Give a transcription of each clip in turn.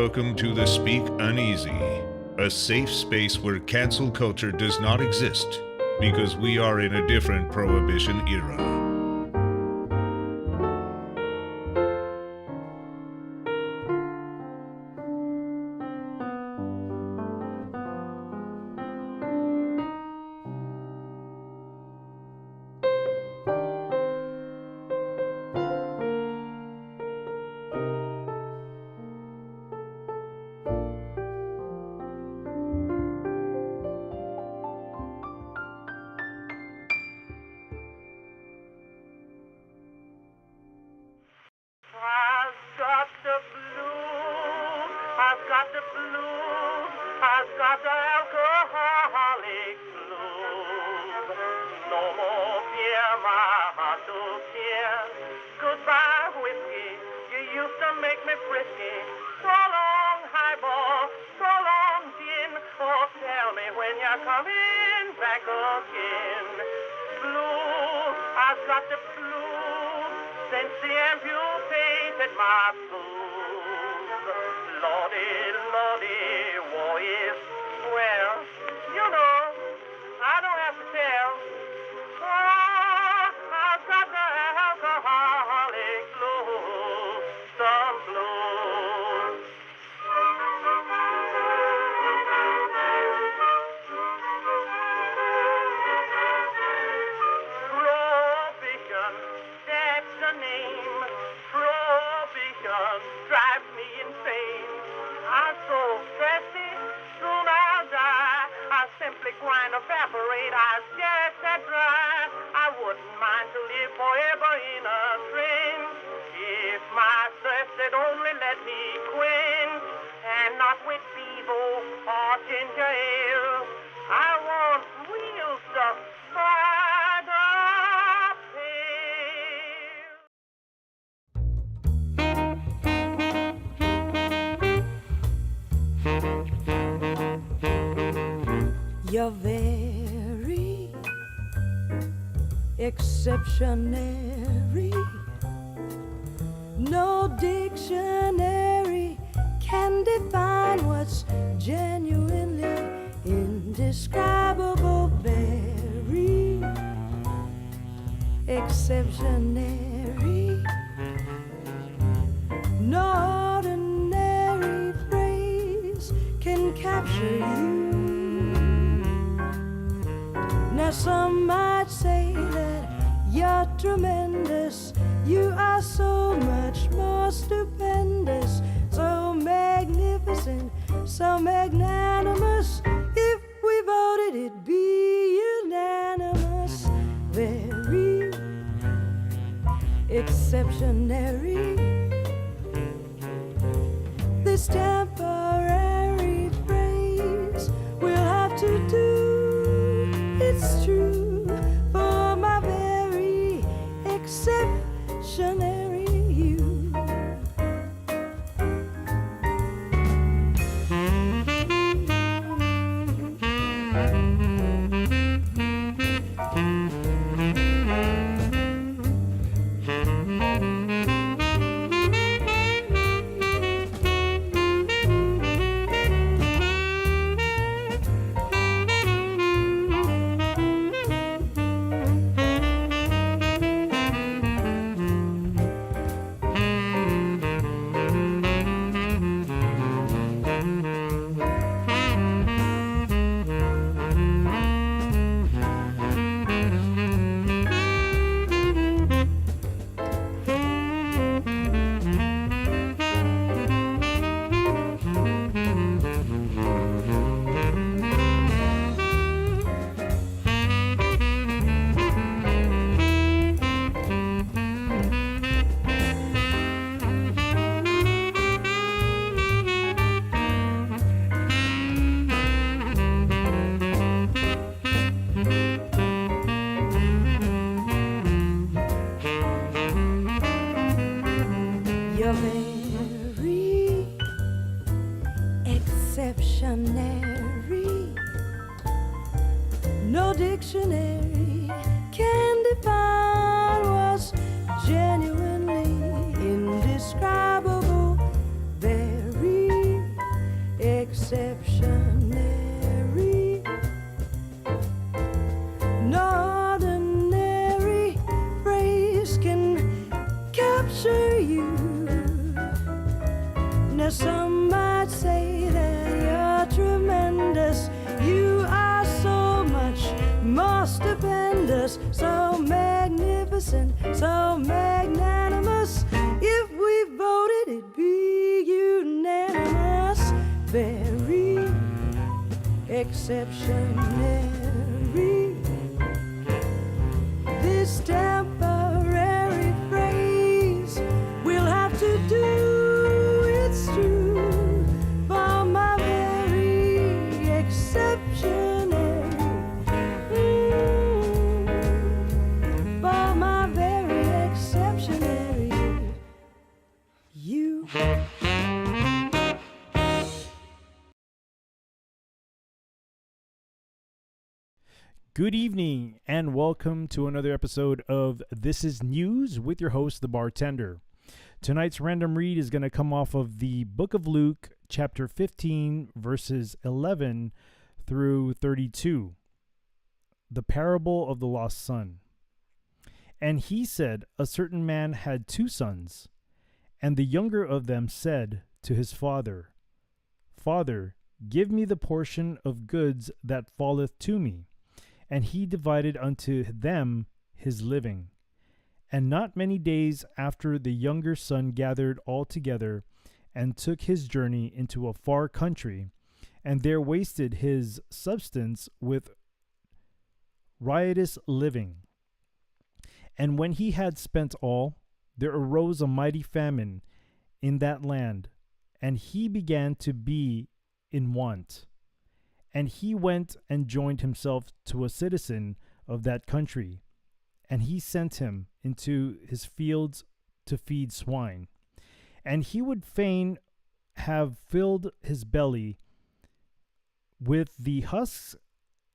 Welcome to the Speak Uneasy, a safe space where cancel culture does not exist because we are in a different prohibition era. You're very exceptionary. No dictionary can define what's genuinely indescribable. Very exceptionary. No ordinary phrase can capture you. Now some might say that you're tremendous. You are so much more stupendous, so magnificent, so magnanimous. If we voted, it'd be unanimous. Very exceptionary. This temporary phrase we'll have to do. It's true for my very exceptionary you. Exceptionary. No dictionary can define what's genuinely indescribable. Very Now some might say that you're tremendous. You are so much more stupendous, so magnificent, so magnanimous. If we voted, it'd be unanimous. Very exceptionary. This temporary phrase we'll have to do, it's true, for my very exceptionary, for my very exceptionary you. Good evening and welcome to another episode of This is News with your host, The Bartender. Tonight's random read is going to come off of the book of Luke, chapter 15, verses 11 through 32. The parable of the lost son. And he said, a certain man had 2 sons, and the younger of them said to his father, Father, give me the portion of goods that falleth to me. And he divided unto them his living. And not many days after, the younger son gathered all together, and took his journey into a far country, and there wasted his substance with riotous living. And when he had spent all, there arose a mighty famine in that land, and he began to be in want. And he went and joined himself to a citizen of that country, and he sent him into his fields to feed swine. And he would fain have filled his belly with the husks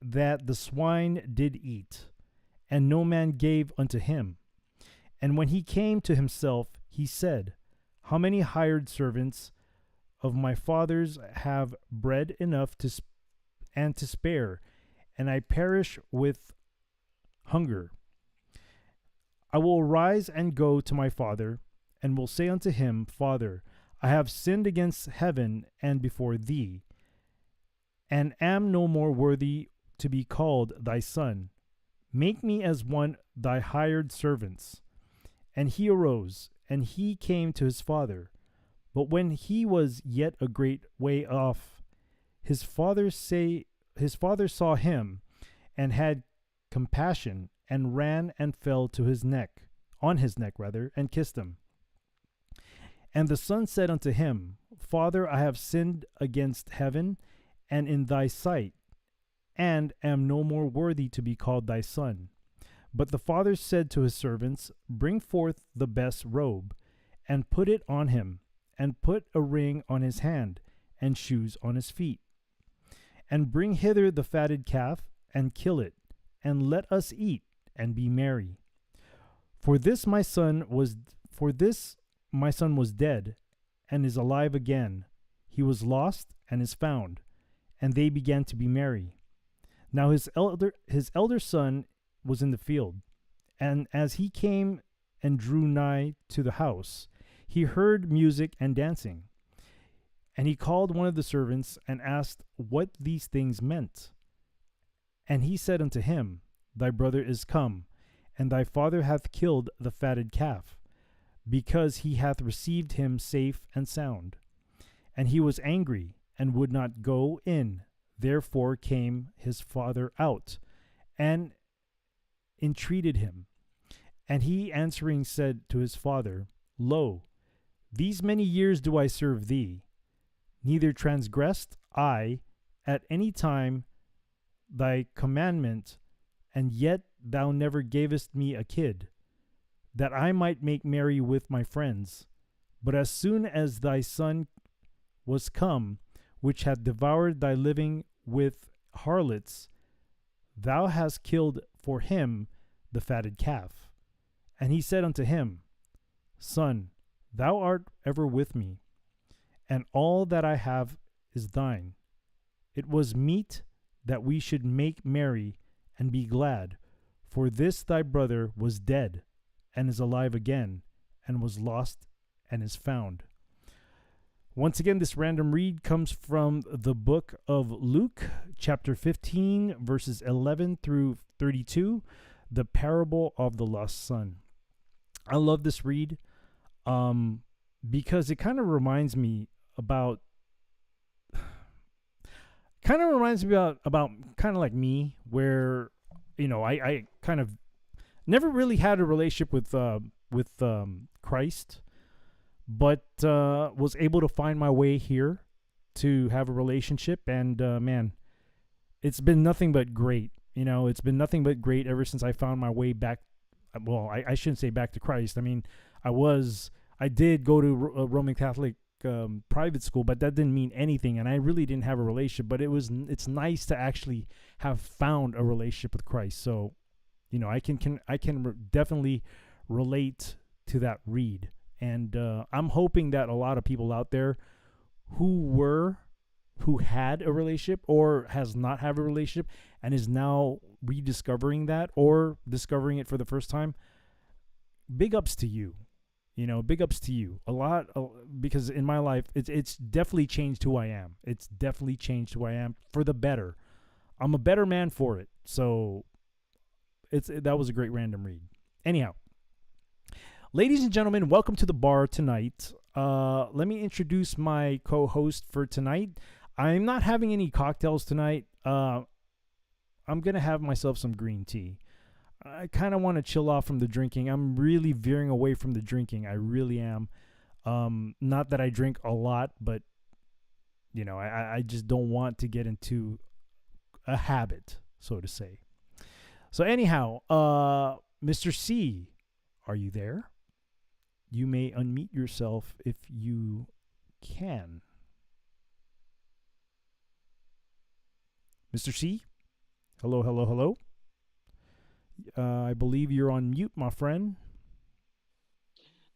that the swine did eat, and no man gave unto him. And when he came to himself, he said, How many hired servants of my father's have bread enough to spare, and I perish with hunger. I will arise and go to my father, and will say unto him, Father, I have sinned against heaven and before thee, and am no more worthy to be called thy son. Make me as one thy hired servants. And he arose, and he came to his father. But when he was yet a great way off, his father saw him, and had compassion, and ran and fell to his neck, and kissed him. And the son said unto him, Father, I have sinned against heaven and in thy sight, and am no more worthy to be called thy son. But the father said to his servants, Bring forth the best robe, and put it on him, and put a ring on his hand, and shoes on his feet. And bring hither the fatted calf, and kill it, and let us eat, and be merry. For this my son was dead, and is alive again. He was lost, and is found. And they began to be merry. Now his elder son was in the field, and as he came and drew nigh to the house, he heard music and dancing. And he called one of the servants, and asked what these things meant. And he said unto him, Thy brother is come, and thy father hath killed the fatted calf, because he hath received him safe and sound. And he was angry, and would not go in. Therefore came his father out, and entreated him. And he answering said to his father, Lo, these many years do I serve thee, neither transgressed I at any time thy commandment, and yet thou never gavest me a kid, that I might make merry with my friends. But as soon as thy son was come, which hath devoured thy living with harlots, thou hast killed for him the fatted calf. And he said unto him, Son, thou art ever with me, and all that I have is thine. It was meet that we should make merry and be glad, for this thy brother was dead, and is alive again, and was lost, and is found. Once again, this random read comes from the book of Luke, chapter 15, verses 11 through 32, the parable of the lost son. I love this read because it kind of reminds me about kind of like me, where, I kind of never really had a relationship with Christ, but was able to find my way here to have a relationship, and man, it's been nothing but great. It's been nothing but great ever since I found my way back. Well, I shouldn't say back to Christ. I mean, I did go to a Roman Catholic private school, but that didn't mean anything, and I really didn't have a relationship. But it's nice to actually have found a relationship with Christ. So, I can definitely relate to that read, and I'm hoping that a lot of people out there who had a relationship or has not have a relationship and is now rediscovering that or discovering it for the first time, big ups to you. Big ups to you a lot, because in my life, it's definitely changed who I am. It's definitely changed who I am for the better. I'm a better man for it. So that was a great random read. Anyhow, ladies and gentlemen, welcome to the bar tonight. Let me introduce my co-host for tonight. I'm not having any cocktails tonight. I'm going to have myself some green tea. I kind of want to chill off from the drinking. I'm really veering away from the drinking. I really am. Not that I drink a lot, but, I just don't want to get into a habit, so to say. So anyhow, Mr. C, are you there? You may unmute yourself if you can. Mr. C? Hello, hello, hello. I believe you're on mute, my friend.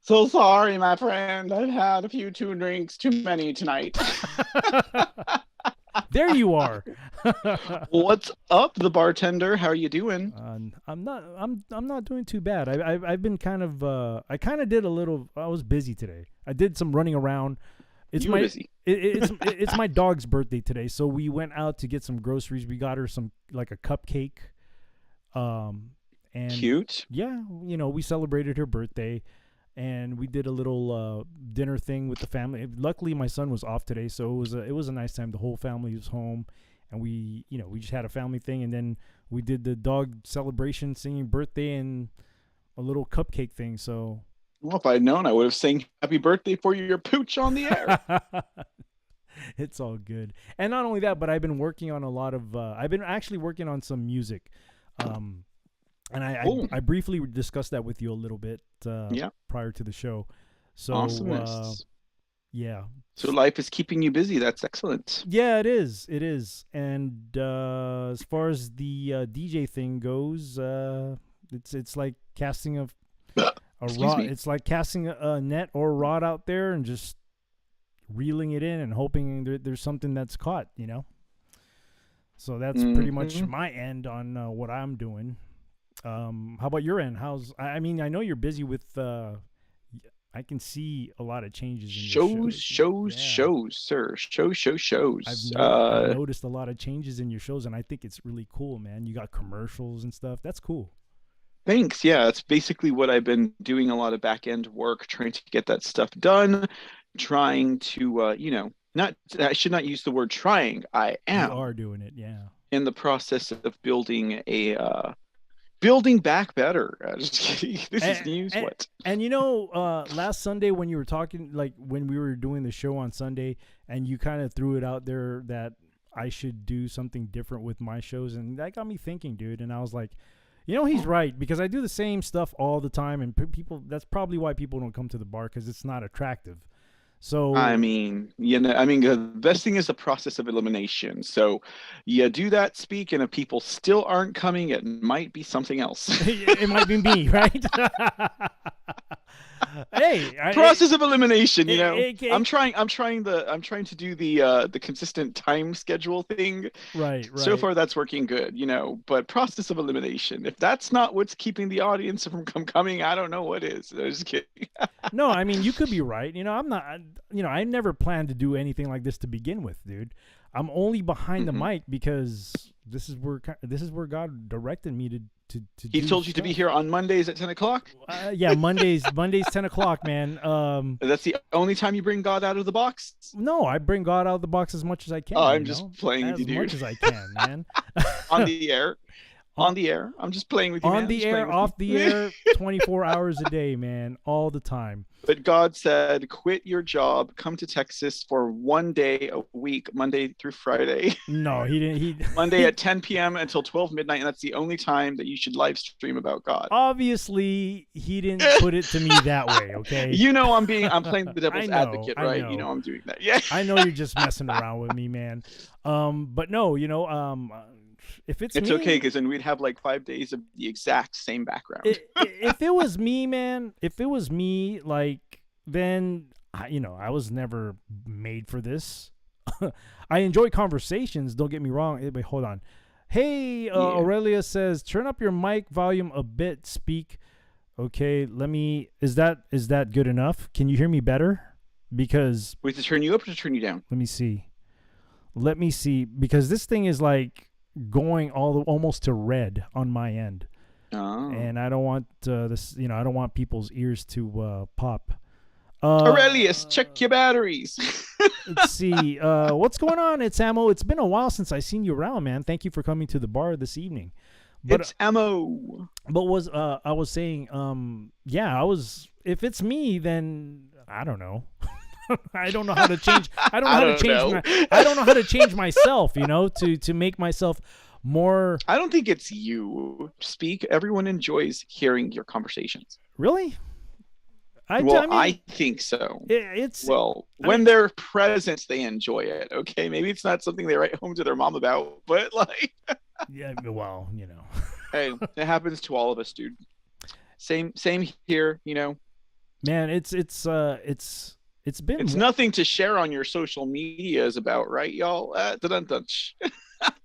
So sorry, my friend. I've had a few too drinks too many tonight. There you are. What's up, the bartender? How are you doing? I'm not doing too bad. I've been kind of I kind of did a little. I was busy today. I did some running around. It's busy. It's my dog's birthday today, so we went out to get some groceries. We got her like a cupcake. And cute. Yeah, we celebrated her birthday, and we did a little dinner thing with the family. Luckily, my son was off today, so it was a nice time. The whole family was home, and we just had a family thing, and then we did the dog celebration, singing birthday, and a little cupcake thing. So, well, if I'd known, I would have sang happy birthday for your pooch on the air. It's all good. And not only that, but I've been working on a lot of I've been actually working on some music. And I briefly discussed that with you a little bit prior to the show. So awesomeness. Yeah. So life is keeping you busy. That's excellent. Yeah, it is. It is. And as far as the DJ thing goes, it's like casting a rod. It's like casting a net or rod out there and just reeling it in and hoping there's something that's caught. So that's pretty much my end on what I'm doing. How about your end? I know you're busy with, I can see a lot of changes in your shows, sir. Shows. I've noticed a lot of changes in your shows, and I think it's really cool, man. You got commercials and stuff. That's cool. Thanks. Yeah, it's basically what I've been doing, a lot of back end work, trying to get that stuff done, trying to, I should not use the word trying. I am. You are doing it, yeah. In the process of building back better. Just kidding. This is news. What? And last Sunday when you were talking, like when we were doing the show on Sunday, and you kind of threw it out there that I should do something different with my shows, and that got me thinking, dude. And I was like, he's right, because I do the same stuff all the time, and people. That's probably why people don't come to the bar, because it's not attractive. So the best thing is the process of elimination. So you do that, speak, and if people still aren't coming, it might be something else. It might be me, right? Hey, Process of elimination, you know. it- I'm trying to do the consistent time schedule thing. right, So right. far that's working good, you know, but process of elimination. If that's not what's keeping the audience from coming, I don't know what is. I'm just kidding. No, I mean, you could be right. You know, I'm not, you know, I never planned to do anything like this to begin with, dude. I'm only behind the mic because this is where God directed me to He do told you to be stuff. here on Mondays at 10 o'clock. Yeah, Mondays 10 o'clock, man. That's the only time you bring God out of the box. No, I bring God out of the box as much as I can. Oh, I'm you just know? playing with as you, dude. much as I can, man. On the air. On the air. I'm just playing with you, man. On I'm the just air, playing with off you. the air, 24 hours a day, man, all the time. But God said, quit your job, come to Texas for 1 day a week, Monday through Friday. No, he didn't. He Monday at 10 p.m. until 12 midnight, and that's the only time that you should live stream about God. obviously he didn't put it to me that way. Okay, You know I'm playing the devil's I know, advocate, I right? know. You know I'm doing that. Yeah. I know you're just messing around with me, man. But no, you know, if it's It's me, okay, because then we'd have like 5 days of the exact same background. If it was me, man, if it was me, like, then you know, I was never made for this. I enjoy conversations. Don't get me wrong. Wait, hold on. Hey, Aurelia says, turn up your mic volume a bit. Speak. Okay, let me. Is that good enough? Can you hear me better? Because Wait, to turn you up or to turn you down? let me see. Let me see, because this thing is like going almost to red on my end, Oh. and I don't want this. You know, I don't want people's ears to pop. Aurelius, check your batteries. Let's see. What's going on? It's Ammo. It's been a while since I seen you around, man. Thank you for coming to the bar this evening. But It's ammo. but I was saying, yeah, I was. If it's me, then I don't know. I don't know how to change. I don't know how to change. I don't know how to change myself. You know, to make myself more. I don't think it's you. Speak. Everyone enjoys hearing your conversations. Really? I Well, mean, I think so. it's Well, I when mean- they're present, they enjoy it. Okay, maybe it's not something they write home to their mom about, but like, yeah. Well, you know. hey, it happens to all of us, dude. Same here. You know, Man, it's been it's nothing to share on your social medias about, right, y'all? Dun-dun-dun.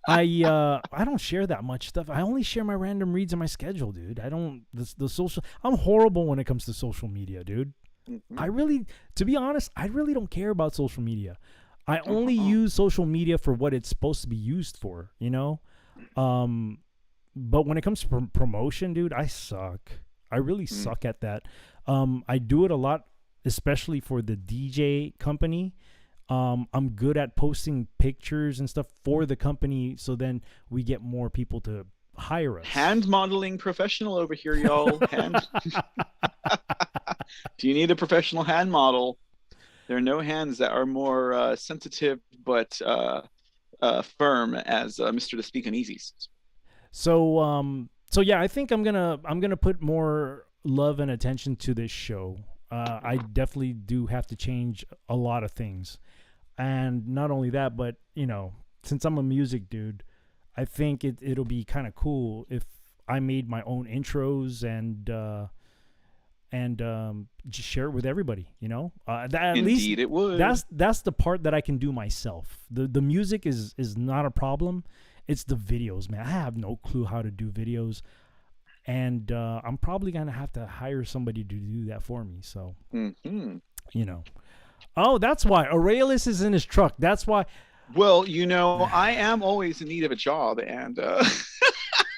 I don't share that much stuff. I only share my random reads in my schedule, dude. I don't the social. I'm horrible when it comes to social media, dude. Mhm. I really, to be honest, I really don't care about social media. I only use social media for what it's supposed to be used for, you know. But when it comes to promotion, dude, I suck. I really suck at that. I do it a lot, especially for the DJ company. I'm good at posting pictures and stuff for the company, so then we get more people to hire us. Hand modeling professional over here, y'all. Do you need a professional hand model? There are no hands that are more sensitive but firm as Mr. To Speak Uneasy's. So yeah, I think I'm gonna put more love and attention to this show. I definitely do have to change a lot of things, and not only that, but you know, since I'm a music dude, I think it'll be kind of cool if I made my own intros and just share it with everybody. You know, at Indeed, least it would. that's the part that I can do myself. The music is not a problem. It's the videos, man. I have no clue how to do videos, and I'm probably gonna have to hire somebody to do that for me. So, Mhm. you know. Oh, that's why Aurelius is in his truck. That's why. Well, you know, I am always in need of a job, and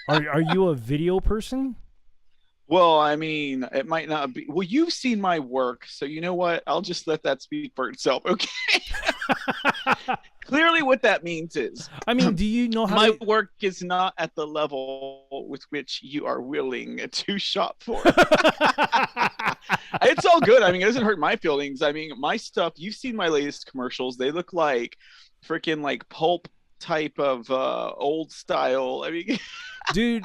Are you a video person? well, I mean, it might not be. Well, you've seen my work, so you know what? I'll just let that speak for itself. Okay. Clearly, what that means is I mean, do you know how? my to- work is not at the level with which you are willing to shop for. It's all good. I mean, it doesn't hurt my feelings. I mean, my stuff, you've seen my latest commercials. They look like freaking like pulp type of old style. I mean, Dude,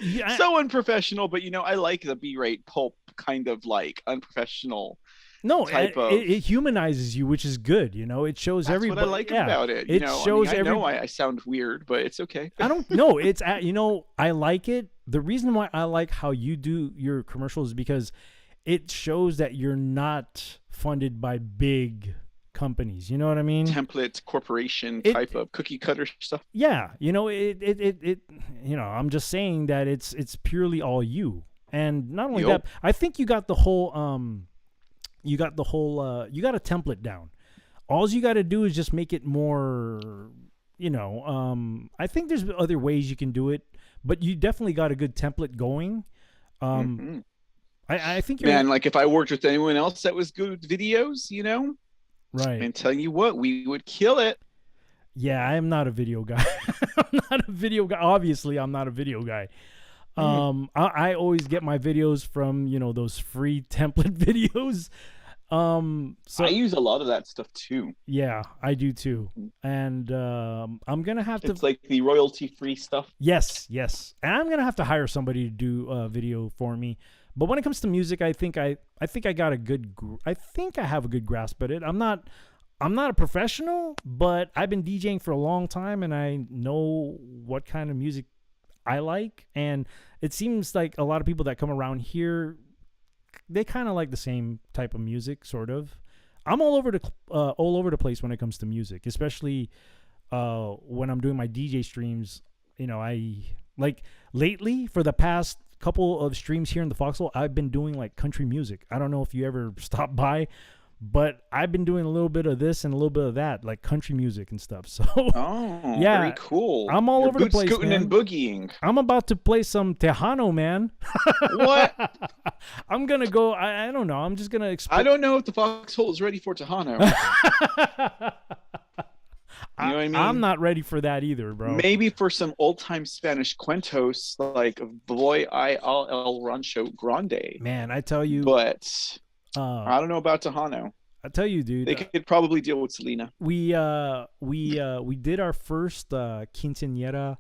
yeah, so unprofessional, but you know, I like the B-rate pulp kind of like unprofessional. no, type of- it humanizes you, which is good. You know, it shows That's everybody. what I like yeah. about it. It You know, shows I mean, I know every- I sound weird, but it's okay. I don't know. It's you know, I like it. The reason why I like how you do your commercials is because it shows that you're not funded by big companies. You know what I mean? Template corporation It- type of cookie cutter stuff. Yeah, you know, it you know, I'm just saying that it's purely all you. And not only Yup. that, I think you got the whole you got a template down. All you got to do is just make it more, you know, I think there's other ways you can do it, but you definitely got a good template going. Mhm. I think you're Man, like if I worked with anyone else that was good with videos, you know, right. and tell you what, we would kill it. Yeah, I am not a video guy. I'm not a video guy. Obviously, I'm not a video guy. I always get my videos from, you know, those free template videos. So I use a lot of that stuff too. yeah, I do too. And I'm gonna have to It's like the royalty free stuff. yes, and I'm gonna have to hire somebody to do a video for me. But when it comes to music, I think I got a good I think I have a good grasp at it. I'm not a professional, but I've been DJing for a long time and I know what kind of music I like, and it seems like a lot of people that come around here, they kind of like the same type of music, sort of. I'm all over the place when it comes to music, especially when I'm doing my DJ streams. You know, I like lately for the past couple of streams here in the Foxhole, I've been doing like country music. I don't know if you ever stopped by, but I've been doing a little bit of this and a little bit of that, like country music and stuff. So Oh, Yeah, very cool. I'm all You're over the boot place, scooting man. and boogieing. I'm about to play some Tejano, man. What? I'm gonna go. I don't know. I'm just gonna I explore. don't know if the Foxhole is ready for Tejano. You know what I mean? I'm not ready for that either, bro. Maybe for some old time Spanish cuentos like Voy al El Rancho Grande. Man, I tell you, But I don't know about Tejano. I tell you, dude. They could probably deal with Selena. We did our first quinceañera.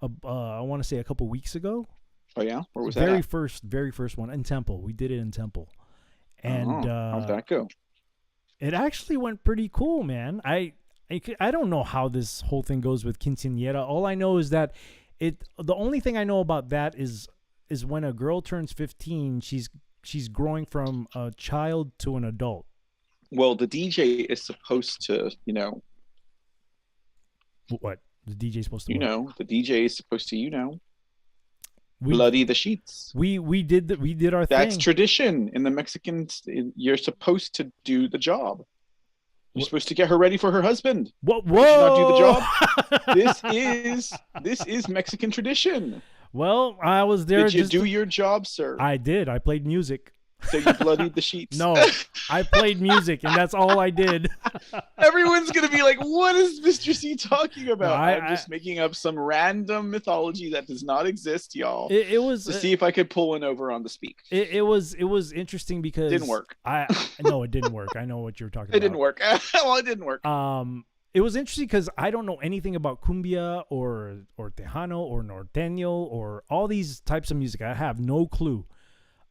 I want to say a couple weeks ago. Oh yeah, where was very that? very first one in Temple. We did it in Temple, and How'd that go? it actually went pretty cool, man. I don't know how this whole thing goes with quinceañera. All I know is that the only thing I know about that is when a girl turns 15, she's growing from a child to an adult. Well, the DJ is supposed to, What? The DJ's supposed to the DJ is supposed to, we, bloody the sheets. we did our That's thing. tradition in the Mexicans. You're supposed to do the job. You're supposed to get her ready for her husband. Whoa! Did you not do the job? This is Mexican tradition. Well, I was there. Did you do your job, sir? I did. I played music. So you bloodied the sheets. No, I played music, and that's all I did. Everyone's gonna be like, "What is Mr. C talking about?" No, I'm just making up some random mythology that does not exist, y'all. It was to see if I could pull one over on the speak. It was interesting because Didn't work. No, it didn't work. I know what you're talking about. It didn't work. Well, it didn't work. It was interesting because I don't know anything about cumbia or tejano or norteño or all these types of music. I have no clue.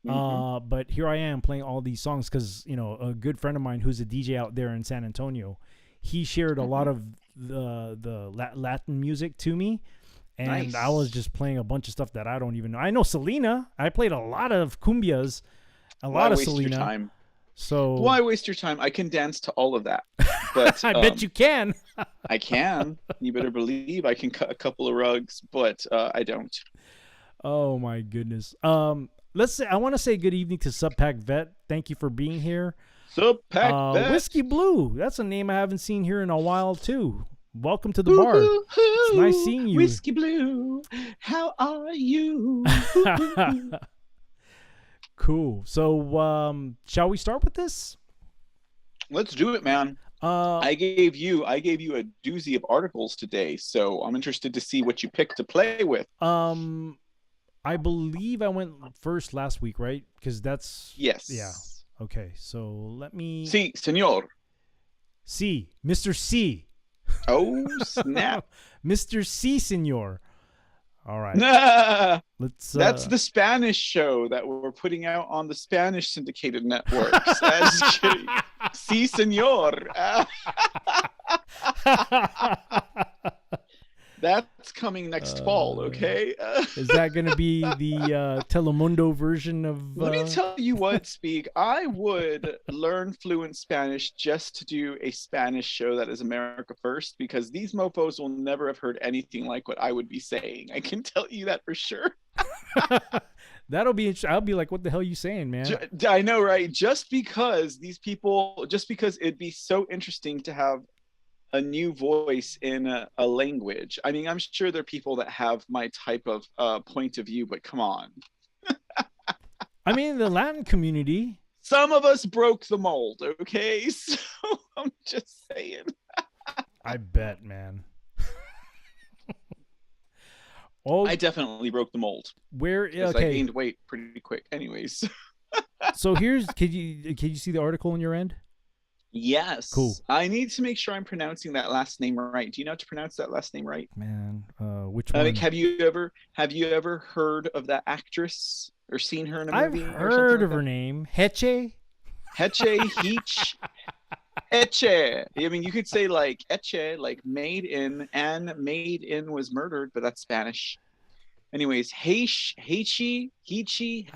But here I am playing all these songs because a good friend of mine who's a DJ out there in San Antonio, he shared a lot of the Latin music to me, and Nice. I was just playing a bunch of stuff that I don't even know. I know Selena. I played a lot of cumbias, a lot of waste Selena. your time? So Why waste your time? I can dance to all of that. But I bet you can. I can. You better believe I can cut a couple of rugs, but I don't. Oh my goodness. Let's say I want to say good evening to Subpack Vet. Thank you for being here. Subpack Whiskey Blue. That's a name I haven't seen here in a while too. Welcome to the bar. It's nice seeing you. Whiskey Blue, how are you? Cool. So shall we start with this? Let's do it, man. I gave you a doozy of articles today, so I'm interested to see what you picked to play with. I believe I went first last week, right? Because that's Yes. Yeah. Okay. So let me Sí, señor. C, Mr. C. Oh, snap. Mr. C, senor. All right. Nah, Let's. that's the Spanish show that we're putting out on the Spanish syndicated networks. Just kidding. Sí, señor. That's coming next fall, okay? Is that going to be the Telemundo version of? Let me tell you what, Speak. I would learn fluent Spanish just to do a Spanish show that is America First, because these mofos will never have heard anything like what I would be saying. I can tell you that for sure. That'll be interesting. I'll be like, what the hell are you saying, man? I know, right? Just because it'd be so interesting to have a new voice in a language. I mean, I'm sure there are people that have my type of point of view, but come on. I mean, the Latin community. Some of us broke the mold, okay? So I'm just saying. I bet, man. I definitely broke the mold. Where? Okay. I gained weight pretty quick. Anyways. So can you see the article on your end? Yes. Cool. I need to make sure I'm pronouncing that last name right. Do you know how to pronounce that last name right? Man, which one? Like, have you ever heard of that actress or seen her in a movie? I've heard of her name. Heche? Heche. Eche. I mean, you could say like Eche, like made in, and made in was murdered, but that's Spanish. Anyways, Heche, Heche,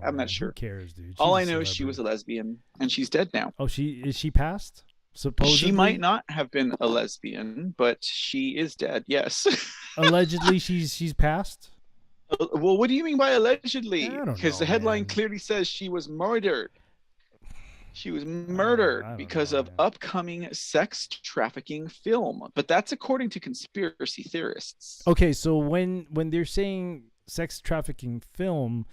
I'm not sure. Who cares, dude? All I know is she was a lesbian, and she's dead now. Oh, is she passed? Supposedly? She might not have been a lesbian, but she is dead. Yes. Allegedly, she's passed. Well, what do you mean by allegedly? I don't know, Because the headline man. clearly says she was murdered. She was murdered because of upcoming sex trafficking film, but that's according to conspiracy theorists. Okay, so when they're saying sex trafficking film,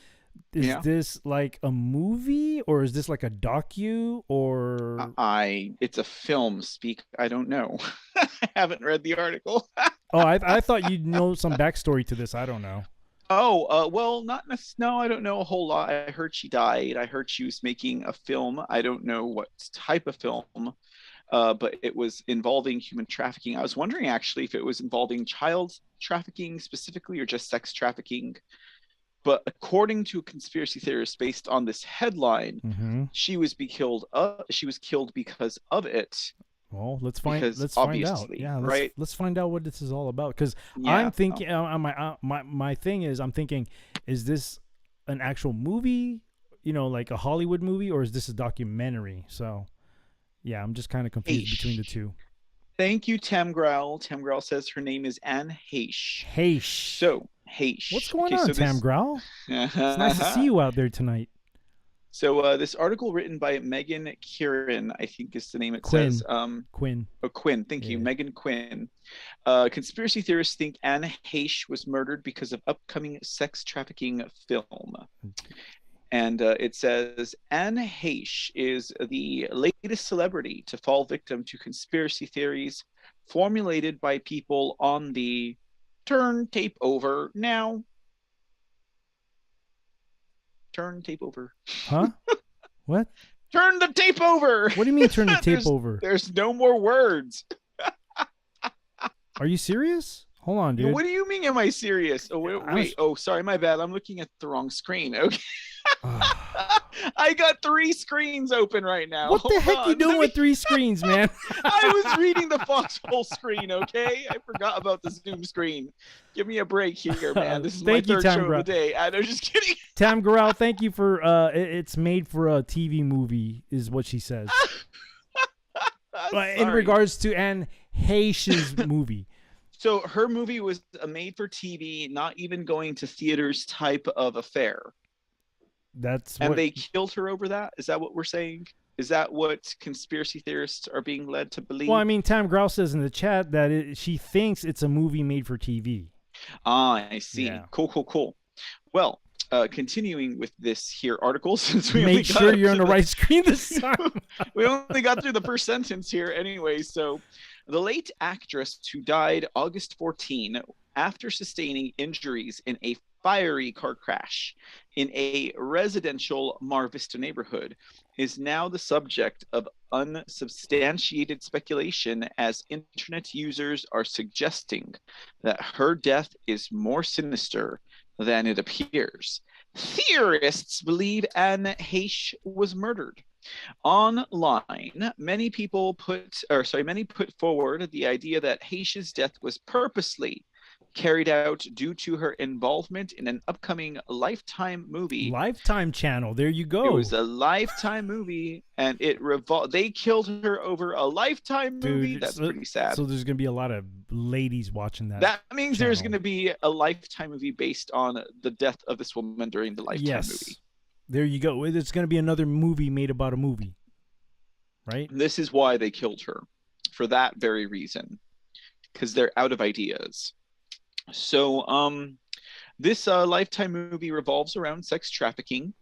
is this like a movie or is this like a docu or? It's a film. Speak. I don't know. I haven't read the article. Oh, I thought you'd know some backstory to this. I don't know. Oh, well, not necessarily. No, I don't know a whole lot. I heard she died. I heard she was making a film. I don't know what type of film, but it was involving human trafficking. I was wondering actually if it was involving child trafficking specifically or just sex trafficking. But according to a conspiracy theorist, based on this headline, she was killed. She was killed because of it. Well, let's find out. Yeah, let's find out what this is all about. Because I'm thinking, my thing is, I'm thinking, is this an actual movie? You know, like a Hollywood movie, or is this a documentary? So, yeah, I'm just kind of confused between the two. Thank you, Tam Growl. Tam Growl says her name is Anne Heche. Heche. So Heche. What's going on, Tam Growl? It's nice to see you out there tonight. So this article written by Megan Kieran, I think is the name it says. Quinn. Oh, Quinn. Thank you. Megan Quinn. Conspiracy theorists think Anne Heche was murdered because of upcoming sex trafficking film. And it says, Anne Heche is the latest celebrity to fall victim to conspiracy theories formulated by people on the turn tape over now. Turn tape over. Huh? What? Turn the tape over. What do you mean turn the tape over? There's no more words. Are you serious? Hold on, dude. What do you mean? Am I serious? Oh, wait. Oh, sorry. My bad. I'm looking at the wrong screen. Okay. I got 3 screens open right now. What the heck are you doing with 3 screens, man? I was reading the Foxhole screen, okay? I forgot about the Zoom screen. Give me a break here, man. This is my third show of the day. I'm just kidding. Tam Garrell, thank you for it's made for a TV movie, is what she says. In regards to Anne Heche's movie. So her movie was a made for TV, not even going to theaters type of affair. And they killed her over that? Is that what we're saying? Is that what conspiracy theorists are being led to believe? Well, I mean, Tam Growl says in the chat that she thinks it's a movie made for TV. Ah, I see. Yeah. Cool. Well, continuing with this here article, since we make sure you're on the right screen this time. We only got through the first sentence here anyway. So the late actress who died August 14 after sustaining injuries in a fiery car crash in a residential Mar Vista neighborhood is now the subject of unsubstantiated speculation, as internet users are suggesting that her death is more sinister than it appears. Theorists believe Anne Heche was murdered. Online, many put forward the idea that Heche's death was purposely carried out due to her involvement in an upcoming Lifetime movie. Lifetime channel. There you go. It was a Lifetime movie, and they killed her over a Lifetime movie. Dude, That's pretty sad. So there's gonna be a lot of ladies watching that. That means there's channel. going to be a Lifetime movie based on the death of this woman during the Lifetime movie. There you go. It's gonna be another movie made about a movie, right? This is why they killed her, for that very reason, because they're out of ideas. So, this Lifetime movie revolves around sex trafficking.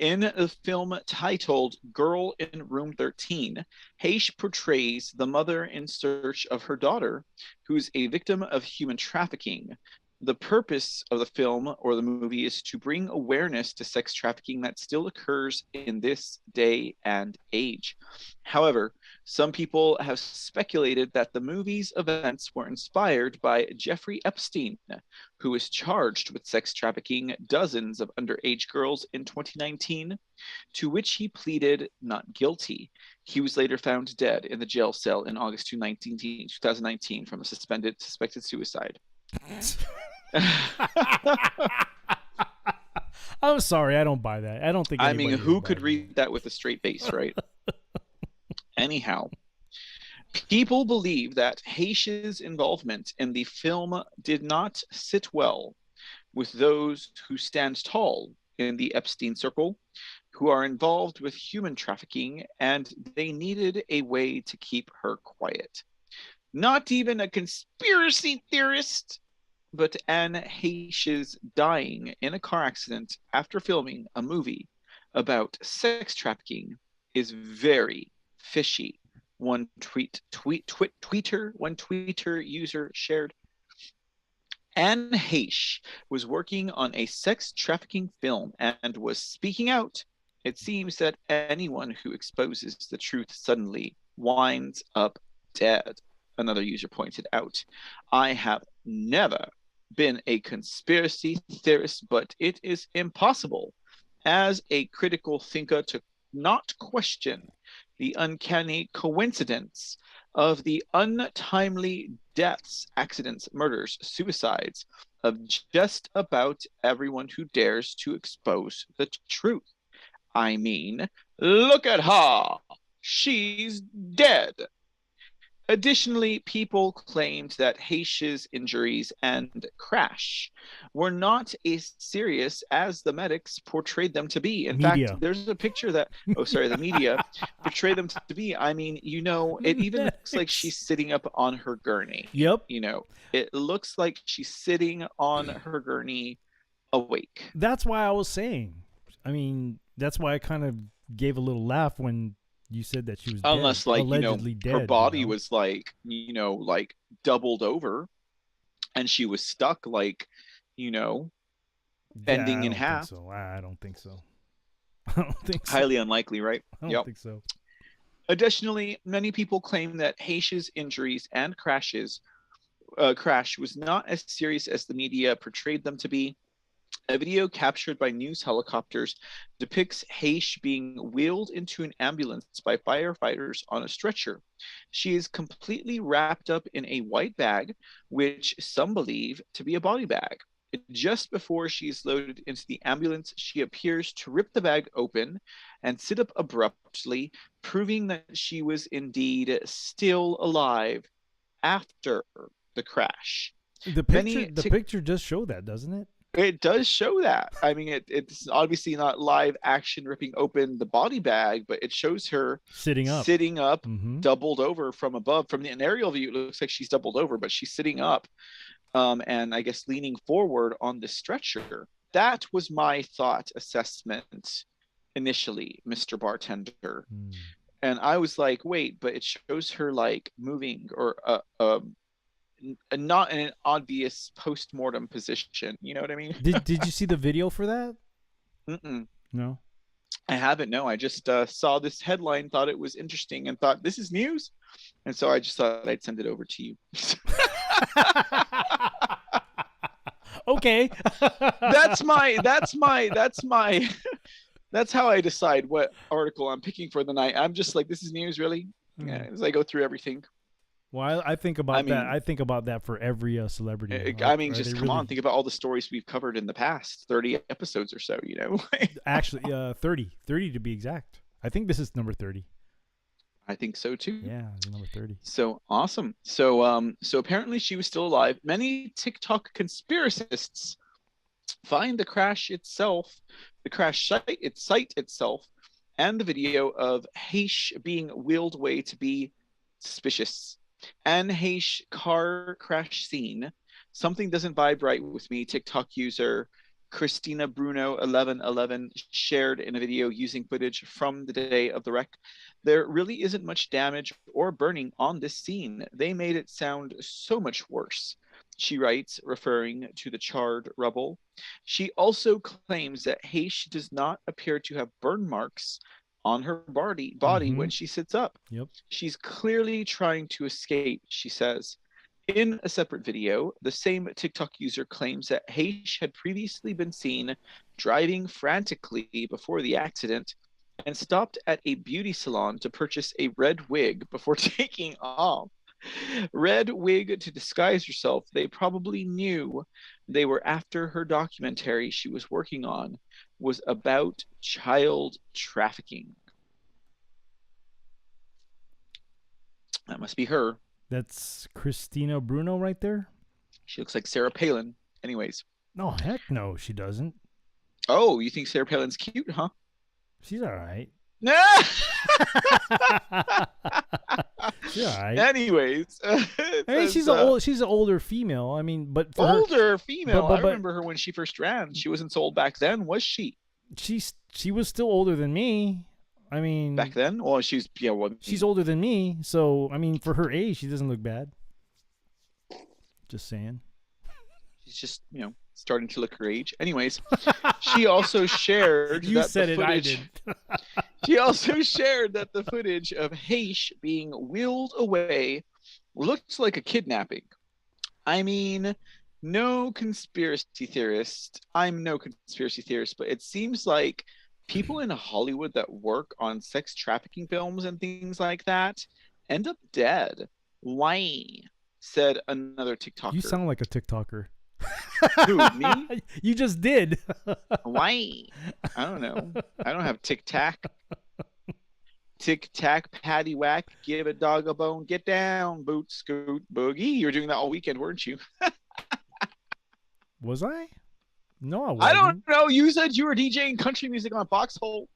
In a film titled Girl in Room 13, Haish portrays the mother in search of her daughter, who's a victim of human trafficking. The purpose of the film or the movie is to bring awareness to sex trafficking that still occurs in this day and age. However, some people have speculated that the movie's events were inspired by Jeffrey Epstein, who was charged with sex trafficking dozens of underage girls in 2019, to which he pleaded not guilty. He was later found dead in the jail cell in August 2019 from a suspected suicide. I'm sorry, I don't buy that. I don't think. I mean, anybody who would buy could that. read that with a straight face, right? Anyhow, people believe that Haish's involvement in the film did not sit well with those who stand tall in the Epstein circle, who are involved with human trafficking, and they needed a way to keep her quiet. Not even a conspiracy theorist, but Anne Haish's dying in a car accident after filming a movie about sex trafficking is very fishy. One Twitter user shared. Anne Heche was working on a sex trafficking film and was speaking out. It seems that anyone who exposes the truth suddenly winds up dead, another user pointed out. I have never been a conspiracy theorist, but it is impossible as a critical thinker to not question the uncanny coincidence of the untimely deaths, accidents, murders, suicides of just about everyone who dares to expose the truth. I mean, look at her. She's dead. Additionally, people claimed that Haish's injuries and crash were not as serious as the medics portrayed them to be. In fact, there's a picture that, the media portrayed them to be. I mean, it even looks like she's sitting up on her gurney. Yep. It looks like she's sitting on her gurney awake. That's why I was saying. I mean, that's why I kind of gave a little laugh when you said that she was unless dead, like allegedly dead, her body was like doubled over and she was stuck ending in half. So I don't think so. I don't think so. Highly unlikely, right? I don't think so. Additionally, many people claim that Haish's injuries and crash was not as serious as the media portrayed them to be. A video captured by news helicopters depicts Haish being wheeled into an ambulance by firefighters on a stretcher. She is completely wrapped up in a white bag, which some believe to be a body bag. Just before she is loaded into the ambulance, she appears to rip the bag open and sit up abruptly, proving that she was indeed still alive after the crash. The picture does show that, doesn't it? It does show that. I mean, it's obviously not live action ripping open the body bag, but it shows her sitting up, mm-hmm. doubled over from above. From an aerial view, it looks like she's doubled over, but she's sitting up, and I guess leaning forward on the stretcher. That was my thought assessment initially, Mr. Bartender. And I was like, wait, but it shows her like moving or not in an obvious post-mortem position. You know what I mean? Did you see the video for that? Mm-mm. No. I haven't. No, I just saw this headline, thought it was interesting, and thought this is news. And so I just thought I'd send it over to you. Okay. That's how I decide what article I'm picking for the night. I'm just like, this is news, really? Yeah, as I go through everything. Well, I think about that. mean- I think about that for every celebrity. I mean, Right? just They come on, really- think about all the stories we've covered in the past 30 episodes or so, you know? Actually, 30 to be exact. I think this is number 30. I think so too. Yeah, it's number 30. So awesome. So apparently she was still alive. Many TikTok conspiracists find the crash itself, the crash site itself, and the video of Haish being wheeled away to be suspicious. And Haish car crash scene. Something doesn't vibe right with me. TikTok user Christina Bruno 1111 shared in a video using footage from the day of the wreck. There really isn't much damage or burning on this scene. They made it sound so much worse, she writes, referring to the charred rubble. She also claims that Haish does not appear to have burn marks on her body when she sits up. Yep. She's clearly trying to escape, she says. In a separate video, the same TikTok user claims that Haish had previously been seen driving frantically before the accident and stopped at a beauty salon to purchase a red wig before taking off. Red wig to disguise herself. They probably knew they were after her documentary she was working on was about child trafficking. That must be her. That's Christina Bruno right there. She looks like Sarah Palin. Anyways. No, heck no, she doesn't. Oh, you think Sarah Palin's cute, huh? She's all right. She's all right. Anyways, Hey, she's an older female. I mean, but for her, older female. but- I remember her when she first ran. She wasn't so old back then, was she? she was still older than me. I mean, Back then? Well, she's she's older than me, so I mean, for her age, she doesn't look bad. Just saying. she's just starting to look her age. Anyways, she also shared You that said the it, I footage. did. She also shared that the footage of Haish being wheeled away looked like a kidnapping. I mean, no conspiracy theorist. I'm no conspiracy theorist, but it seems like people in Hollywood that work on sex trafficking films and things like that end up dead. Why? Said another TikToker. You sound like a TikToker. Who, me? You just did. Why? I don't know. I don't have tic tac. Tic tac, patty whack, give a dog a bone, get down, boot scoot boogie. You were doing that all weekend, weren't you? Was I? No, I wasn't. I don't know. You said you were DJing country music on Foxhole.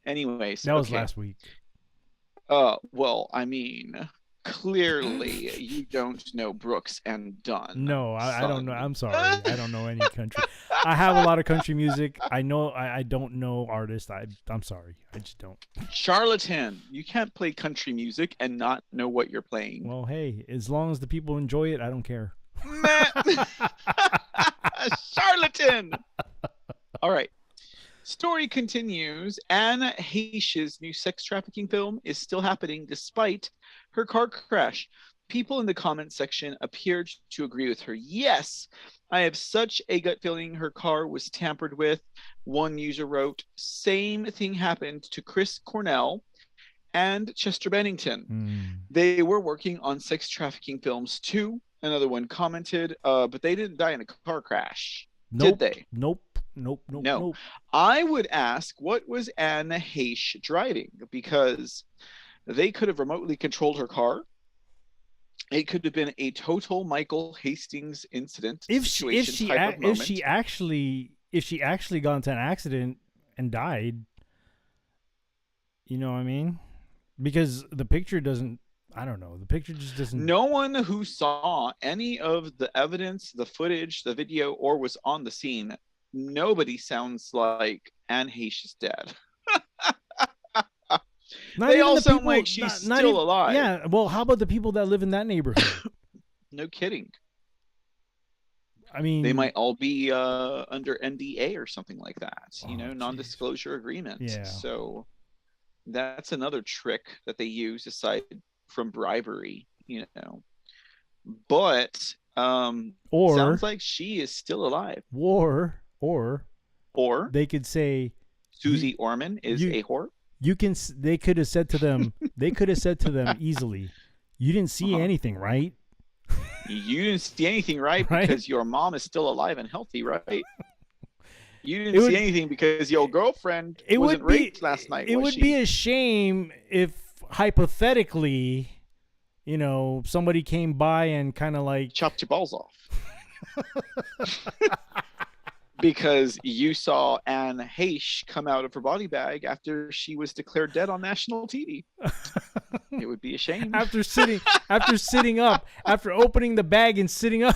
Anyways, That was okay. last week. Well, I mean, clearly you don't know Brooks and Dunn. No, I don't son. know. I'm sorry. I don't know any country. I have a lot of country music. I know. I don't know artists. I'm sorry. I just don't. Charlatan. You can't play country music and not know what you're playing. Well, hey, as long as the people enjoy it, I don't care. Man. Charlatan. All right. Story continues. Anna Haish's new sex trafficking film is still happening despite her car crash. People in the comment section appeared to agree with her. Yes, I have such a gut feeling her car was tampered with. One user wrote, same thing happened to Chris Cornell and Chester Bennington. They were working on sex trafficking films too. Another one commented, but they didn't die in a car crash. Nope. Did they? Nope. No. I would ask, what was Anna Haish driving? Because they could have remotely controlled her car. It could have been a total Michael Hastings incident. If she actually got into an accident and died, you know what I mean? Because the picture doesn't. I don't know. The picture just doesn't. No one who saw any of the evidence, the footage, the video, or was on the scene, nobody sounds like Anne Haish is dead. They all sound like she's still alive. Yeah. Well, how about the people that live in that neighborhood? No kidding. I mean, They might all be under NDA or something like that. Oh, Non-disclosure agreement. Yeah. So that's another trick that they use aside from bribery. But or sounds like she is still alive. Or Or they could say Susie Orman is a whore. They could have said to them. They could have said to them easily, You didn't see anything, right? You didn't see anything, right? Right? Because your mom is still alive and healthy, right? You didn't see anything because your girlfriend wasn't raped last night. It would be a shame if hypothetically, somebody came by and kind of like chopped your balls off. Because you saw Anne Heche come out of her body bag after she was declared dead on national TV. It would be a shame. After sitting up, after opening the bag and sitting up.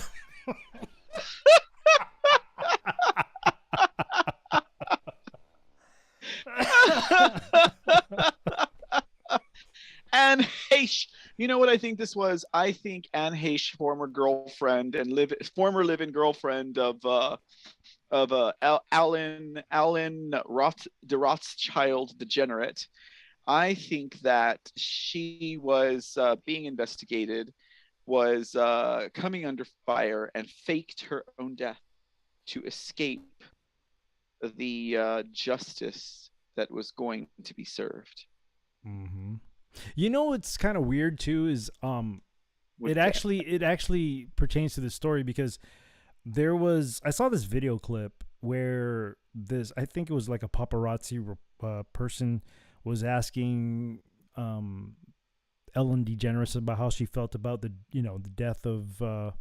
Anne Heche. You know what I think this was? I think Anne Heche, former girlfriend and former live-in girlfriend of Alan de Rothschild degenerate. I think that she was being investigated, was coming under fire, and faked her own death to escape the justice that was going to be served. Mm-hmm. What's kind of weird too is it actually pertains to the story, because I saw this video clip where I think it was like a paparazzi person was asking Ellen DeGeneres about how she felt about the death of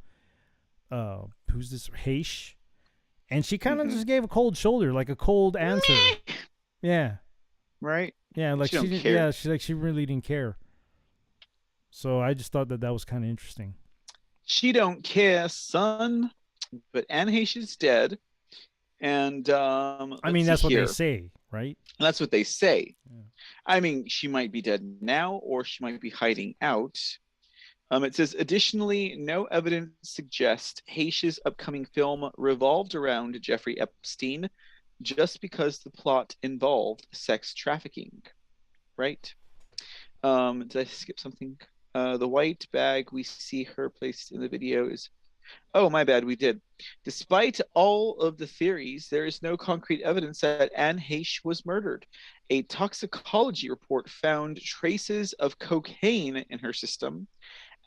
who's this, Heche, and she kind of just gave a cold shoulder, like a cold answer. Yeah. Right. Yeah, like she didn't care. Yeah, she really didn't care. So I just thought that was kind of interesting. She don't care, son. But Anne Heche is dead, and I mean, that's what they say, right? That's what they say. Yeah. I mean, she might be dead now, or she might be hiding out. It says, additionally, no evidence suggests Heche's upcoming film revolved around Jeffrey Epstein, just because the plot involved sex trafficking. Right? Did I skip something? The white bag we see her placed in the video is... Oh, my bad, we did. Despite all of the theories, there is no concrete evidence that Anne Heche was murdered. A toxicology report found traces of cocaine in her system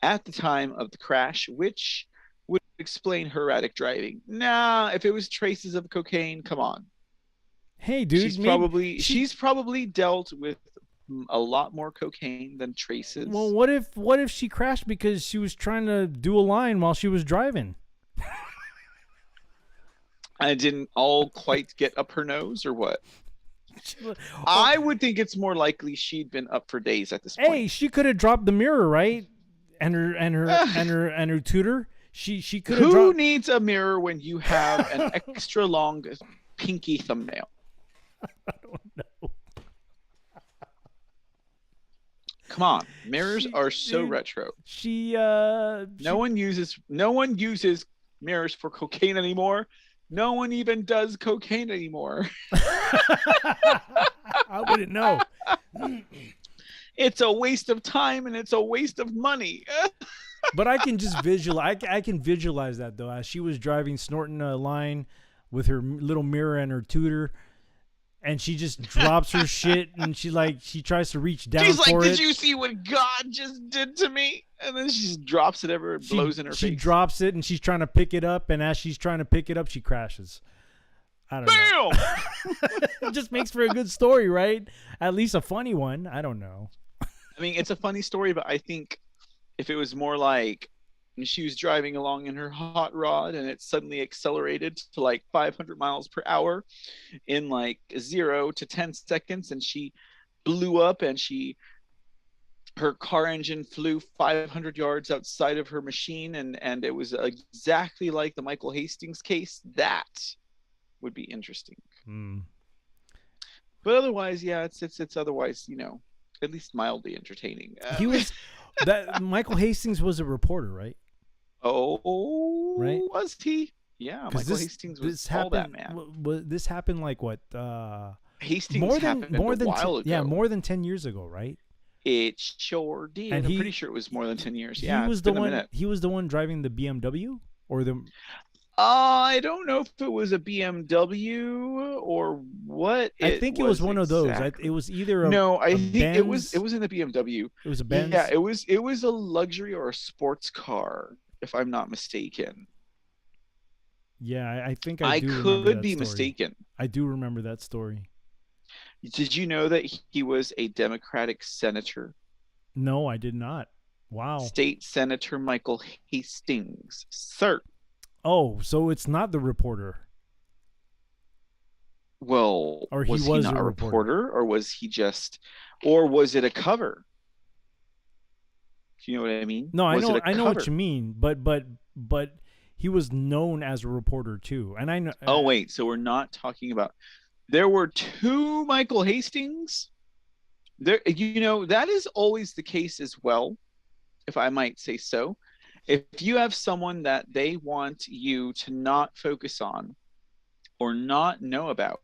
at the time of the crash, which would explain her erratic driving. Nah, if it was traces of cocaine, come on. Hey, dude, she's probably dealt with a lot more cocaine than traces. Well, what if she crashed because she was trying to do a line while she was driving? I didn't all quite get up her nose, or what? I would think it's more likely she'd been up for days at this point. Hey, she could have dropped the mirror, right? And her tutor. She could have. Who needs a mirror when you have an extra long pinky thumbnail? I don't know. Come on, mirrors are so retro. No one uses mirrors for cocaine anymore. No one even does cocaine anymore. I wouldn't know. It's a waste of time and it's a waste of money. But I can just visualize. I can visualize that though, as she was driving, snorting a line with her little mirror and her tutor. And she just drops her shit, and she tries to reach down. She's like, for "Did you see what God just did to me?" And then she just drops it ever, it blows in her face. She drops it, and she's trying to pick it up, and as she's trying to pick it up, she crashes. I don't know. It just makes for a good story, right? At least a funny one. I don't know. I mean, it's a funny story, but I think if it was more like she was driving along in her hot rod and it suddenly accelerated to like 500 miles per hour in like 0 to 10 seconds, and she blew up, and her car engine flew 500 yards outside of her machine, and it was exactly like the Michael Hastings case, that would be interesting. But otherwise, yeah, it's otherwise, at least mildly entertaining. He was that Michael Hastings was a reporter, right? Oh, right? Was he? Yeah, Michael Hastings was all that, man. This happened like what? Hastings happened a while ago. Yeah, more than 10 years ago, right? It sure did. And I'm pretty sure it was more than 10 years. Yeah, He was the one driving the BMW, or the. I don't know if it was a BMW or what I it think it was one of those. exactly. It was either No, I a think Benz. it was in the BMW. It was a Yeah, Benz. it was a luxury or a sports car, if I'm not mistaken. Yeah, I think I I do remember could that be story. mistaken. I do remember that story. Did you know that he was a Democratic senator? No, I did not. Wow. State Senator Michael Hastings, sir. Oh, so it's not the reporter. Well, Or he was he was not a a reporter. reporter, or was he just, or was it a cover? Do you know what I mean? No, Was it a I know what cover? you mean, but he was known as a reporter too. And I know Oh wait, so we're not talking about. There were two Michael Hastings. There, you know, that is always the case as well, if I might say so. If you have someone that they want you to not focus on or not know about,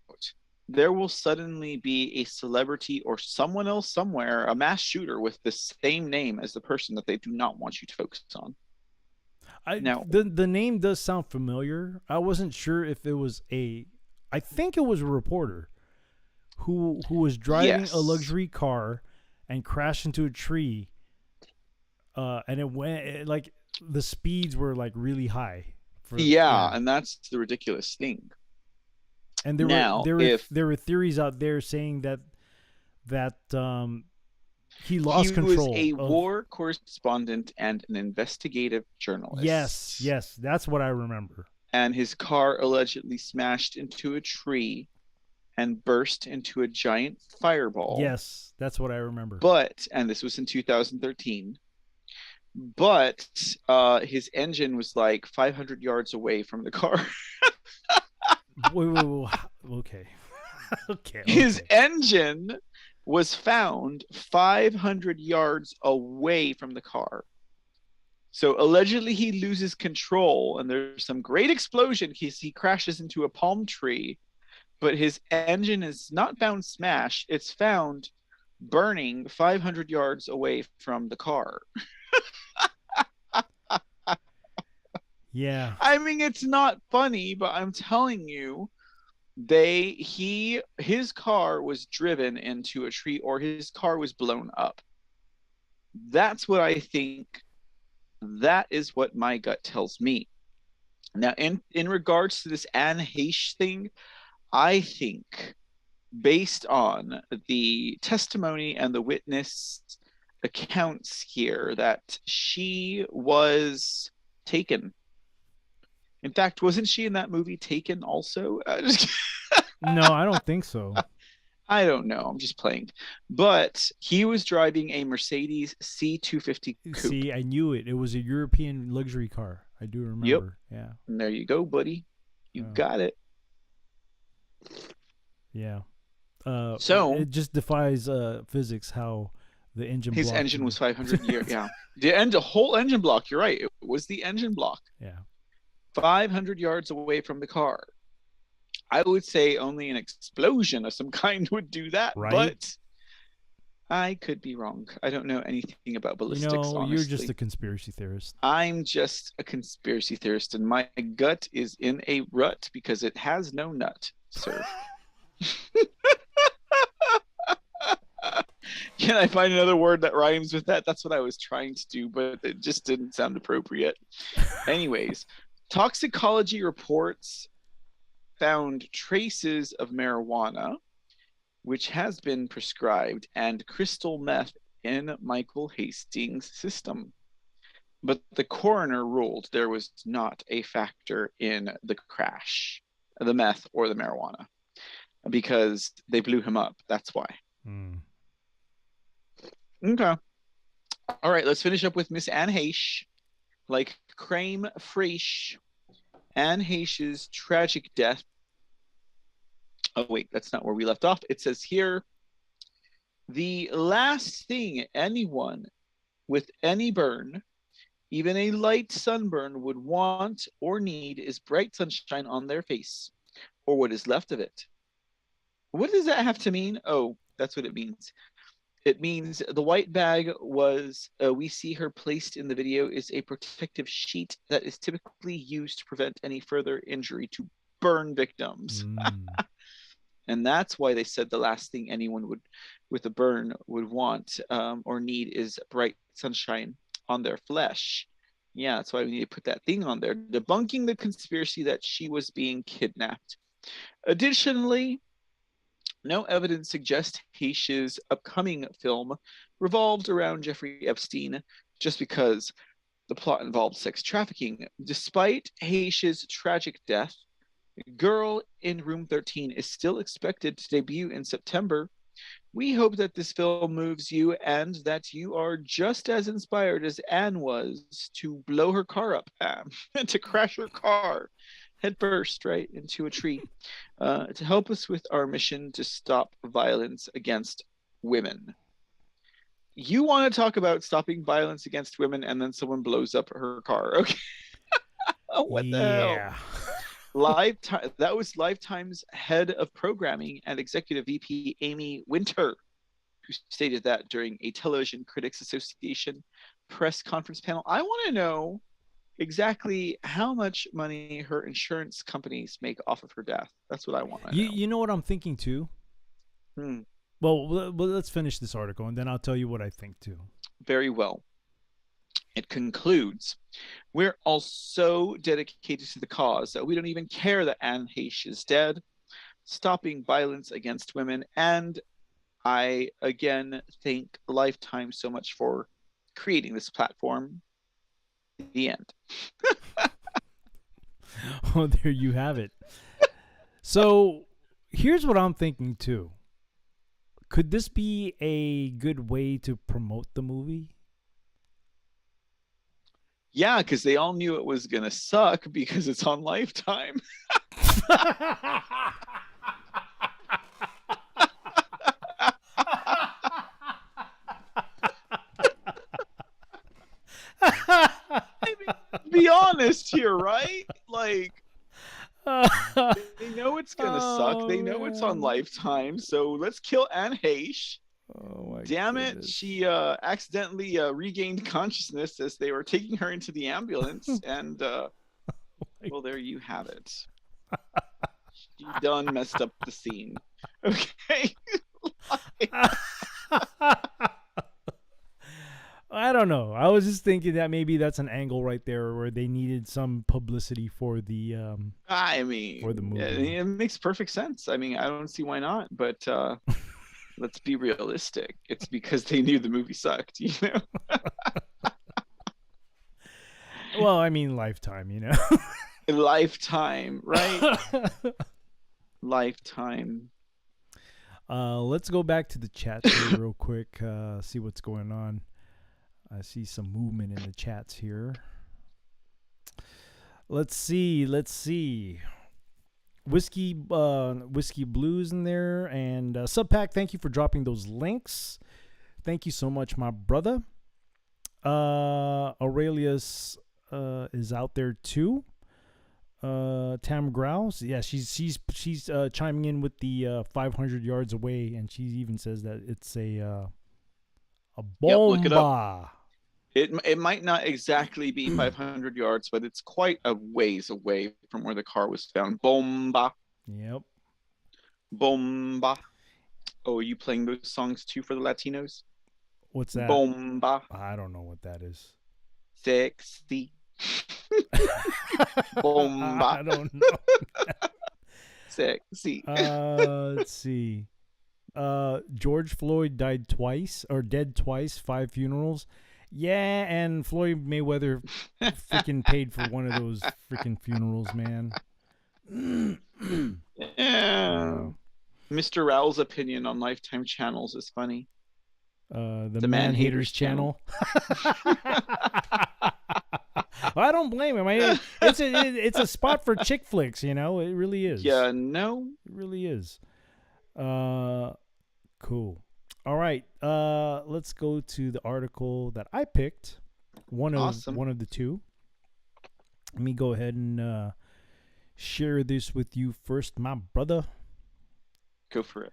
there will suddenly be a celebrity or someone else somewhere, a mass shooter with the same name as the person that they do not want you to focus on. Now, the name does sound familiar. I wasn't sure if it was I think it was a reporter who was driving yes. a luxury car and crashed into a tree. And like the speeds were like really high. Yeah, and that's the ridiculous thing. And now, there were theories out there saying that he lost control. He was a war correspondent and an investigative journalist. Yes, that's what I remember. And his car allegedly smashed into a tree and burst into a giant fireball. Yes, that's what I remember. But, and this was in 2013, but his engine was like 500 yards away from the car. wait. Okay. Okay. His engine was found 500 yards away from the car. So allegedly he loses control and there's some great explosion. He crashes into a palm tree, but his engine is not found smashed. It's found burning 500 yards away from the car. Yeah. I mean, it's not funny, but I'm telling you, his car was driven into a tree or his car was blown up. That's what I think. That is what my gut tells me. Now, in regards to this Anne Heche thing, I think based on the testimony and the witness accounts here that she was taken. In fact, wasn't she in that movie Taken also? No, I don't think so. I don't know. I'm just playing. But he was driving a Mercedes C250 coupe. See, I knew it. It was a European luxury car. I do remember. Yep. Yeah. And there you go, buddy. You got it. Yeah. So it just defies physics how the engine. His engine was 500 years. Yeah. The whole engine block. You're right. It was the engine block. Yeah. 500 yards away from the car. I would say only an explosion of some kind would do that, right? But I could be wrong. I don't know anything about ballistics, honestly. You're just a conspiracy theorist. I'm just a conspiracy theorist, and my gut is in a rut because it has no nut, sir. Can I find another word that rhymes with that? That's what I was trying to do, but it just didn't sound appropriate. Anyways, toxicology reports found traces of marijuana, which has been prescribed, and crystal meth in Michael Hastings' system. But the coroner ruled there was not a factor in the crash, the meth or the marijuana, because they blew him up. That's why. Okay. All right, let's finish up with Miss Anne Heche. Like creme fraiche, Anne Heche's tragic death. Oh, wait, that's not where we left off. It says here, the last thing anyone with any burn, even a light sunburn, would want or need is bright sunshine on their face, or what is left of it. What does that have to mean? Oh, that's what it means. It means the white bag was, we see her placed in the video, is a protective sheet that is typically used to prevent any further injury to burn victims. And that's why they said the last thing anyone would, with a burn, would want or need is bright sunshine on their flesh. Yeah, that's why we need to put that thing on there, debunking the conspiracy that she was being kidnapped. Additionally, no evidence suggests Heish's upcoming film revolved around Jeffrey Epstein just because the plot involved sex trafficking. Despite Heish's tragic death, Girl in Room 13 is still expected to debut in September. We hope that this film moves you and that you are just as inspired as Anne was to blow her car up, to crash her car head first right into a tree, to help us with our mission to stop violence against women. You want to talk about stopping violence against women and then someone blows up her car. Okay. What the hell? Lifetime. That was Lifetime's head of programming and executive VP Amy Winter, who stated that during a Television Critics Association press conference panel. I want to know exactly how much money her insurance companies make off of her death. That's what I want to know. You know what I'm thinking too? Well, let's finish this article and then I'll tell you what I think too. Very well. It concludes, we're all so dedicated to the cause that we don't even care that Anne Heche is dead, stopping violence against women. And I, again, thank Lifetime so much for creating this platform. The end. Oh, there you have it. So here's what I'm thinking too. Could this be a good way to promote the movie? Yeah, because they all knew it was going to suck because it's on Lifetime. Be honest here, right? Like, they know it's going to suck. They know it's on Lifetime. So let's kill Anne Heche. Oh my Damn goodness. it, she accidentally regained consciousness as they were taking her into the ambulance. And, well, there you have it. She done messed up the scene. Okay. I don't know. I was just thinking that maybe that's an angle right there where they needed some publicity for the I mean, for the movie. it makes perfect sense. I mean, I don't see why not, but let's be realistic. It's because they knew the movie sucked, you know? Well, I mean, Lifetime, you know. Lifetime, right? Lifetime. Let's go back to the chat here real quick, see what's going on. I see some movement in the chats here. Let's see. Whiskey Blues in there, and Subpack, thank you for dropping those links. Thank you so much, my brother. Aurelius is out there too. Tam Grouse, yeah, she's chiming in with the 500 yards away, and she even says that it's a bomba. Look it up. It might not exactly be 500 yards, but it's quite a ways away from where the car was found. Bomba. Yep. Bomba. Oh, are you playing those songs too for the Latinos? What's that? Bomba. I don't know what that is. Sexy. Bomba. I don't know. Sexy. Let's see. George Floyd dead twice, 5 funerals. Yeah, and Floyd Mayweather freaking paid for one of those freaking funerals, man. Yeah. Mr. Raoul's opinion on Lifetime channels is funny. The Man Haters channel. I don't blame him. It's a spot for chick flicks, you know. It really is. Yeah, no. It really is. Cool. All right. Let's go to the article that I picked. One of the two. Let me go ahead and share this with you first, my brother. Go for it.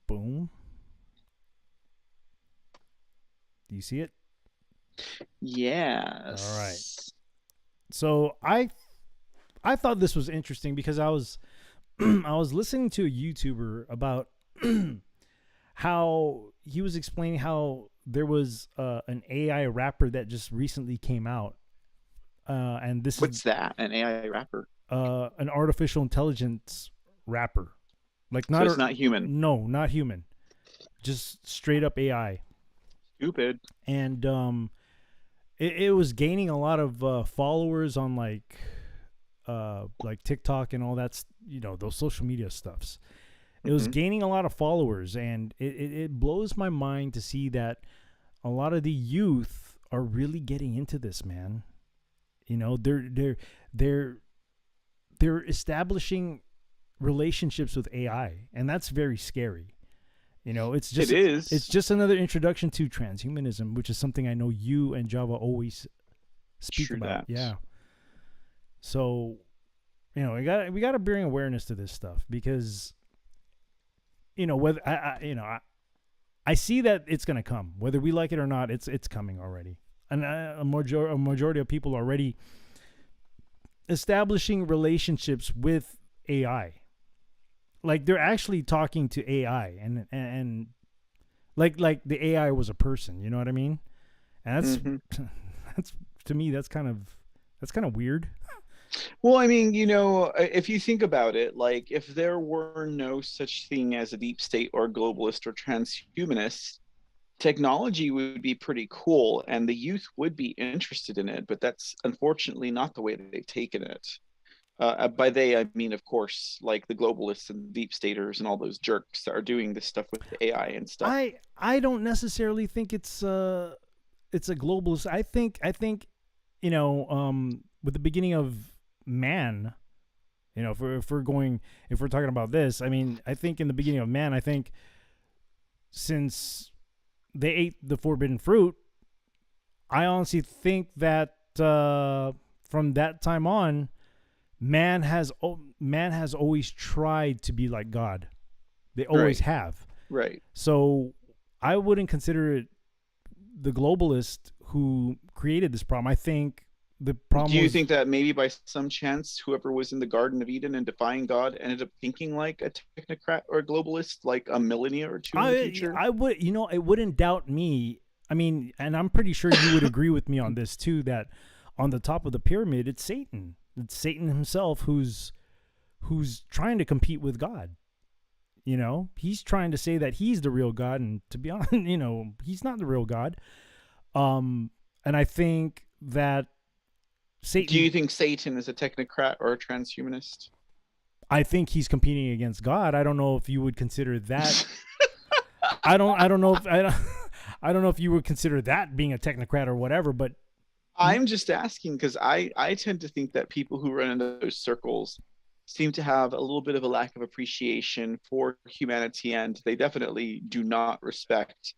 Boom. Do you see it? Yes. All right. So I thought this was interesting because I was I was listening to a YouTuber about how he was explaining how there was an AI rapper that just recently came out, and this What's is that? An AI rapper? an artificial intelligence rapper, like So it's not human. No, not human, just straight up AI, Stupid. and it was gaining a lot of followers on like TikTok and all that, those social media stuffs. It was gaining a lot of followers, and it blows my mind to see that a lot of the youth are really getting into this, man. They're establishing relationships with AI, and that's very scary. It's just another introduction to transhumanism, which is something I know you and Java always speak about. Yeah. So, we got to bring awareness to this stuff because, whether I see that it's going to come, whether we like it or not. It's coming already, and a majority of people are already establishing relationships with AI. Like they're actually talking to AI, and like the AI was a person. You know what I mean? And that's to me that's kind of weird. Well, I mean, if you think about it, like if there were no such thing as a deep state or globalist or transhumanist, technology would be pretty cool and the youth would be interested in it, but that's unfortunately not the way that they've taken it. By they, I mean, of course, like the globalists and deep staters and all those jerks that are doing this stuff with AI and stuff. I don't necessarily think it's a globalist. I think with the beginning of man, if we're talking about this, I mean, I think in the beginning of man, I think since they ate the forbidden fruit, I honestly think that from that time on, man has always tried to be like God. They always have. Right. So I wouldn't consider it the globalist who created this problem. I think the problem. Do you think that maybe by some chance, whoever was in the Garden of Eden and defying God ended up thinking like a technocrat or a globalist, like a millennia or two in the future? I would, it wouldn't doubt me. I mean, and I'm pretty sure you would agree with me on this too, that on the top of the pyramid, it's Satan. It's Satan himself who's trying to compete with God. He's trying to say that he's the real God, and to be honest, he's not the real God. And I think that Satan. Do you think Satan is a technocrat or a transhumanist? I think he's competing against God. I don't know if you would consider that. I don't know if you would consider that being a technocrat or whatever, but I'm just asking because I tend to think that people who run into those circles seem to have a little bit of a lack of appreciation for humanity, and they definitely do not respect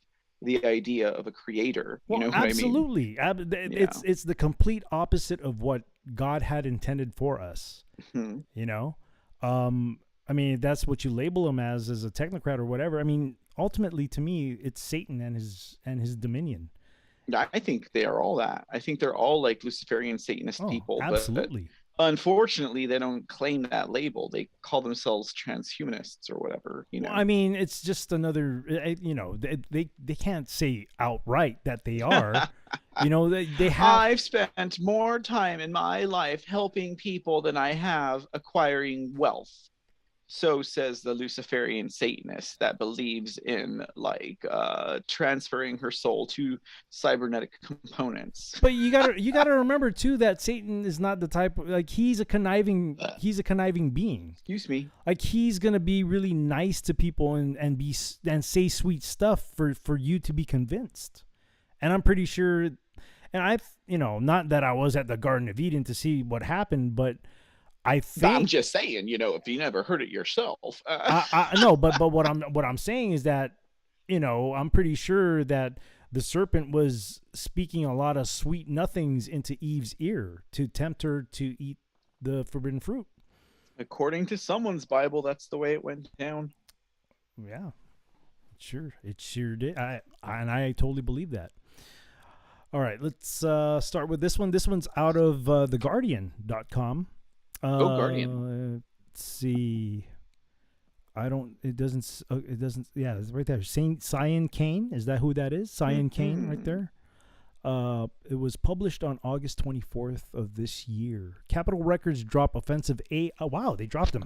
the idea of a creator. Well, you know absolutely. what I mean? It's the complete opposite of what God had intended for us. I mean, if that's what you label him as a technocrat or whatever. I mean, ultimately, to me, it's Satan and his dominion. I think they are all that. I think they're all like Luciferian Satanist people. Absolutely. But unfortunately, they don't claim that label. They call themselves transhumanists or whatever. Well, I mean, it's just another. They can't say outright that they are. They have. I've spent more time in my life helping people than I have acquiring wealth. So says the Luciferian Satanist that believes in transferring her soul to cybernetic components. But you gotta remember too that Satan is not the type of, he's a conniving being. Excuse me. Like he's gonna be really nice to people and say sweet stuff for you to be convinced. And I'm pretty sure, and not that I was at the Garden of Eden to see what happened, but I think I'm just saying, if you never heard it yourself. No, but what I'm saying is that, I'm pretty sure that the serpent was speaking a lot of sweet nothings into Eve's ear to tempt her to eat the forbidden fruit. According to someone's Bible, that's the way it went down. Yeah, it sure did. I totally believe that. All right, let's start with this one. This one's out of theguardian.com. Guardian. Let's see. It doesn't, yeah, it's right there. Cyan Kane, is that who that is? Cyan Kane right there. It was published on August 24th of this year. Capitol Records drop offensive wow, they dropped him.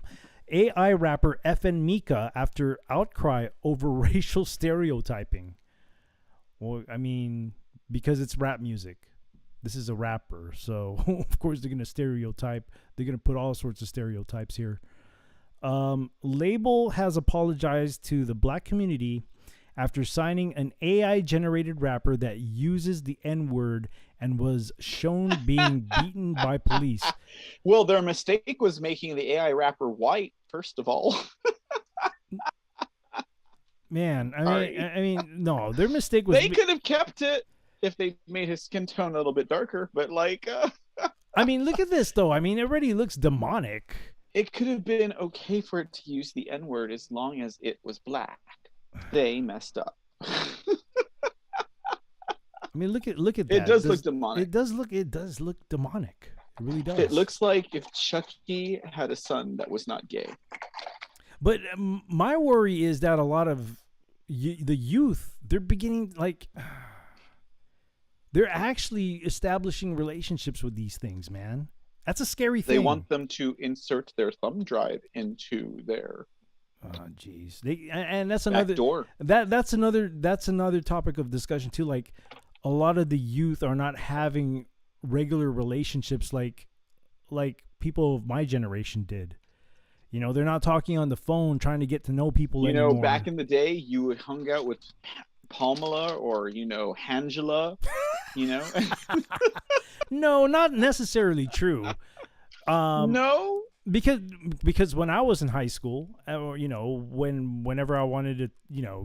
AI rapper FN Mika after outcry over racial stereotyping. Well, I mean, because it's rap music. This is a rapper, so of course they're going to stereotype. They're going to put all sorts of stereotypes here. Label has apologized to the black community after signing an AI-generated rapper that uses the N-word and was shown being beaten by police. Well, their mistake was making the AI rapper white, first of all. Man, I mean, no, their mistake was... They could have kept it if they made his skin tone a little bit darker, but like... I mean, look at this, though. I mean, it already looks demonic. It could have been okay for it to use the N-word as long as it was black. They messed up. I mean, look at that. It does look demonic. It does look demonic. It really does. It looks like if Chucky had a son that was not gay. But my worry is that a lot of the youth, they're beginning, like, they're actually establishing relationships with these things, man. That's a scary thing. They want them to insert their thumb drive into their... Oh, jeez. And that's another door. That's another topic of discussion too. Like, a lot of the youth are not having regular relationships like people of my generation did. You know, they're not talking on the phone trying to get to know people anymore. You know, back in the day, you hung out with Pamela or, Hangela, No, not necessarily true. No? Because when I was in high school, or whenever I wanted to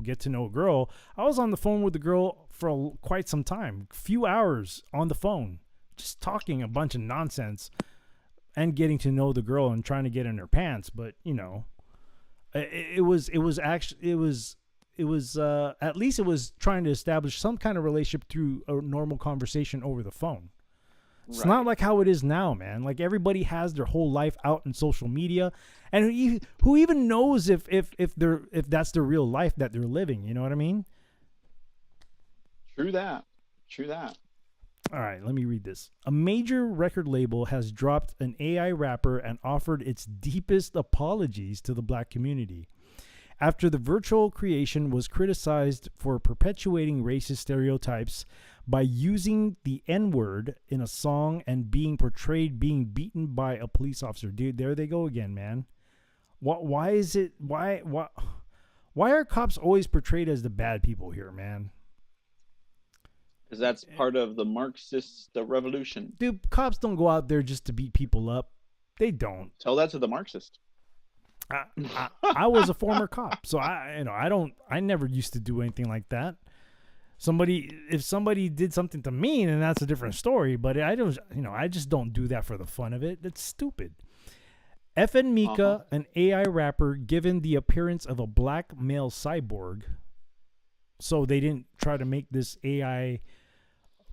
get to know a girl, I was on the phone with the girl for quite some time, a few hours on the phone, just talking a bunch of nonsense and getting to know the girl and trying to get in her pants. But it was at least it was trying to establish some kind of relationship through a normal conversation over the phone. It's not like how it is now, man. Like, everybody has their whole life out in social media, and who even knows if that's their real life that they're living? You know what I mean? True that. All right, let me read this. A major record label has dropped an AI rapper and offered its deepest apologies to the black community after the virtual creation was criticized for perpetuating racist stereotypes by using the N-word in a song and being portrayed being beaten by a police officer. Dude, there they go again, man. Why are cops always portrayed as the bad people here, man? Because that's part of the Marxist revolution. Dude, cops don't go out there just to beat people up. They don't. Tell that to the Marxist. I was a former cop, so I never used to do anything like that. If somebody did something to me, then that's a different story. But I just don't do that for the fun of it. That's stupid. FN Mika, an AI rapper, given the appearance of a black male cyborg, so they didn't try to make this AI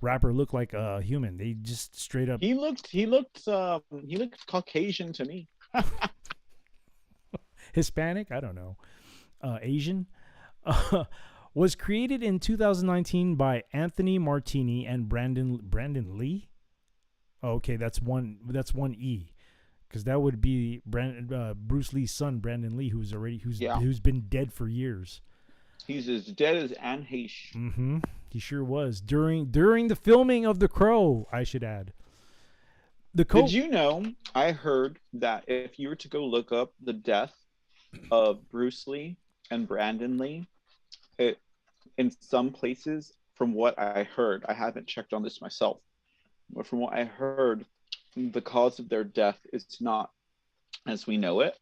rapper look like a human. They just straight up. He looked Caucasian to me. Hispanic? I don't know. Asian? Was created in 2019 by Anthony Martini and Brandon Lee. Oh, okay, that's one E, because that would be Bruce Lee's son, Brandon Lee, who's been dead for years. He's as dead as Anne Heche. Mm-hmm. He sure was during the filming of The Crow, I should add. Did you know? I heard that if you were to go look up the death of Bruce Lee and Brandon Lee, in some places, from what I heard, I haven't checked on this myself, but from what I heard, the cause of their death is not as we know it.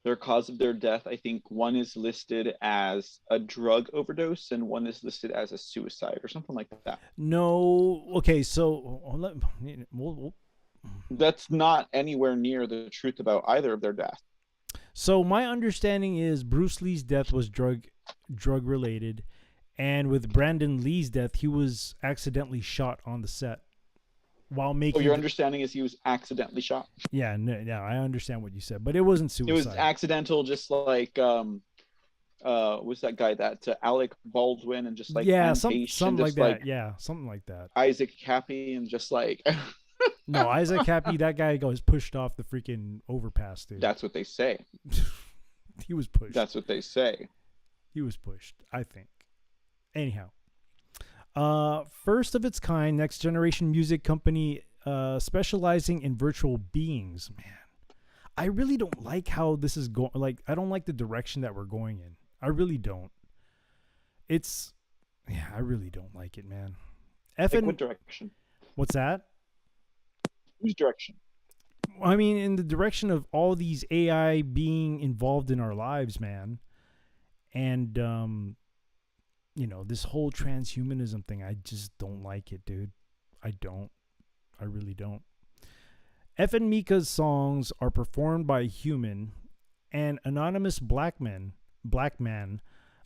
Their cause of their death, I think one is listed as a drug overdose and one is listed as a suicide or something like that. No, okay, so that's not anywhere near the truth about either of their deaths. So my understanding is Bruce Lee's death was drug related, And with Brandon Lee's death, he was accidentally shot on the set while making. Oh, your understanding is he was accidentally shot. Yeah, no, I understand what you said, but it wasn't suicide. It was accidental, just like what's that guy that Alec Baldwin and just like something like that. Yeah, something like that. Isaac Cappy and just like no, Isaac Cappy, that guy was pushed off the freaking overpass, dude. That's what they say. He was pushed. That's what they say. He was pushed, I think. Anyhow, first of its kind, next generation music company specializing in virtual beings. Man, I really don't like how this is going. Like, I don't like the direction that we're going in. I really don't. I really don't like it, man. Like what direction? What's that? Whose direction? I mean, in the direction of all these AI being involved in our lives, man. And, this whole transhumanism thing, I just don't like it, dude. I don't. I really don't. FN Mika's songs are performed by a human, an anonymous black man,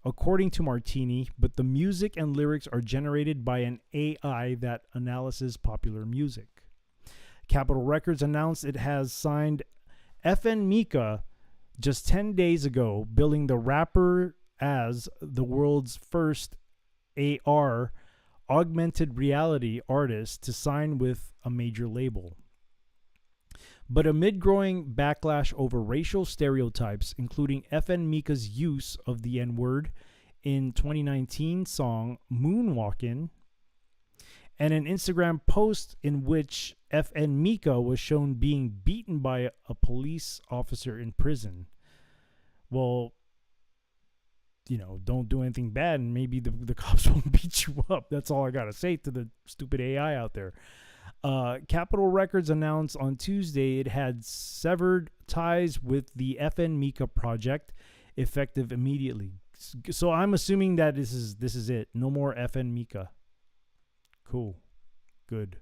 according to Martini, but the music and lyrics are generated by an AI that analyzes popular music. Capitol Records announced it has signed FN Mika just 10 days ago, billing the rapper as the world's first AR, augmented reality artist to sign with a major label. But amid growing backlash over racial stereotypes, including FN Mika's use of the N-word in 2019 song Moonwalkin', and an Instagram post in which FN Mika was shown being beaten by a police officer in prison. Well, don't do anything bad and maybe the cops won't beat you up. That's all I got to say to the stupid AI out there. Capitol Records announced on Tuesday it had severed ties with the FN Mika project, effective immediately. So I'm assuming that this is it. No more FN Mika. Cool. Good.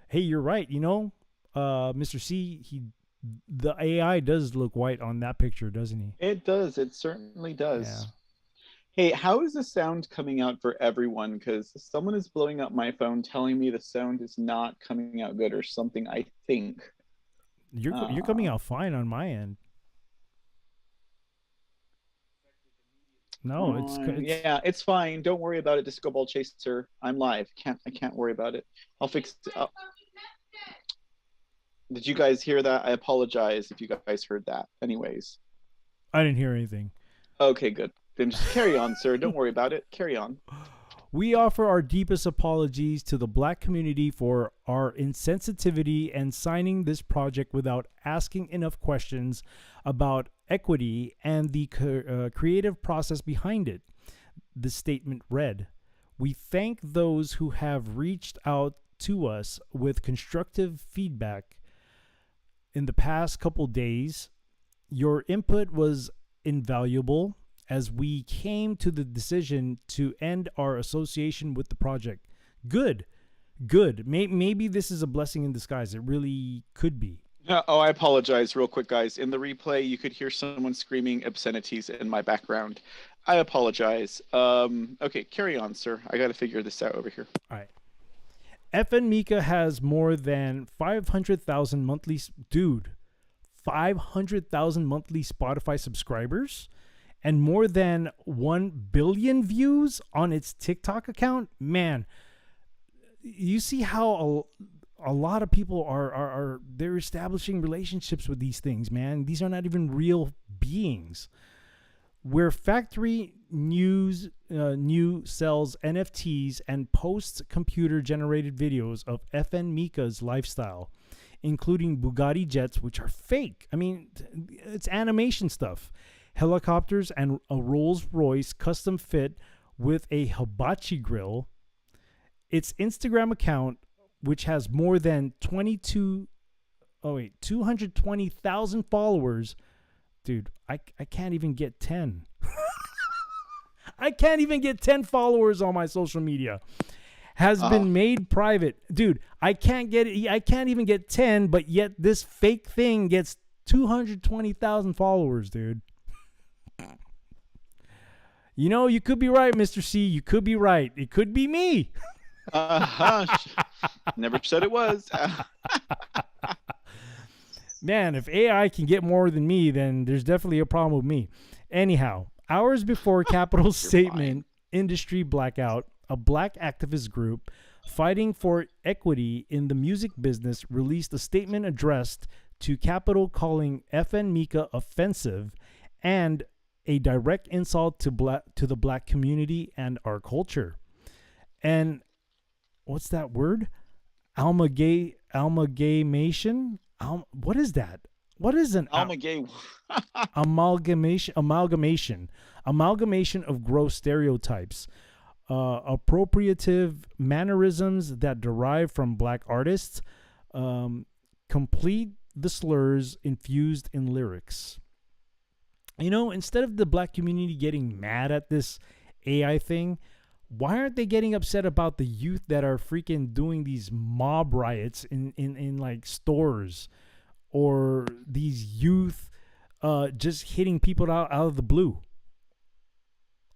Hey, you're right. Mr. C, the AI does look white on that picture, doesn't he? It does. It certainly does. Yeah. Hey, how is the sound coming out for everyone? Because someone is blowing up my phone telling me the sound is not coming out good or something, I think. You're coming out fine on my end. No, it's yeah, it's fine. Don't worry about it, Disco Ball Chaser. I'm live. I can't worry about it. I'll fix it up. Did you guys hear that? I apologize if you guys heard that. Anyways. I didn't hear anything. Okay, good. Then just carry on, sir. Don't worry about it. Carry on. We offer our deepest apologies to the black community for our insensitivity and signing this project without asking enough questions about equity and the creative process behind it. The statement read, "We thank those who have reached out to us with constructive feedback in the past couple days. Your input was invaluable as we came to the decision to end our association with the project." Good. Maybe this is a blessing in disguise. It really could be. Oh, I apologize real quick, guys. In the replay, you could hear someone screaming obscenities in my background. I apologize. Okay, carry on, sir. I got to figure this out over here. All right. FN Mika has more than 500,000 monthly... Dude, 500,000 monthly Spotify subscribers? And more than 1 billion views on its TikTok account? Man, you see how a lot of people are they're establishing relationships with these things, man. These are not even real beings. Where Factory News New sells NFTs and posts computer-generated videos of FN Mika's lifestyle, including Bugatti jets, which are fake. I mean, it's animation stuff. Helicopters and a Rolls-Royce custom fit with a hibachi grill. Its Instagram account, which has more than 220,000 followers. Dude, I can't even get 10. I can't even get 10 followers on my social media. Has been made private. Dude, I can't even get 10, but yet this fake thing gets 220,000 followers, dude. You know, you could be right, Mr. C. You could be right. It could be me. Never said it was. Man, if AI can get more than me, then there's definitely a problem with me. Anyhow, hours before Capitol's statement, Industry Blackout, a black activist group fighting for equity in the music business, released a statement addressed to Capitol calling FN Mika offensive and a direct insult to the black community and our culture. And what's that word? Amalgamation? What is that? What is an amalgamation of gross stereotypes, appropriative mannerisms that derive from black artists, complete the slurs infused in lyrics. You know, instead of the black community getting mad at this AI thing, why aren't they getting upset about the youth that are freaking doing these mob riots in like stores, or these youth just hitting people out of the blue?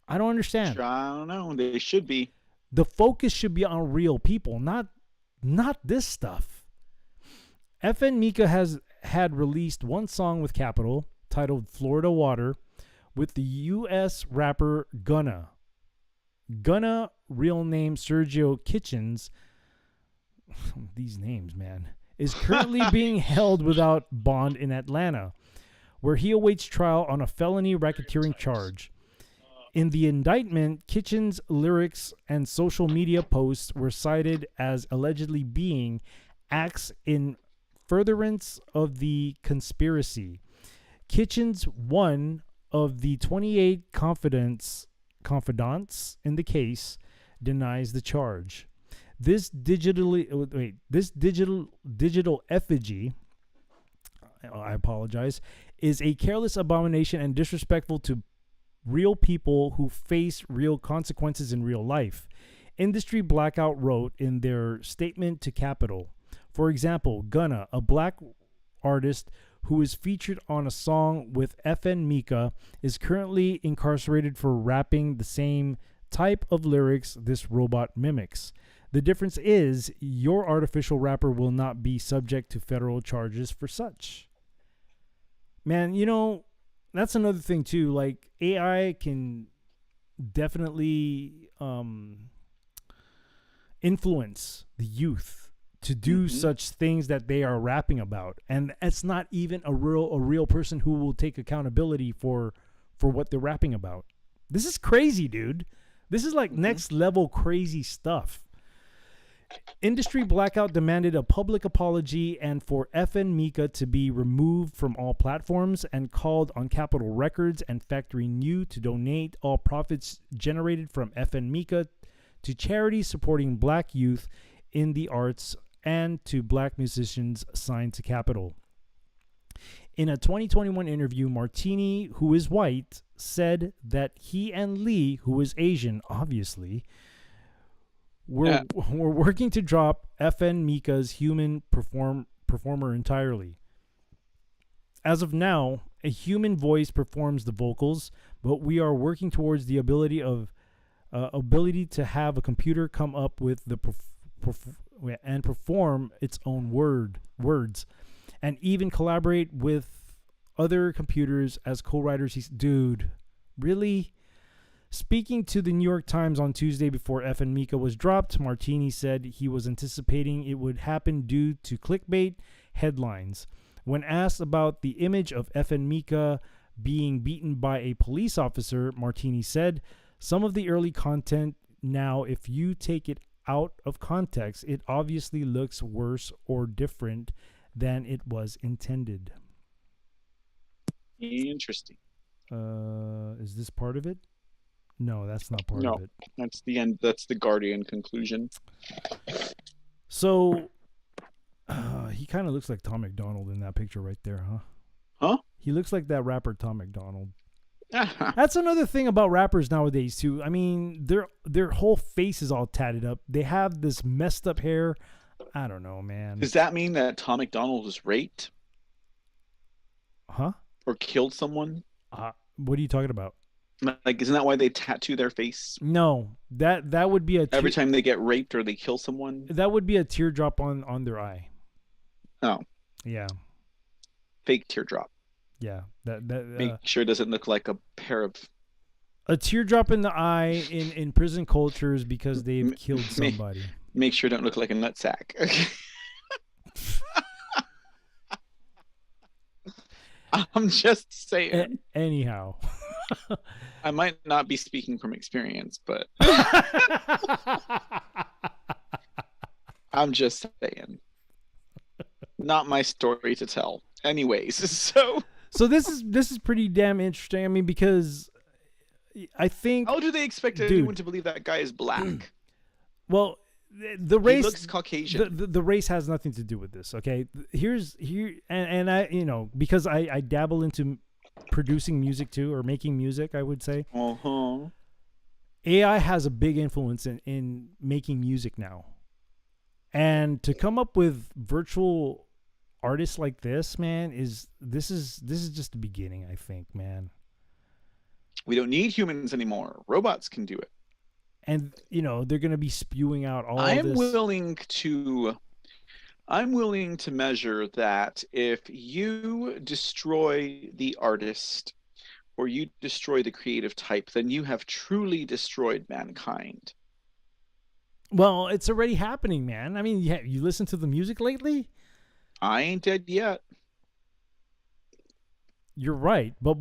I don't understand. I don't know. They should be. The focus should be on real people, not this stuff. FN Mika had released one song with Capitol titled Florida Water with the U.S. rapper Gunna. Gunna, real name Sergio Kitchens, these names, man, is currently being held without bond in Atlanta, where he awaits trial on a felony racketeering charge. In the indictment, Kitchens' lyrics and social media posts were cited as allegedly being acts in furtherance of the conspiracy. Kitchens, one of the 28 confidants in the case, denies the charge. This digital effigy, I apologize, is a careless abomination and disrespectful to real people who face real consequences in real life. Industry Blackout wrote in their statement to Capitol. For example, Gunna, a black artist who is featured on a song with FN Mika, is currently incarcerated for rapping the same type of lyrics this robot mimics. The difference is your artificial rapper will not be subject to federal charges for such. Man, you know, that's another thing too. Like, AI can definitely influence the youth to do such things that they are rapping about, and it's not even a real person who will take accountability for what they're rapping about. This is crazy, dude. This is like next level crazy stuff. Industry Blackout demanded a public apology and for FN Mika to be removed from all platforms, and called on Capitol Records and Factory New to donate all profits generated from FN Mika to charities supporting black youth in the arts and to black musicians signed to Capitol. In a 2021 interview, Martini, who is white, said that he and Lee, who is Asian, obviously, were working to drop FN Mika's human performer entirely. As of now, a human voice performs the vocals, but we are working towards the ability to have a computer come up with the and perform its own words, and even collaborate with other computers as co-writers. Dude, really? Speaking to the New York Times on Tuesday before FN Mika was dropped, Martini said he was anticipating it would happen due to clickbait headlines. When asked about the image of FN Mika being beaten by a police officer, Martini said, "Some of the early content now, if you take it out of context, it obviously looks worse or different than it was intended." Interesting. Is this part of it? No, that's not part of it. That's the end. That's the Guardian conclusion. So, he kind of looks like Tom McDonald in that picture right there, huh? Huh? He looks like that rapper Tom McDonald. That's another thing about rappers nowadays too. I mean, their whole face is all tatted up. They have this messed up hair. I don't know, man. Does that mean that Tom McDonald was raped? Huh? Or killed someone? What are you talking about? Like, isn't that why they tattoo their face No, that would be a every time they get raped or they kill someone? that would be a teardrop on their eye. Oh, Yeah, fake teardrop. yeah. That Make sure it doesn't look like a pair of. a teardrop in the eye in prison cultures because they've killed somebody. Make sure it don't look like a nutsack. I'm just saying. Anyhow. I might not be speaking from experience, but I'm just saying. Not my story to tell. Anyways, so this is pretty damn interesting. I mean, because I think how do they expect anyone to believe that guy is black? Well, the race He looks Caucasian. The race has nothing to do with this. Okay, and I because I dabble into producing music too, or making music, I would say. AI has a big influence in making music now, and to come up with virtual artists like this, man, this is just the beginning, I think, man. We don't need humans anymore. Robots can do it. And they're going to be spewing out all I'm this. I'm willing to measure that if you destroy the artist or you destroy the creative type, then you have truly destroyed mankind. Well, it's already happening, man. I mean, you listen to the music lately? I ain't dead yet. You're right, but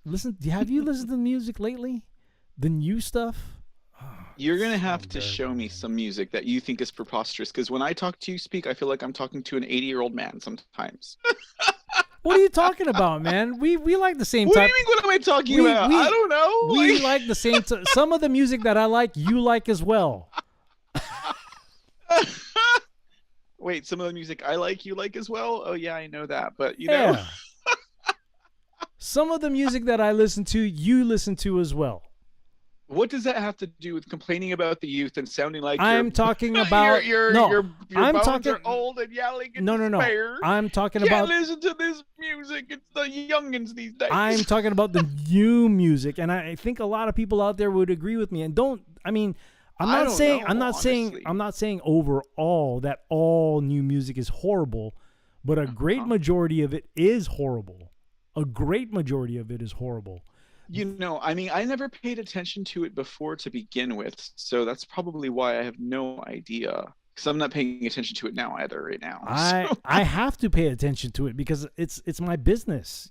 listen. Have you listened to the music lately? The new stuff? Oh, you're gonna have to show me some music that you think is preposterous. Because when I talk to you, I feel like I'm talking to an 80-year-old man sometimes. What are you talking about, man? We like the same what type. What do you mean? What am I talking about? I don't know. We like the same. Some of the music that I like, you like as well. Wait, some of the music I like, you like as well? Oh yeah, I know that, but you know. Some of the music that I listen to, you listen to as well. What does that have to do with complaining about the youth and sounding like I'm talking about your bones are old and yelling in despair? I'm talking Can't about listen to this music. It's the youngins these days. I'm talking about the new music, and I think a lot of people out there would agree with me. And I'm not saying overall that all new music is horrible, but a great majority of it is horrible. A great majority of it is horrible. I never paid attention to it before to begin with, so that's probably why I have no idea. Because I'm not paying attention to it now either right now. I have to pay attention to it because it's my business,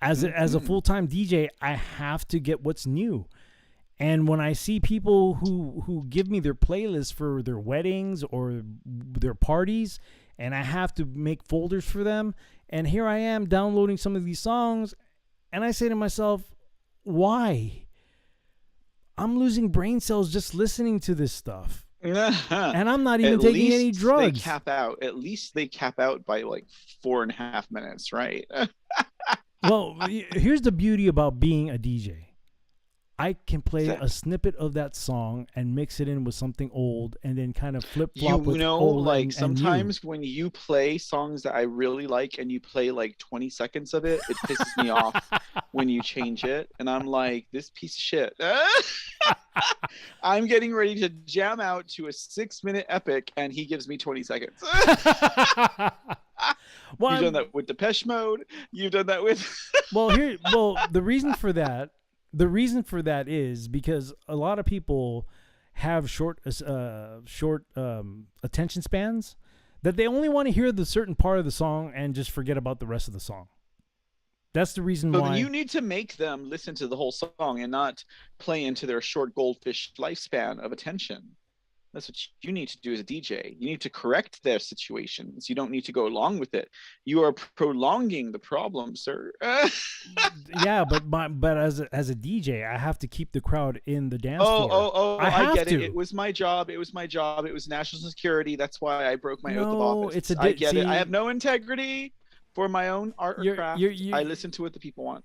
As a full-time DJ, I have to get what's new. And when I see people who give me their playlists for their weddings or their parties, and I have to make folders for them, and here I am downloading some of these songs, and I say to myself, why? I'm losing brain cells just listening to this stuff. And I'm not even taking any drugs. At least they cap out by like 4.5 minutes, right? Well, here's the beauty about being a DJ. I can play a snippet of that song and mix it in with something old and then kind of flip-flop with old sometimes when you play songs that I really like and you play like 20 seconds of it, it pisses me off when you change it. And I'm like, this piece of shit. I'm getting ready to jam out to a 6-minute epic and he gives me 20 seconds. Well, you've done that with Depeche Mode. You've done that with... The reason for that is because a lot of people have short attention spans, that they only want to hear the certain part of the song and just forget about the rest of the song. That's the reason why you need to make them listen to the whole song and not play into their short goldfish lifespan of attention. That's what you need to do as a DJ. You need to correct their situations. You don't need to go along with it. You are prolonging the problem, sir. Yeah, but as a DJ, I have to keep the crowd in the dance floor. I get it. It was my job. It was national security. That's why I broke my oath of office. I get it. I have no integrity. For my own art or You're- craft, you're- I listen to what the people want.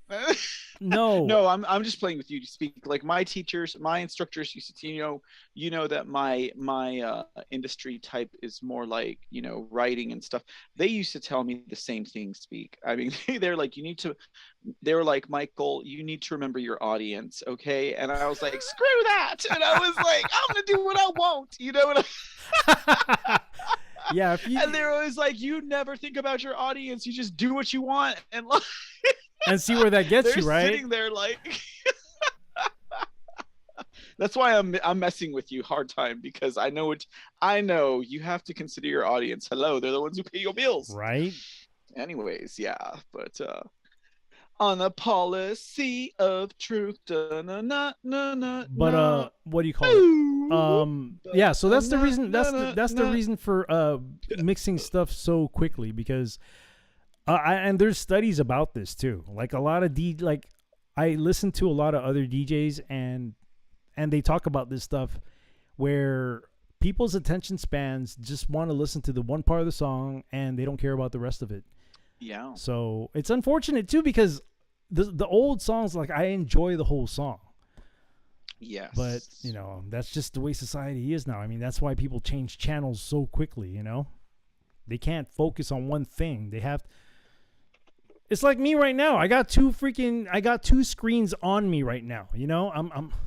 No. No, I'm just playing with you to speak. Like my teachers, my instructors used to, you know that my industry type is more like, writing and stuff. They used to tell me the same thing, speak. I mean, they're like, they were like, Michael, you need to remember your audience, okay? And I was like, screw that. And I was like, I'm gonna do what I want, you know what Yeah, if you, And they're always like, you never think about your audience, you just do what you want. And like, and see where that gets they're you, right? sitting there like that's why I'm messing with you hard time, because I know you have to consider your audience. Hello, they're the ones who pay your bills. Right? Anyways, yeah, but on the policy of truth. But what do you call it? Yeah, so that's the reason that's the reason for mixing stuff so quickly, because and there's studies about this too. Like a lot of I listen to a lot of other DJs and they talk about this stuff where people's attention spans just want to listen to the one part of the song and they don't care about the rest of it. Yeah. So it's unfortunate too, because the old songs, like, I enjoy the whole song. Yes. But, that's just the way society is now. I mean, that's why people change channels so quickly, They can't focus on one thing. They have... It's like me right now. I got two screens on me right now,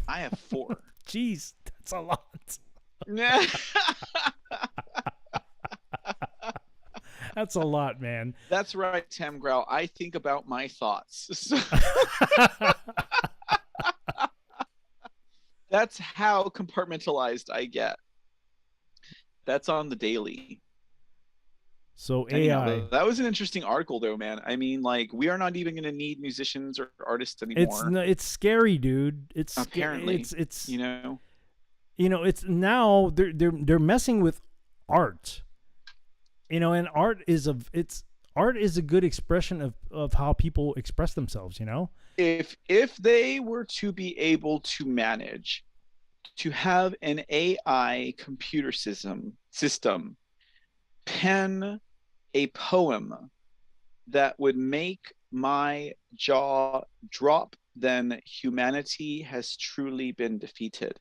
I have 4. Jeez, that's a lot. That's a lot, man. That's right, Tam Grau. I think about my thoughts. That's how compartmentalized I get. That's on the daily. So Anyhow, AI. that was an interesting article, though, man. I mean, like, we are not even going to need musicians or artists anymore. It's scary, dude. It's apparently it's it's now they're messing with art. And art is a good expression of how people express themselves, If they were to be able to manage to have an AI computer system pen a poem that would make my jaw drop, then humanity has truly been defeated.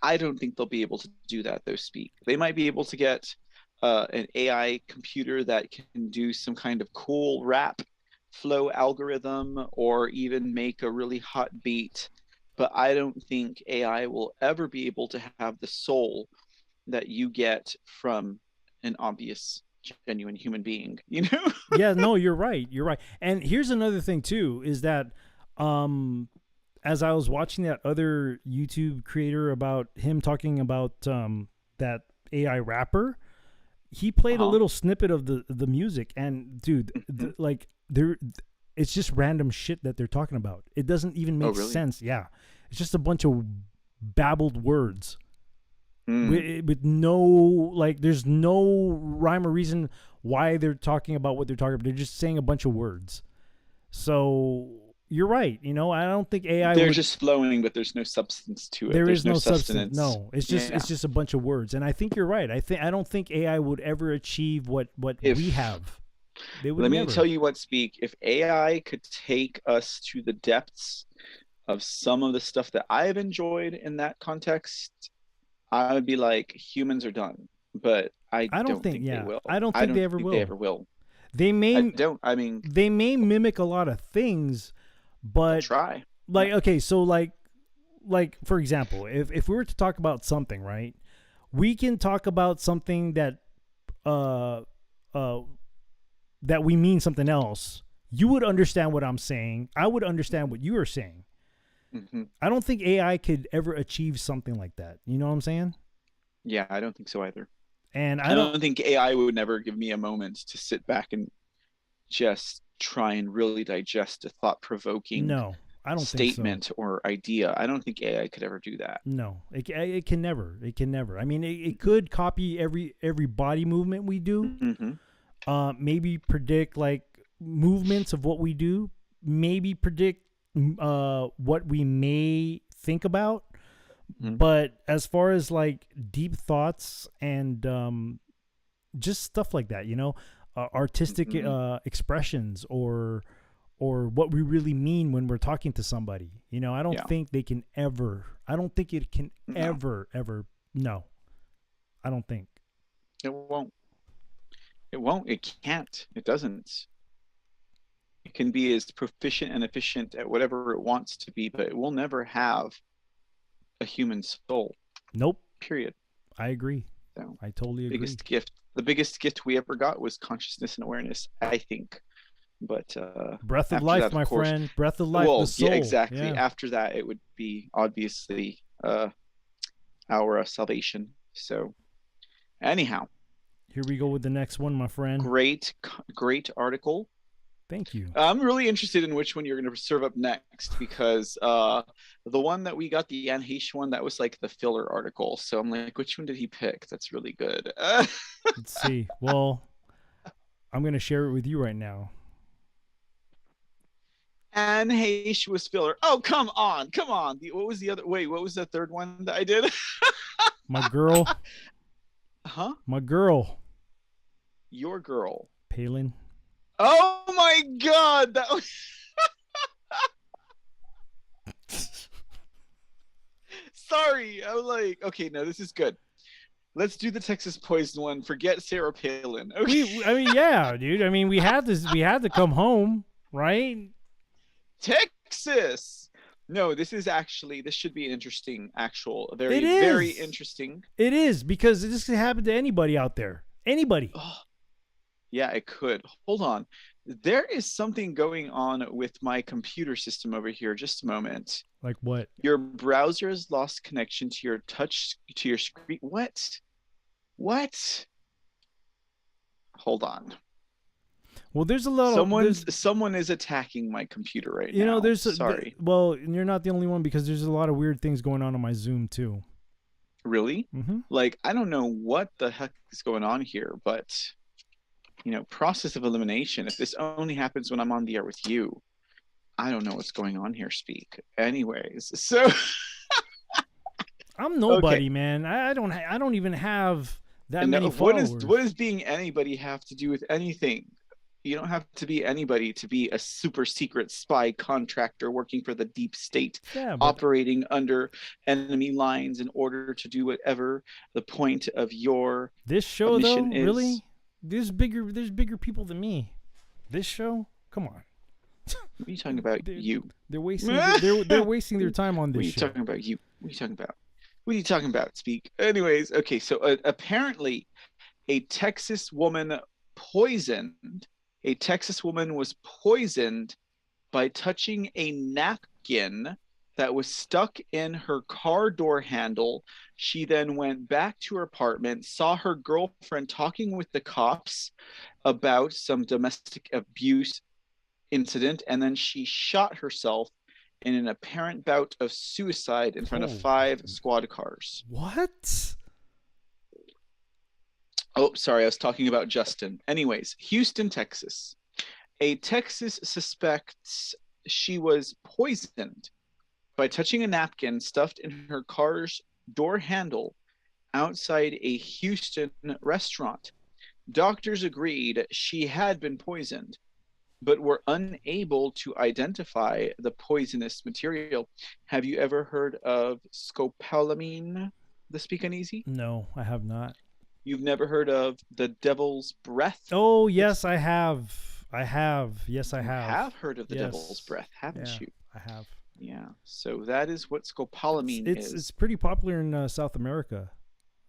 I don't think they'll be able to do that, though, speak. They might be able to get an AI computer that can do some kind of cool rap flow algorithm or even make a really hot beat. But I don't think AI will ever be able to have the soul that you get from an obvious, genuine human being, Yeah, no, you're right. And here's another thing too, is that as I was watching that other YouTube creator about him talking about that AI rapper, he played a little snippet of the music, and dude, it's just random shit that they're talking about. It doesn't even make sense. Yeah, it's just a bunch of babbled words with no, there's no rhyme or reason why they're talking about what they're talking about. They're just saying a bunch of words. So you're right. I don't think AI. They're just flowing, but there's no substance to it. There's no substance. No, it's just a bunch of words. And I think you're right. I don't think AI would ever achieve what we have. Let me tell you what, speak. If AI could take us to the depths of some of the stuff that I've enjoyed in that context, I would be like, humans are done. But I don't think they will. I don't think they ever will. They may. They may mimic a lot of things. But try. Okay, so like for example, if we were to talk about something, right? We can talk about something that that we mean something else. You would understand what I'm saying. I would understand what you are saying. Mm-hmm. I don't think AI could ever achieve something like that. You know what I'm saying? Yeah, I don't think so either. And I don't think AI would never give me a moment to sit back and just try and really digest a thought-provoking statement or idea. I don't think AI could ever do that. No, it can never. It can never. I mean, it could copy every body movement we do. Mm-hmm. Maybe predict movements of what we do. Maybe predict what we may think about. Mm-hmm. But as far as deep thoughts and just stuff like that, artistic Mhm. expressions or what we really mean when we're talking to somebody. You know, I don't Yeah. think they can ever. I don't think it can No, ever. No, I don't think. it won't. It won't. It can't. It doesn't. It can be as proficient and efficient at whatever it wants to be, but it will never have a human soul. Nope. Period. I agree. So, I totally agree. biggest gift. The biggest gift we ever got was consciousness and awareness, I think. But Breath of after life, that, of my course, friend. Breath of life, the well, yeah, soul. exactly. Yeah. After that, it would be obviously our salvation. So, anyhow, Here we go with the next one, my friend. great article. Thank you. I'm really interested in which one you're going to serve up next because the one that we got, the Jan Heesh one, that was like the filler article. So I'm like, which one did he pick? That's really good. Let's see. Well, I'm going to share it with you right now. Jan Heesh was filler. Oh, come on. What was the other? Wait, what was the third one that I did? My girl. Huh? My girl. Your girl. Palin. Oh my God. That was. Sorry. I was like, okay, no, this is good. Let's do the Texas Poison one. Forget Sarah Palin. Okay. I mean, yeah, dude. I mean, we had to come home, right? Texas. No, this should be an interesting, It very is. interesting. It is because this can happen to anybody out there. Anybody. Oh, yeah, it could. Hold on. There is something going on with my computer system over here. Just a moment. Like what? Your browser has lost connection to your screen. What? Hold on. Well, there's a lot of Someone is attacking my computer right now. Sorry. Well, you're not the only one because there's a lot of weird things going on my Zoom too. Really? Mm-hmm. Like, I don't know what the heck is going on here, but process of elimination. If this only happens when I'm on the air with you, I don't know what's going on here. Speak. Anyways, so I'm nobody, Okay. man. I don't even have that many followers. What does being anybody have to do with anything? You don't have to be anybody to be a super secret spy contractor working for the deep state, Yeah, but operating under enemy lines in order to do whatever the point of your this show though, mission is. really, there's bigger people than me. This show, come on. What are you talking about? They're wasting they're wasting their time on What are this you show. talking about? What are you talking about? What are you talking about? Speak. Anyways, okay. So apparently, a Texas woman was poisoned by touching a napkin that was stuck in her car door handle. She then went back to her apartment, saw her girlfriend talking with the cops about some domestic abuse incident, and then she shot herself in an apparent bout of suicide in front of 5 squad cars. What? Oh, sorry, I was talking about Justin. Anyways, Houston, Texas. A Texas suspects she was poisoned by touching a napkin stuffed in her car's door handle outside a Houston restaurant. Doctors agreed she had been poisoned, but were unable to identify the poisonous material. Have you ever heard of scopolamine, the Speakeasy? No, I have not. You've never heard of the devil's breath? Oh, yes, I have. Yes, I You have. have heard of the Yes. devil's breath, haven't Yeah, you? I have. Yeah. So that is what scopolamine is. It's pretty popular in South America,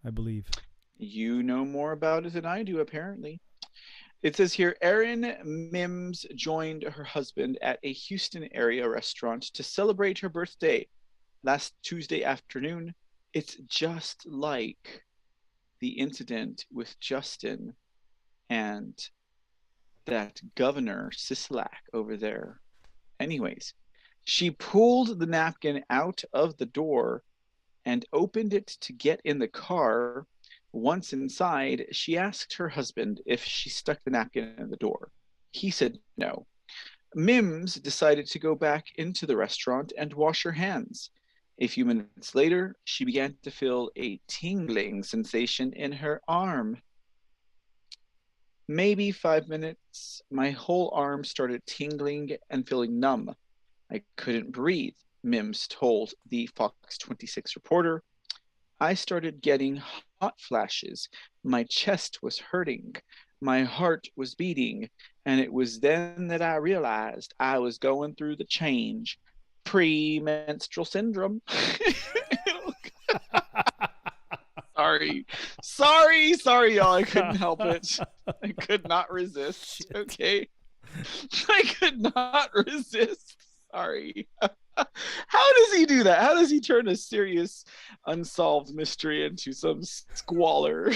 I believe. You know more about it than I do, apparently. It says here, Erin Mims joined her husband at a Houston area restaurant to celebrate her birthday last Tuesday afternoon. It's just like the incident with Justin and that Governor Sisolak over there. Anyways, she pulled the napkin out of the door and opened it to get in the car. Once inside, she asked her husband if she stuck the napkin in the door. He said no. Mims decided to go back into the restaurant and wash her hands. A few minutes later, she began to feel a tingling sensation in her arm. Maybe 5 minutes. My whole arm started tingling and feeling numb. I couldn't breathe, Mims told the Fox 26 reporter. I started getting hot flashes. My chest was hurting. My heart was beating. And it was then that I realized I was going through the change. Premenstrual syndrome. Sorry, y'all. I couldn't help it. I could not resist. Shit. Okay. I could not resist. Sorry. How does he do that? How does he turn a serious, unsolved mystery into some squalor?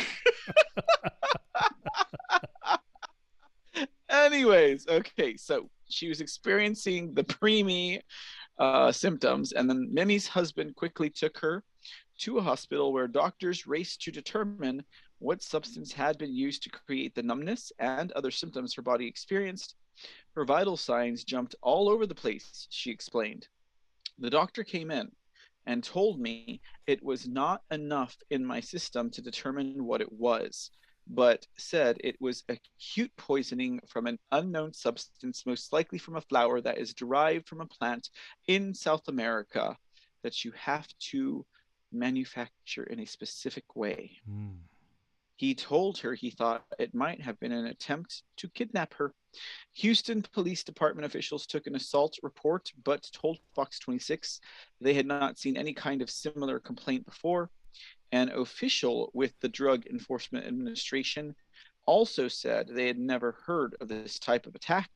Anyways, okay, so she was experiencing the preemie symptoms, and then Mimi's husband quickly took her to a hospital where doctors raced to determine what substance had been used to create the numbness and other symptoms her body experienced. Her vital signs jumped all over the place, she explained. The doctor came in and told me it was not enough in my system to determine what it was, but said it was acute poisoning from an unknown substance, most likely from a flower that is derived from a plant in South America that you have to manufacture in a specific way. He told her he thought it might have been an attempt to kidnap her. Houston Police Department officials took an assault report, but told Fox 26 they had not seen any kind of similar complaint before. An official with the Drug Enforcement Administration also said they had never heard of this type of attack.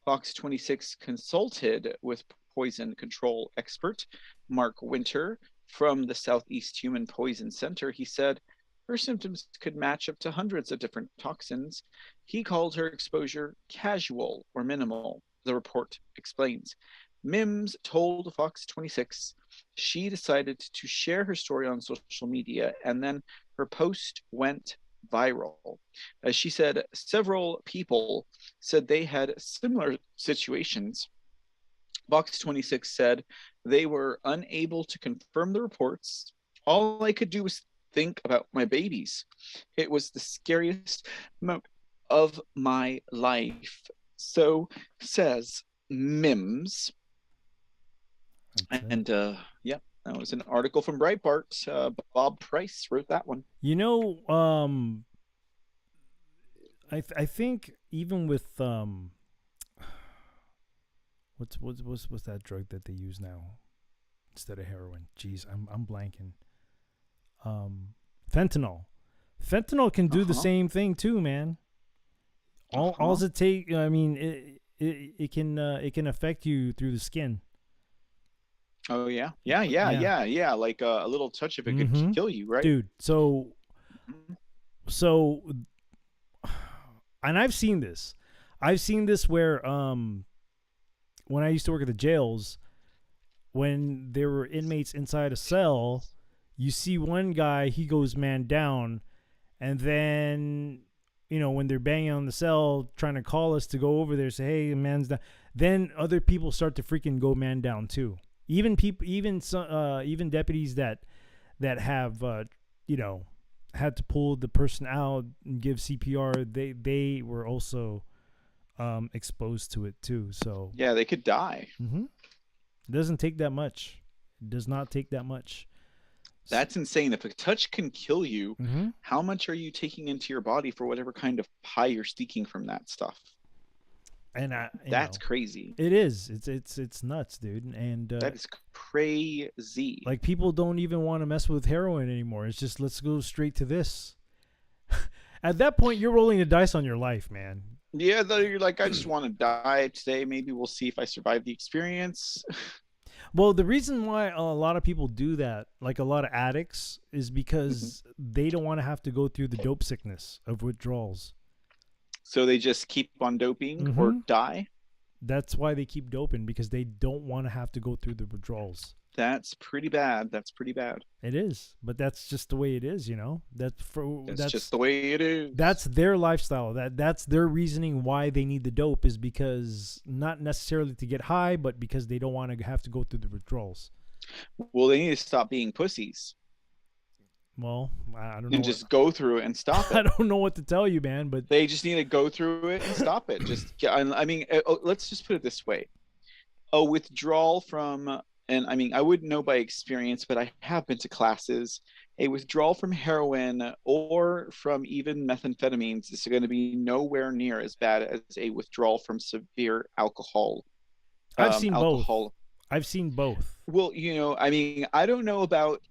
Fox 26 consulted with poison control expert Mark Winter from the Southeast Human Poison Center. He said her symptoms could match up to hundreds of different toxins. He called her exposure casual or minimal, the report explains. Mims told Fox 26 she decided to share her story on social media, and then her post went viral. As she said, several people said they had similar situations. Fox 26 said they were unable to confirm the reports. All I could do was think about my babies. It was the scariest moment of my life. So says Mims. Okay. And yeah, that was an article from Breitbart. Bob Price wrote that one. You know, I think even with what's that drug that they use now instead of heroin? Jeez, I'm blanking. Fentanyl. Fentanyl can do the same thing too, man. All it take, I mean, it can affect you through the skin. Oh yeah. Like a little touch of it could kill you, right? Dude, so and I've seen this. I've seen this where when I used to work at the jails, when there were inmates inside a cell, you see one guy, he goes man down, and then, you know, when they're banging on the cell trying to call us to go over there, say, hey, man's down, then other people start to freaking go man down too. Even people, even deputies that have you know, had to pull the person out and give CPR, they were also exposed to it too. So yeah, they could die. It doesn't take that much. It does not take that much. That's insane. If a touch can kill you, how much are you taking into your body for whatever kind of high you're seeking from that stuff? And that's crazy. It is. It's nuts, dude. And that is crazy. Like, people don't even want to mess with heroin anymore. It's just, let's go straight to this. At that point, you're rolling the dice on your life, man. Yeah, though, you're like, I just want to die today. Maybe we'll see if I survive the experience. Well, the reason why a lot of people do that, like a lot of addicts, is because they don't want to have to go through the dope sickness of withdrawals. So they just keep on doping or die? That's why they keep doping, because they don't want to have to go through the withdrawals. That's pretty bad. It is, but that's just the way it is, you know. That's just the way it is. That's their lifestyle. That's their reasoning why they need the dope, is because not necessarily to get high, but because they don't want to have to go through the withdrawals. Well, they need to stop being pussies. Well, I don't know. and just go through it and stop I it. don't know what to tell you, man. But They just need to go through it and stop it. I mean, let's just put it this way: a withdrawal from, and I mean, I wouldn't know by experience, but I have been to classes. A withdrawal from heroin or from even methamphetamines is going to be nowhere near as bad as a withdrawal from severe alcohol. I've seen alcohol. both. I've seen both. Well, I mean, I don't know about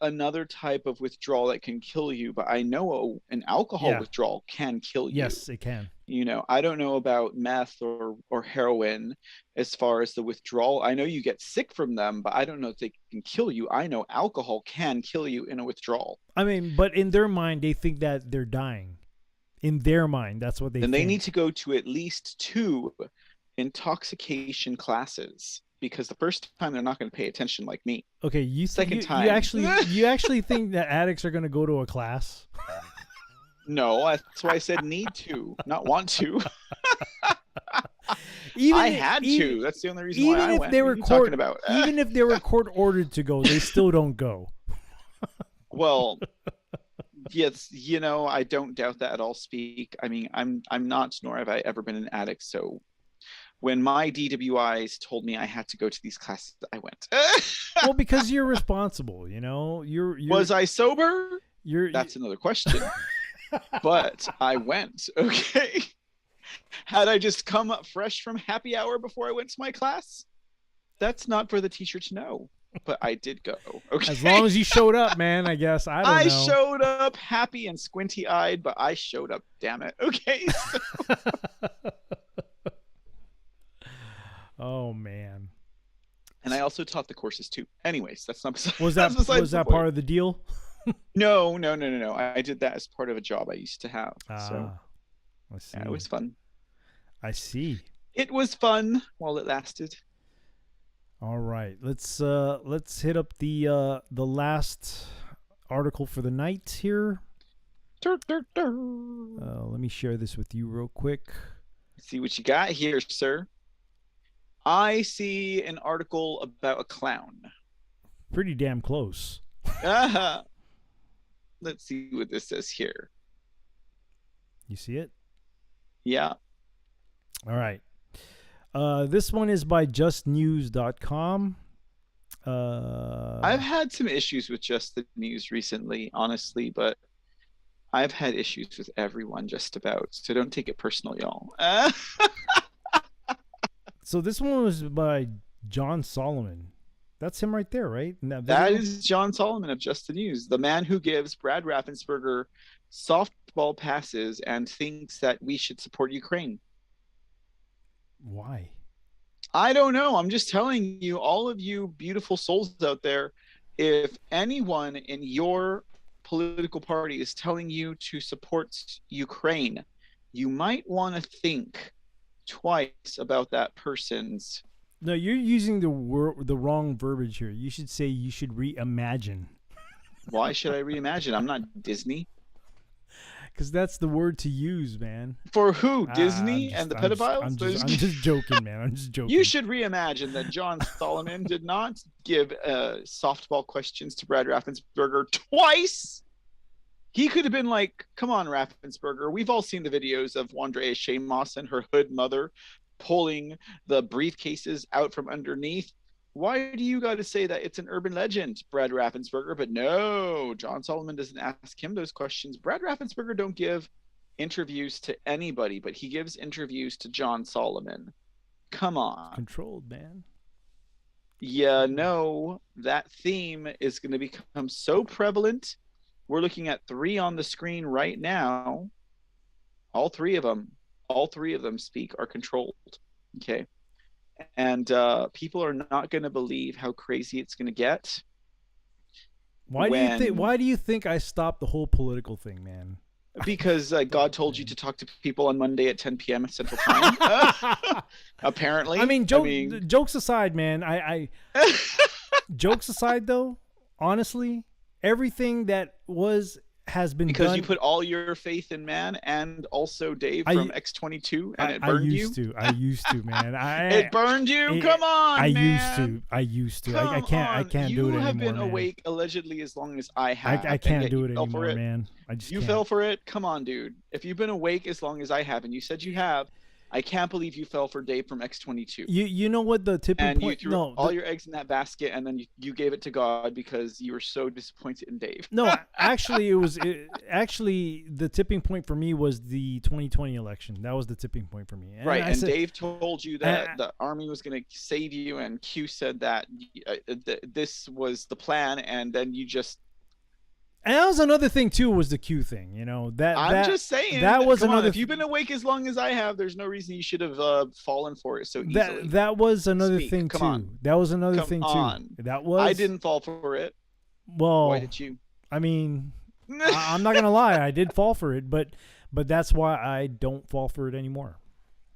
another type of withdrawal that can kill you, but I know an alcohol withdrawal can kill you. Yes, it can. I don't know about meth or heroin as far as the withdrawal. I know you get sick from them, but I don't know if they can kill you. I know alcohol can kill you in a withdrawal. I mean, but in their mind, they think that they're dying. In their mind, that's what they think. And they need to go to at least 2 intoxication classes, because the first time they're not going to pay attention like me. Okay, Second time. you actually think that addicts are going to go to a class? No, that's why I said need to, not want to. Even had to. That's the only reason why I went. They were what are you talking about? Even if they were court ordered to go, they still don't go. Well, yes, I don't doubt that at all. I mean, I'm not, nor have I ever been an addict. So when my DWIs told me I had to go to these classes, I went. Well, because you're responsible, You're Was I sober? That's you- another question. But I went. Okay. Had I just come up fresh from happy hour before I went to my class? That's not for the teacher to know. But I did go. Okay. As long as you showed up, man, I guess. I don't know. I showed up happy and squinty eyed, but I showed up, damn it. Okay. Oh man. And I also taught the courses too. Anyways, that's not besides, Was that's besides was the that point. part of the deal? No. I did that as part of a job I used to have. So I see. yeah, it was fun. I see. It was fun while it lasted. All right. Let's hit up the last article for the night here. Let me share this with you real quick. See what you got here, sir. I see an article about a clown. Pretty damn close. Let's see what this says here. You see it? Yeah. All right. This one is by justnews.com. I've had some issues with Just the News recently, honestly, but I've had issues with everyone just about. So don't take it personal, y'all. So this one was by John Solomon. That's him right there, right? In That video? is John Solomon of Just the News, the man who gives Brad Raffensperger softball passes and thinks that we should support Ukraine. Why? I don't know. I'm just telling you, all of you beautiful souls out there, if anyone in your political party is telling you to support Ukraine, you might want to think twice about that person's. No, you're using the wrong verbiage here. You should say you should reimagine. Why should I reimagine? I'm not Disney. Because that's the word to use, man. For who? Disney and the pedophiles? I'm just joking, man. I'm just joking. You should reimagine that John Solomon did not give softball questions to Brad Raffensperger twice. He could have been like, come on, Raffensperger. We've all seen the videos of Wandrea Shamos and her hood mother pulling the briefcases out from underneath. Why do you got to say that it's an urban legend, Brad Raffensperger? But no, John Solomon doesn't ask him those questions. Brad Raffensperger don't give interviews to anybody, but he gives interviews to John Solomon. Come on. Controlled, man. Yeah, no, that theme is going to become so prevalent. We're looking at 3 on the screen right now. All three of them speak are controlled. Okay. And people are not going to believe how crazy it's going to get. Why do you think I stopped the whole political thing, man? Because God told you to talk to people on Monday at 10 p.m. Central Time. Apparently. I mean, jokes aside, man. I jokes aside, though, honestly, everything that was has been Because done. you put all your faith in man and also Dave I- from X-22, and it I burned you. used to, man. It burned you. it- Come on, I man. used to. Come I can't do it You anymore, have been man. awake allegedly as long as I have. I and can't yet do you it fell for anymore, it. man. I just You can't. fell for it. Come on, dude. If you've been awake as long as I have, and you said you have, I can't believe you fell for Dave from X-22. You know what the tipping And point? you threw all your eggs in that basket, and then you gave it to God because you were so disappointed in Dave. No, actually, actually the tipping point for me was the 2020 election. That was the tipping point for me. And Right, I and said, Dave told you that the army was going to save you, and Q said that this was the plan, and then you just. and that was another thing too. Was the Q thing? You know that. I'm just saying. That was come another. On, if you've been awake as long as I have, there's no reason you should have fallen for it so easily. That was another Speak. thing Come too. on. That was another Come thing on. too. That was. I didn't fall for it. Well, Why did you? I mean, I'm not gonna lie. I did fall for it, but that's why I don't fall for it anymore.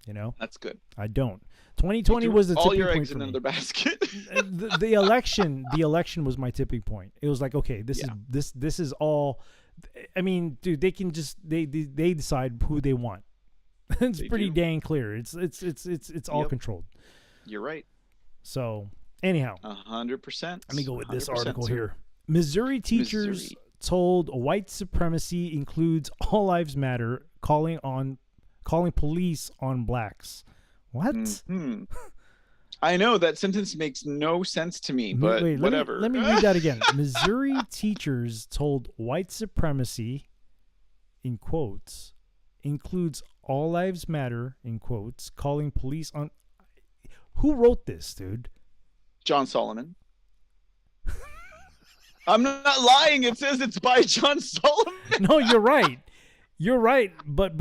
You know. That's good. I don't. 2020 was the all tipping your point eggs for in me. another basket. the election was my tipping point. It was like, okay, this is all. I mean, dude, they can just they decide who they want. It's They pretty do. dang clear. It's all Yep. controlled. You're right. So anyhow, 100%. let me go with this 100%, article sir. here. Missouri teachers Missouri. told white supremacy includes all lives matter, calling police on blacks. What? Mhm. I know that sentence makes no sense to me, but Wait, whatever. Let me read that again. Missouri teachers told white supremacy, in quotes, includes all lives matter, in quotes, calling police on. Who wrote this, dude? John Solomon. I'm not lying. It says it's by John Solomon. No, you're right. You're right, but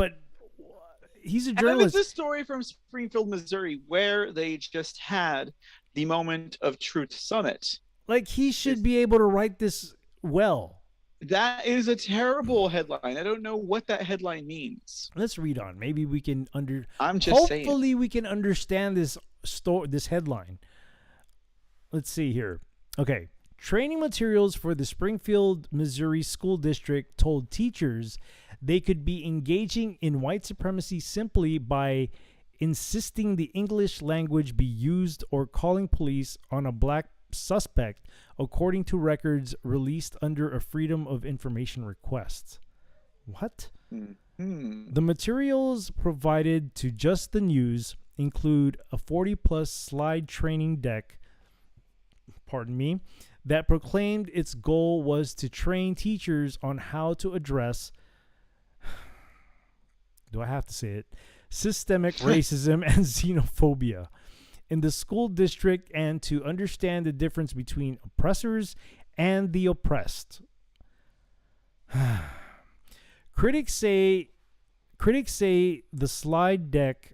he's a And it's journalist. a story from Springfield, Missouri, where they just had the Moment of Truth Summit. Like, he should be able to write this well. That is a terrible headline. I don't know what that headline means. Let's read on. Maybe we can I'm just saying. hopefully we can understand this this headline. Let's see here. Okay. Training materials for the Springfield, Missouri School District told teachers they could be engaging in white supremacy simply by insisting the English language be used or calling police on a black suspect, according to records released under a Freedom of Information request. What? Mm-hmm. The materials provided to Just the News include a 40-plus slide training deck, that proclaimed its goal was to train teachers on how to address, do I have to say it, systemic racism and xenophobia in the school district and to understand the difference between oppressors and the oppressed. Critics say the slide deck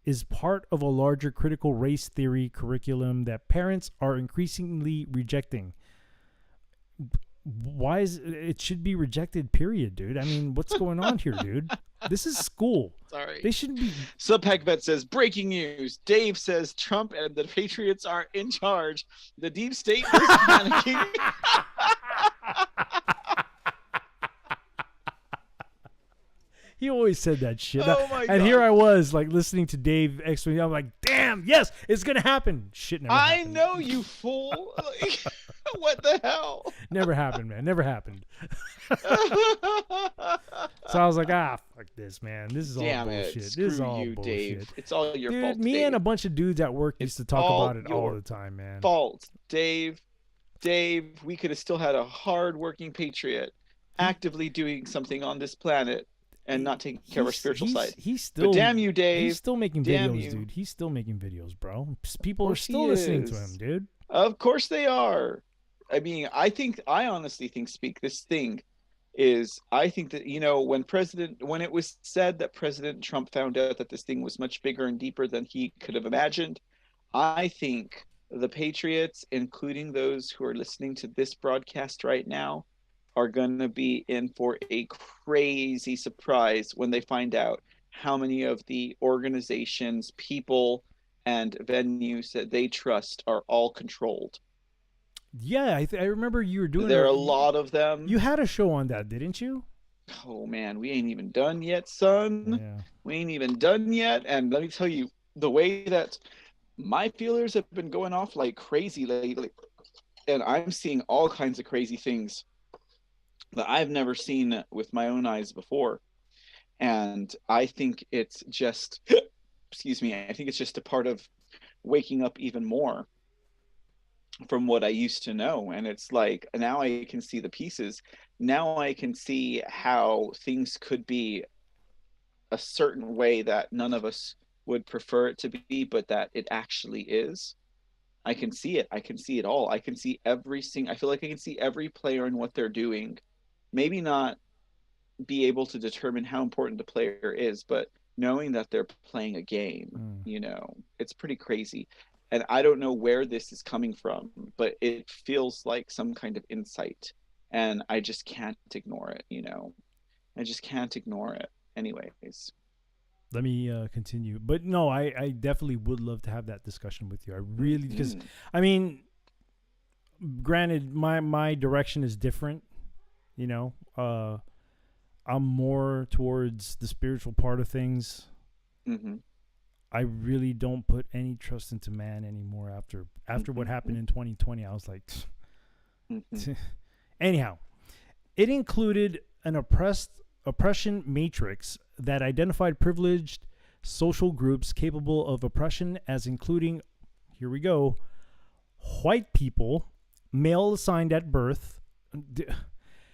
is part of a larger critical race theory curriculum that parents are increasingly rejecting. Why is it should be rejected, period, dude? I mean, what's going on here, dude? This is school. Sorry. They shouldn't be. Subhackvet says, breaking news. Dave says Trump and the Patriots are in charge. The deep state is panicking. He always said that shit. Oh my and here God. I was, like, listening to Dave explain. I'm like, damn, yes, it's gonna happen. Shit never I happened. know, you fool. Like, what the hell? Never happened, man. Never happened. So I was like, fuck this, man. This is Damn all it. bullshit. Screw This is all you, bullshit. Dave. It's all your Dude, fault. me Dave. and a bunch of dudes at work used to talk all about it all your the time, man. Fault, Dave. Dave, we could have still had a hard-working patriot actively doing something on this planet and not taking care of our spiritual side. He's still. But damn you, Dave. He's still making Damn videos, you. dude. He's still making videos, bro. People are course he still listening to is. him, dude. Of course they are. I mean, I honestly think, this thing is, I think that, when it was said that President Trump found out that this thing was much bigger and deeper than he could have imagined, I think the Patriots, including those who are listening to this broadcast right now, are going to be in for a crazy surprise when they find out how many of the organizations, people, and venues that they trust are all controlled. Yeah, I remember you were doing. There are a lot of them. You had a show on that, didn't you? Oh man, we ain't even done yet, son. Yeah. We ain't even done yet. And let me tell you, the way that my feelers have been going off like crazy lately, and I'm seeing all kinds of crazy things that I've never seen with my own eyes before. And I think it's just, excuse me, I think it's just a part of waking up even more from what I used to know. And it's like, now I can see the pieces. Now I can see how things could be a certain way that none of us would prefer it to be, but that it actually is. I can see it. I can see it all. I can see I feel like I can see every player and what they're doing. Maybe not be able to determine how important the player is, but knowing that they're playing a game, it's pretty crazy. And I don't know where this is coming from, but it feels like some kind of insight. And I just can't ignore it, I just can't ignore it. Anyways. Let me continue. But no, I definitely would love to have that discussion with you. I really, because, I mean, granted, my direction is different, I'm more towards the spiritual part of things. Mm-hmm. I really don't put any trust into man anymore after what happened in 2020. I was like, anyhow, it included an oppression matrix that identified privileged social groups capable of oppression as including, here we go, white people, male assigned at birth.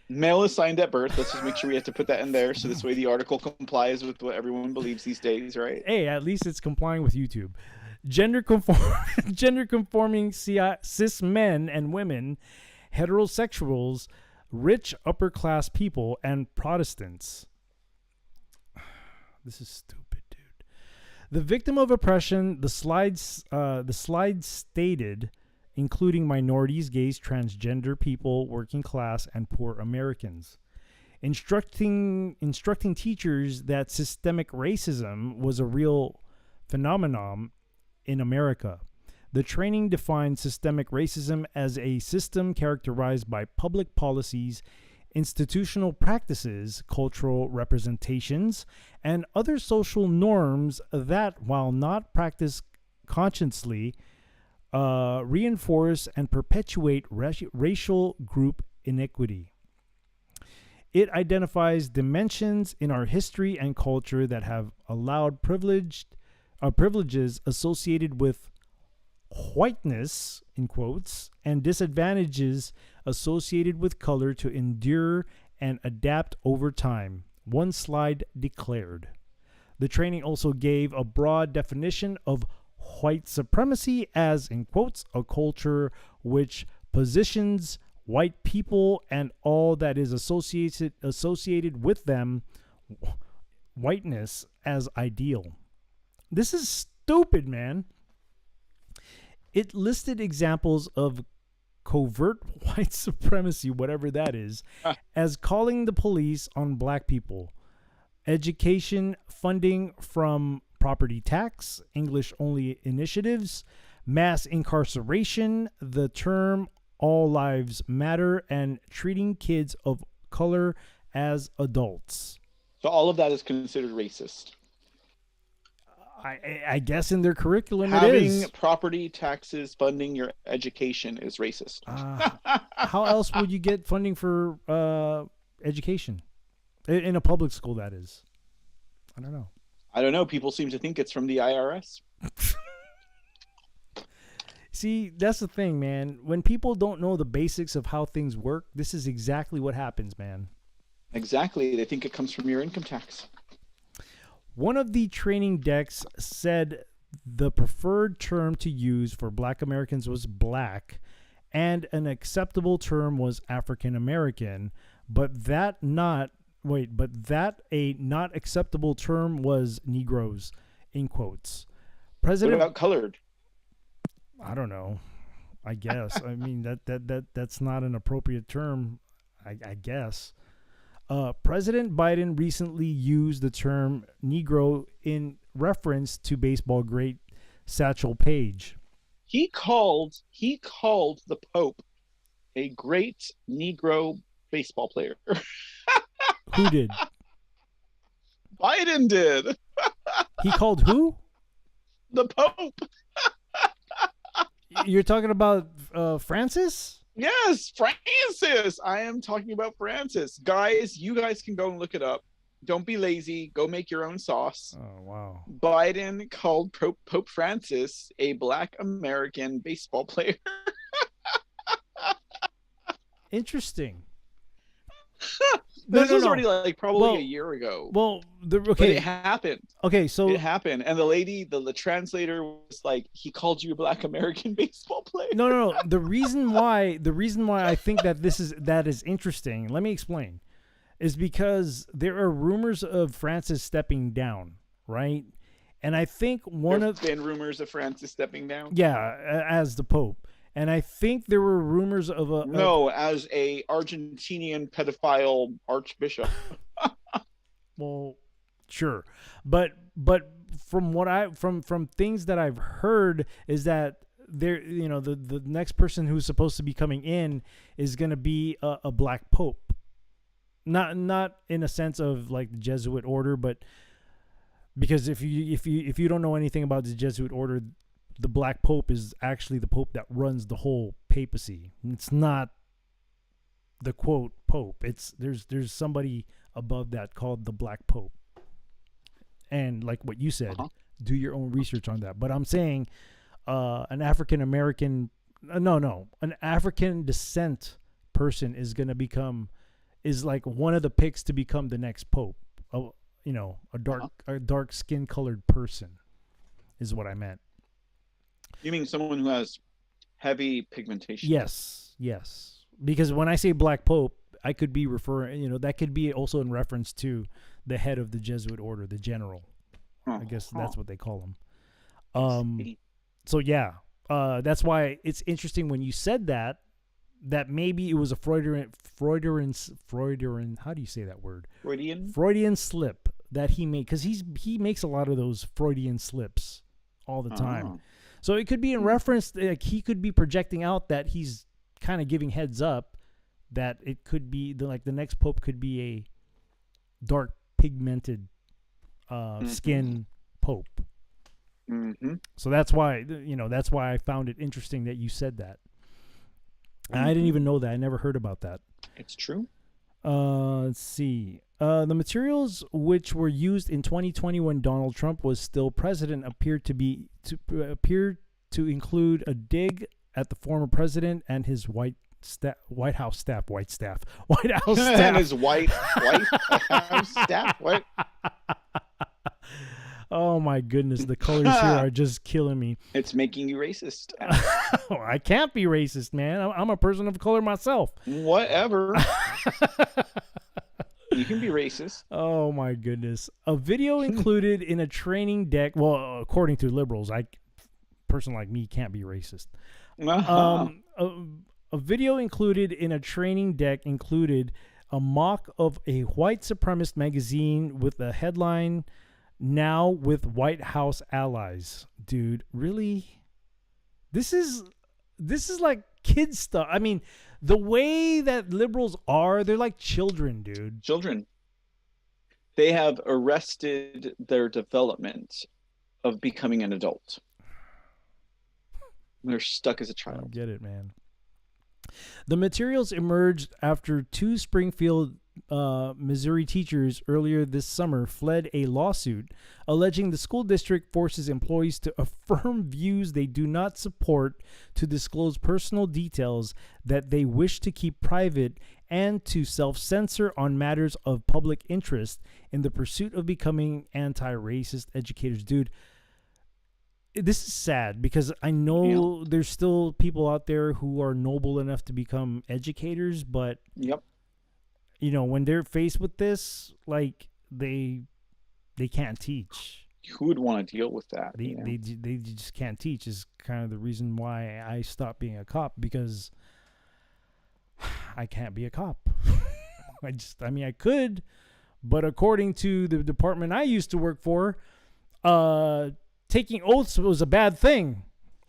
Male assigned at birth. Let's just make sure we have to put that in there, so this way the article complies with what everyone believes these days, right? Hey, at least it's complying with YouTube. Gender conforming cis men and women, heterosexuals, rich upper class people, and Protestants. This is stupid, dude. The victim of oppression, the slides stated, including minorities, gays, transgender people, working class, and poor Americans. Instructing teachers that systemic racism was a real phenomenon in America. The training defined systemic racism as a system characterized by public policies, institutional practices, cultural representations, and other social norms that, while not practiced consciously, reinforce and perpetuate racial group inequity. It identifies dimensions in our history and culture that have allowed privileges associated with whiteness, in quotes, and disadvantages associated with color to endure and adapt over time, one slide declared. The training also gave a broad definition of white supremacy as, in quotes, a culture which positions white people and all that is associated with them, whiteness, as ideal. This is stupid, man. It listed examples of covert white supremacy, whatever that is, as calling the police on black people, education funding from property tax, English-only initiatives, mass incarceration, the term all lives matter, and treating kids of color as adults. So all of that is considered racist. I guess in their curriculum Having it is. property taxes funding your education is racist. How else would you get funding for education? In a public school, that is. I don't know. I don't know. People seem to think it's from the IRS. See, that's the thing, man. When people don't know the basics of how things work, this is exactly what happens, man. Exactly. They think it comes from your income tax. One of the training decks said the preferred term to use for black Americans was black, and an acceptable term was African American, but that a not acceptable term was Negroes, in quotes. What about colored? I don't know. I guess. I mean, that's not an appropriate term, I guess. President Biden recently used the term Negro in reference to baseball great Satchel Paige. He called the Pope a great Negro baseball player. Who did? Biden did. He called who? The Pope. You're talking about Francis? Yes, Francis. I am talking about Francis. Guys, you guys can go and look it up. Don't be lazy. Go make your own sauce. Oh, wow. Biden called Pope Francis a Black American baseball player. Interesting. This was no. already like probably Well, a year ago. Well, But okay. it happened. Okay, so It happened. And the lady, the translator was like, he called you a Black American baseball player. no. The reason why I think that that is interesting, let me explain, is because there are rumors of Francis stepping down, right? And I think There's been rumors of Francis stepping down. as the Pope. And I think there were rumors of as a Argentinian pedophile archbishop. well, sure, but from what from things that I've heard is that there, the next person who's supposed to be coming in is going to be a black pope, not in a sense of like the Jesuit order, but because if you don't know anything about the Jesuit order, the black pope is actually the pope that runs the whole papacy. It's not the quote pope. It's there's somebody above that called the black pope. And like what you said, do your own research on that. But I'm saying an African American, an African descent person is like one of the picks to become the next pope. A dark skin colored person is what I meant. You mean someone who has heavy pigmentation? Yes. Because when I say black pope, I could be referring, that could be also in reference to the head of the Jesuit order, the general. I guess that's what they call him. So yeah, that's why it's interesting when you said that maybe it was a Freudian, how do you say that word? Freudian slip that he made, because he makes a lot of those Freudian slips all the time. So it could be in reference, like he could be projecting out that he's kind of giving heads up that it could be the next pope could be a dark pigmented skin pope. Mm-hmm. So that's why I found it interesting that you said that. Mm-hmm. I didn't even know that. I never heard about that. It's true. Let's see. The materials which were used in 2020 when Donald Trump was still president appear to include a dig at the former president and his White House staff. And his white House staff. What? Oh my goodness, the colors here are just killing me. It's making you racist. I can't be racist, man. I'm a person of color myself. Whatever. You can be racist. Oh my goodness. A video included in a training deck. Well, according to liberals, a person like me can't be racist. A video included in a training deck included a mock of a white supremacist magazine with the headline, "Now with White House allies." Dude, really? This is like kid stuff. I mean, the way that liberals are, they're like children, dude. Children. They have arrested their development of becoming an adult. They're stuck as a child. I get it, man. The materials emerged after two Springfield, Missouri teachers earlier this summer fled a lawsuit alleging the school district forces employees to affirm views they do not support, to disclose personal details that they wish to keep private, and to self-censor on matters of public interest in the pursuit of becoming anti-racist educators. Dude, this is sad because I know there's still people out there who are noble enough to become educators, but when they're faced with this, like they can't teach. Who would want to deal with that? They just can't teach is kind of the reason why I stopped being a cop, because I can't be a cop. I could, but according to the department I used to work for, taking oaths was a bad thing,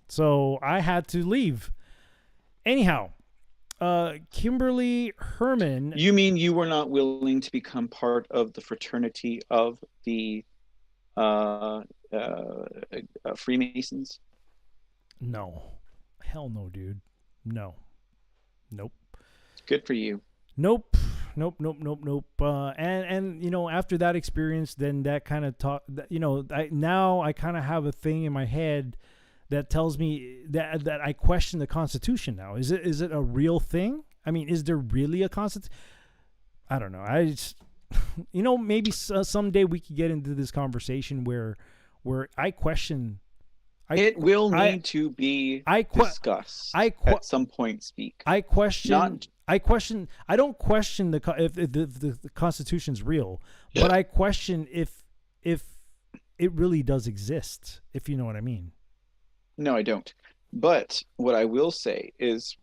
so I had to leave. Anyhow, Kimberly Herman. You mean you were not willing to become part of the fraternity of the uh, uh, Freemasons? No, hell no, dude. No, nope. Good for you. Nope. Nope. And after that experience, then that kind of I kind of have a thing in my head that tells me that I question the Constitution now. Is it a real thing? I mean, is there really a Constitution? I don't know. I just, maybe someday we could get into this conversation where I question. It will need to be discussed at some point. Speak. I question. Not. I don't question if the Constitution's real, but I question if it really does exist. If you know what I mean. No, I don't. But what I will say is,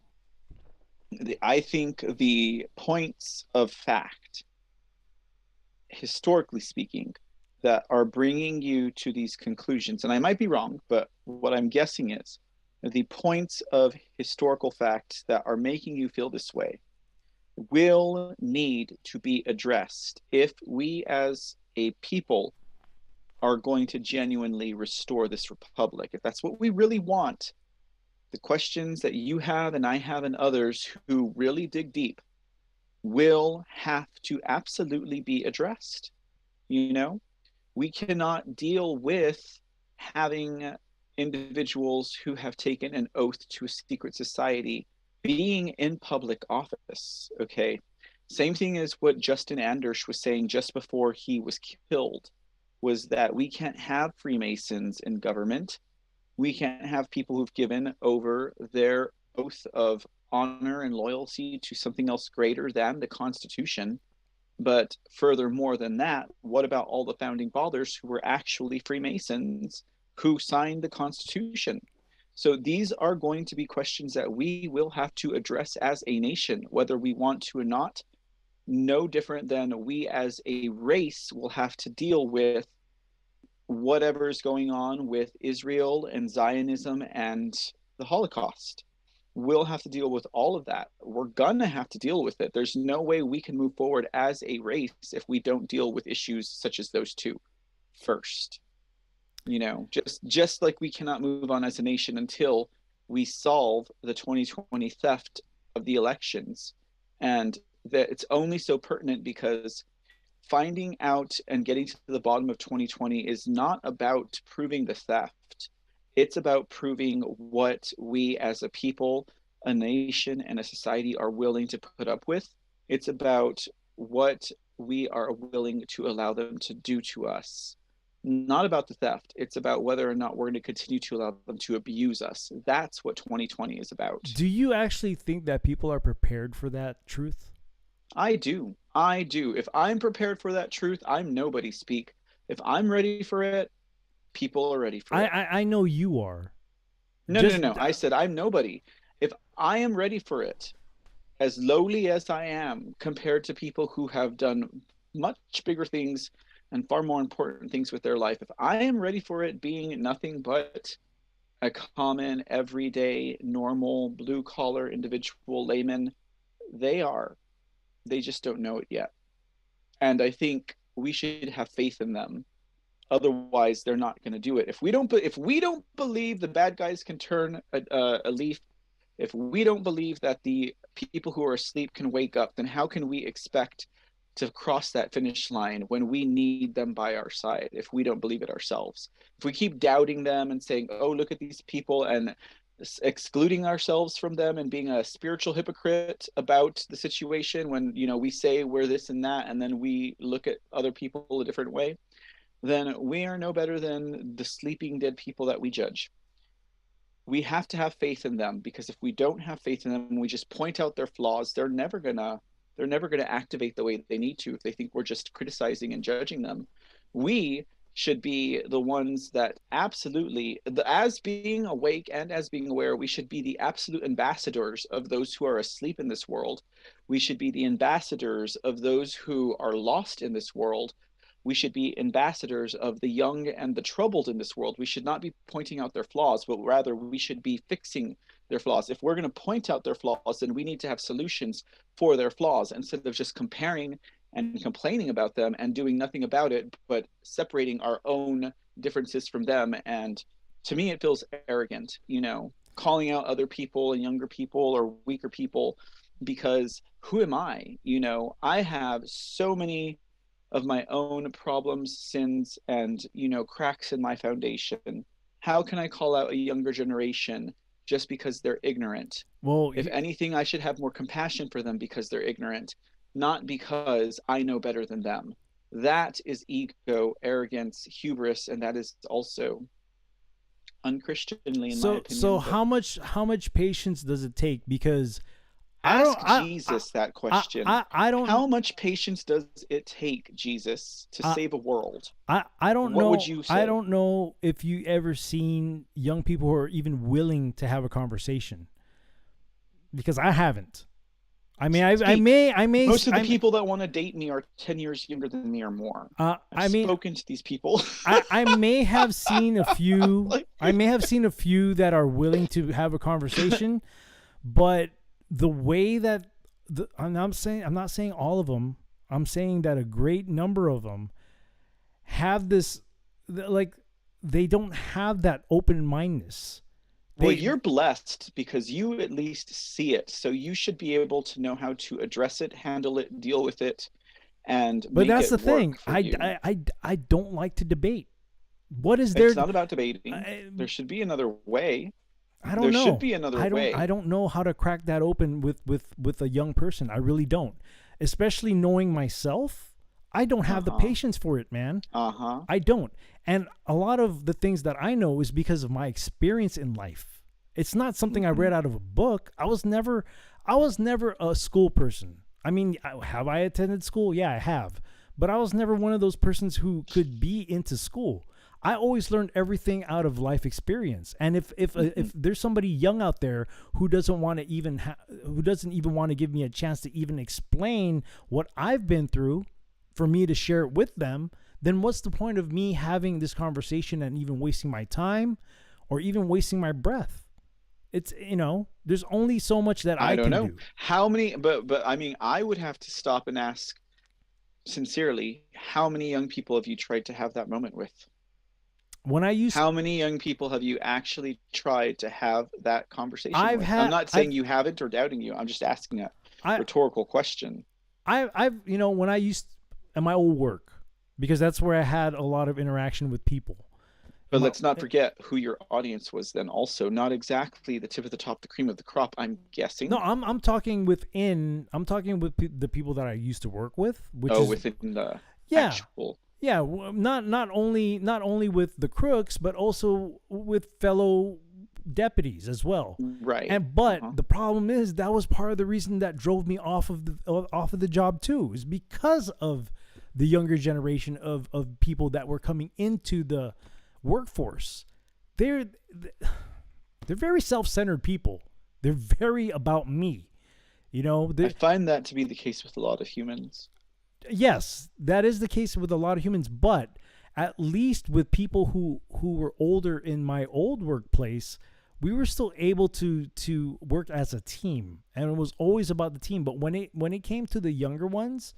I think the points of fact, historically speaking, that are bringing you to these conclusions, and I might be wrong, but what I'm guessing is the points of historical facts that are making you feel this way will need to be addressed if we as a people are going to genuinely restore this republic. If that's what we really want, the questions that you have and I have and others who really dig deep will have to absolutely be addressed. We cannot deal with having individuals who have taken an oath to a secret society being in public office. Okay. Same thing as what Justin Anders was saying just before he was killed, was that we can't have Freemasons in government. We can't have people who've given over their oath of honor and loyalty to something else greater than the Constitution. But furthermore than that, what about all the founding fathers who were actually Freemasons who signed the Constitution? So these are going to be questions that we will have to address as a nation, whether we want to or not. No different than we as a race will have to deal with whatever's going on with Israel and Zionism and the Holocaust. We'll have to deal with all of that. We're gonna have to deal with it. There's no way we can move forward as a race if we don't deal with issues such as those two first. Just like we cannot move on as a nation until we solve the 2020 theft of the elections. And that it's only so pertinent because finding out and getting to the bottom of 2020 is not about proving the theft. It's about proving what we as a people, a nation, and a society are willing to put up with. It's about what we are willing to allow them to do to us. Not about the theft. It's about whether or not we're going to continue to allow them to abuse us. That's what 2020 is about. Do you actually think that people are prepared for that truth? I do. If I'm prepared for that truth, I'm nobody speak. If I'm ready for it, people are ready for it. I know you are. No. I said I'm nobody. If I am ready for it, as lowly as I am compared to people who have done much bigger things and far more important things with their life, if I am ready for it being nothing but a common, everyday, normal, blue-collar individual layman, they are. They just don't know it yet. And I think we should have faith in them. Otherwise, they're not going to do it. If we don't believe the bad guys can turn a leaf, if we don't believe that the people who are asleep can wake up, then how can we expect to cross that finish line when we need them by our side if we don't believe it ourselves? If we keep doubting them and saying, oh, look at these people, and excluding ourselves from them and being a spiritual hypocrite about the situation when we say we're this and that, and then we look at other people a different way, then we are no better than the sleeping dead people that we judge. We have to have faith in them, because if we don't have faith in them, we just point out their flaws, they're never gonna activate the way they need to if they think we're just criticizing and judging them. We should be the ones that absolutely, as being awake and as being aware, we should be the absolute ambassadors of those who are asleep in this world. We should be the ambassadors of those who are lost in this world. We should be ambassadors of the young and the troubled in this world. We should not be pointing out their flaws, but rather we should be fixing their flaws. If we're going to point out their flaws, then we need to have solutions for their flaws instead of just comparing and complaining about them and doing nothing about it, but separating our own differences from them. And to me, it feels arrogant, calling out other people and younger people or weaker people, because who am I? I have so many of my own problems, sins, and, cracks in my foundation. How can I call out a younger generation just because they're ignorant? Well, If anything, I should have more compassion for them because they're ignorant, not because I know better than them. That is ego, arrogance, hubris, and that is also unchristianly in my opinion. So how much patience does it take? Because Jesus that question. I don't. How much patience does it take, Jesus, to save a world? I don't know. What would you say? I don't know if you ever seen young people who are even willing to have a conversation, because I haven't. I mean, I may. Most of the people that want to date me are 10 years younger than me or more. I've spoken to these people. I may have seen a few. I may have seen a few that are willing to have a conversation, but the way that I'm not saying all of them. I'm saying that a great number of them have this, like, they don't have that open-mindedness. Well, you're blessed because you at least see it. So you should be able to know how to address it, handle it, deal with it, and but make that's it the thing. work for you. I don't like to debate. What is there? It's not about debating. There should be another way. I don't know. There should be another way. I don't know how to crack that open with a young person. I really don't. Especially knowing myself, I don't have the patience for it, man. I don't. And a lot of the things that I know is because of my experience in life. It's not something I read out of a book. I was never a school person. I mean, have I attended school? Yeah, I have. But I was never one of those persons who could be into school. I always learned everything out of life experience. And if there's somebody young out there who doesn't want to even want to give me a chance to even explain what I've been through for me to share it with them, then what's the point of me having this conversation and even wasting my time or even wasting my breath? It's, there's only so much that I don't can know do. how many, but I mean, I would have to stop and ask sincerely, how many young people have you tried to have that moment with? How many young people have you actually tried to have that conversation with? I'm not saying you haven't or doubting you. I'm just asking a rhetorical question. I've when I used at my old work, because that's where I had a lot of interaction with people. But let's not forget who your audience was then also. Not exactly the tip of the top, the cream of the crop, I'm guessing. No, I'm talking with the people that I used to work with, which is within the actual. Yeah, not only with the crooks, but also with fellow deputies as well. Right. But the problem is that was part of the reason that drove me off of the job too, is because of the younger generation of people that were coming into the workforce. They're very self-centered people. They're very about me. I find that to be the case with a lot of humans. Yes, that is the case with a lot of humans, but at least with people who were older in my old workplace, we were still able to work as a team, and it was always about the team. But when it came to the younger ones,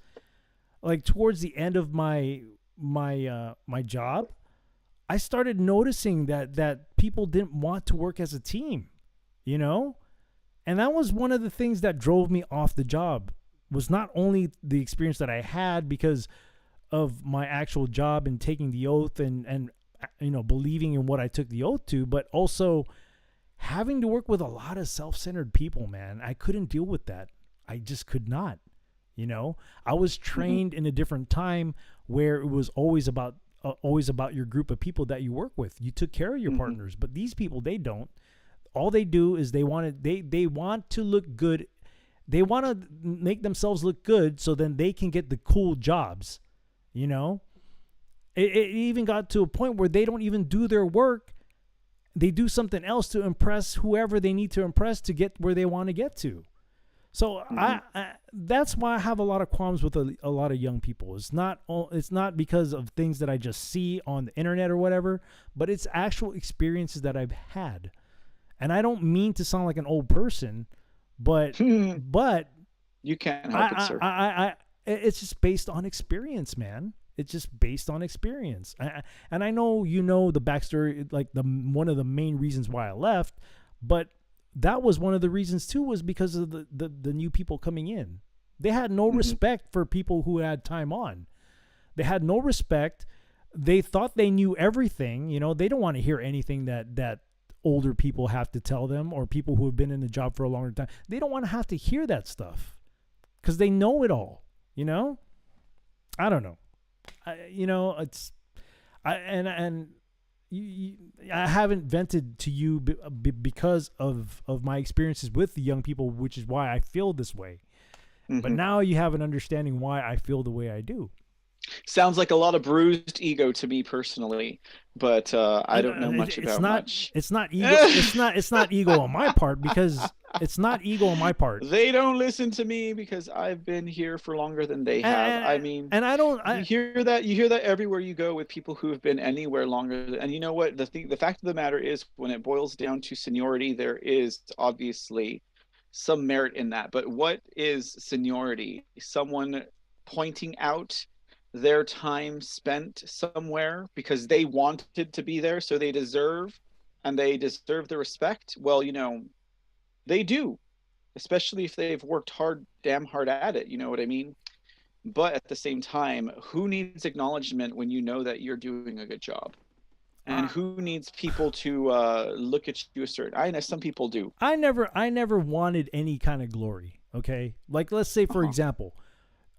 like towards the end of my job, I started noticing that people didn't want to work as a team, and that was one of the things that drove me off the job. Was not only the experience that I had because of my actual job and taking the oath and believing in what I took the oath to, but also having to work with a lot of self-centered people, man. I couldn't deal with that. I just could not. I was trained in a different time where it was always about your group of people that you work with. You took care of your partners, but these people, they don't. All they do is they want to look good. They want to make themselves look good so then they can get the cool jobs, It even got to a point where they don't even do their work. They do something else to impress whoever they need to impress to get where they want to get to. So that's why I have a lot of qualms with a lot of young people. It's not because of things that I just see on the internet or whatever, but it's actual experiences that I've had. And I don't mean to sound like an old person, but You can't help it, sir. it's just based on experience, man. It's just based on experience. And I know you know the backstory, like one of the main reasons why I left, but that was one of the reasons too, was because of the new people coming in. They had no respect for people who had time on. They had no respect. They thought they knew everything. You know, they don't want to hear anything that older people have to tell them, or people who have been in the job for a longer time. They don't want to have to hear that stuff because they know it all, you know? I don't know. I haven't vented to you because of my experiences with the young people, which is why I feel this way. But now you have an understanding why I feel the way I do. Sounds like a lot of bruised ego to me personally, but I don't know much about much. It's not ego. It's not ego on my part, because it's not ego on my part. They don't listen to me because I've been here for longer than they have. I mean, and you hear that everywhere you go with people who have been anywhere longer. And you know what? The fact of the matter is, when it boils down to seniority, there is obviously some merit in that. But what is seniority? Someone pointing out their time spent somewhere because they wanted to be there, so they deserve the respect. Well, you know, they do, especially if they've worked damn hard at it, you know what I mean? But at the same time, who needs acknowledgement when you know that you're doing a good job? And who needs people to look at you a certain? I know some people do. I never wanted any kind of glory. Okay, like let's say for example,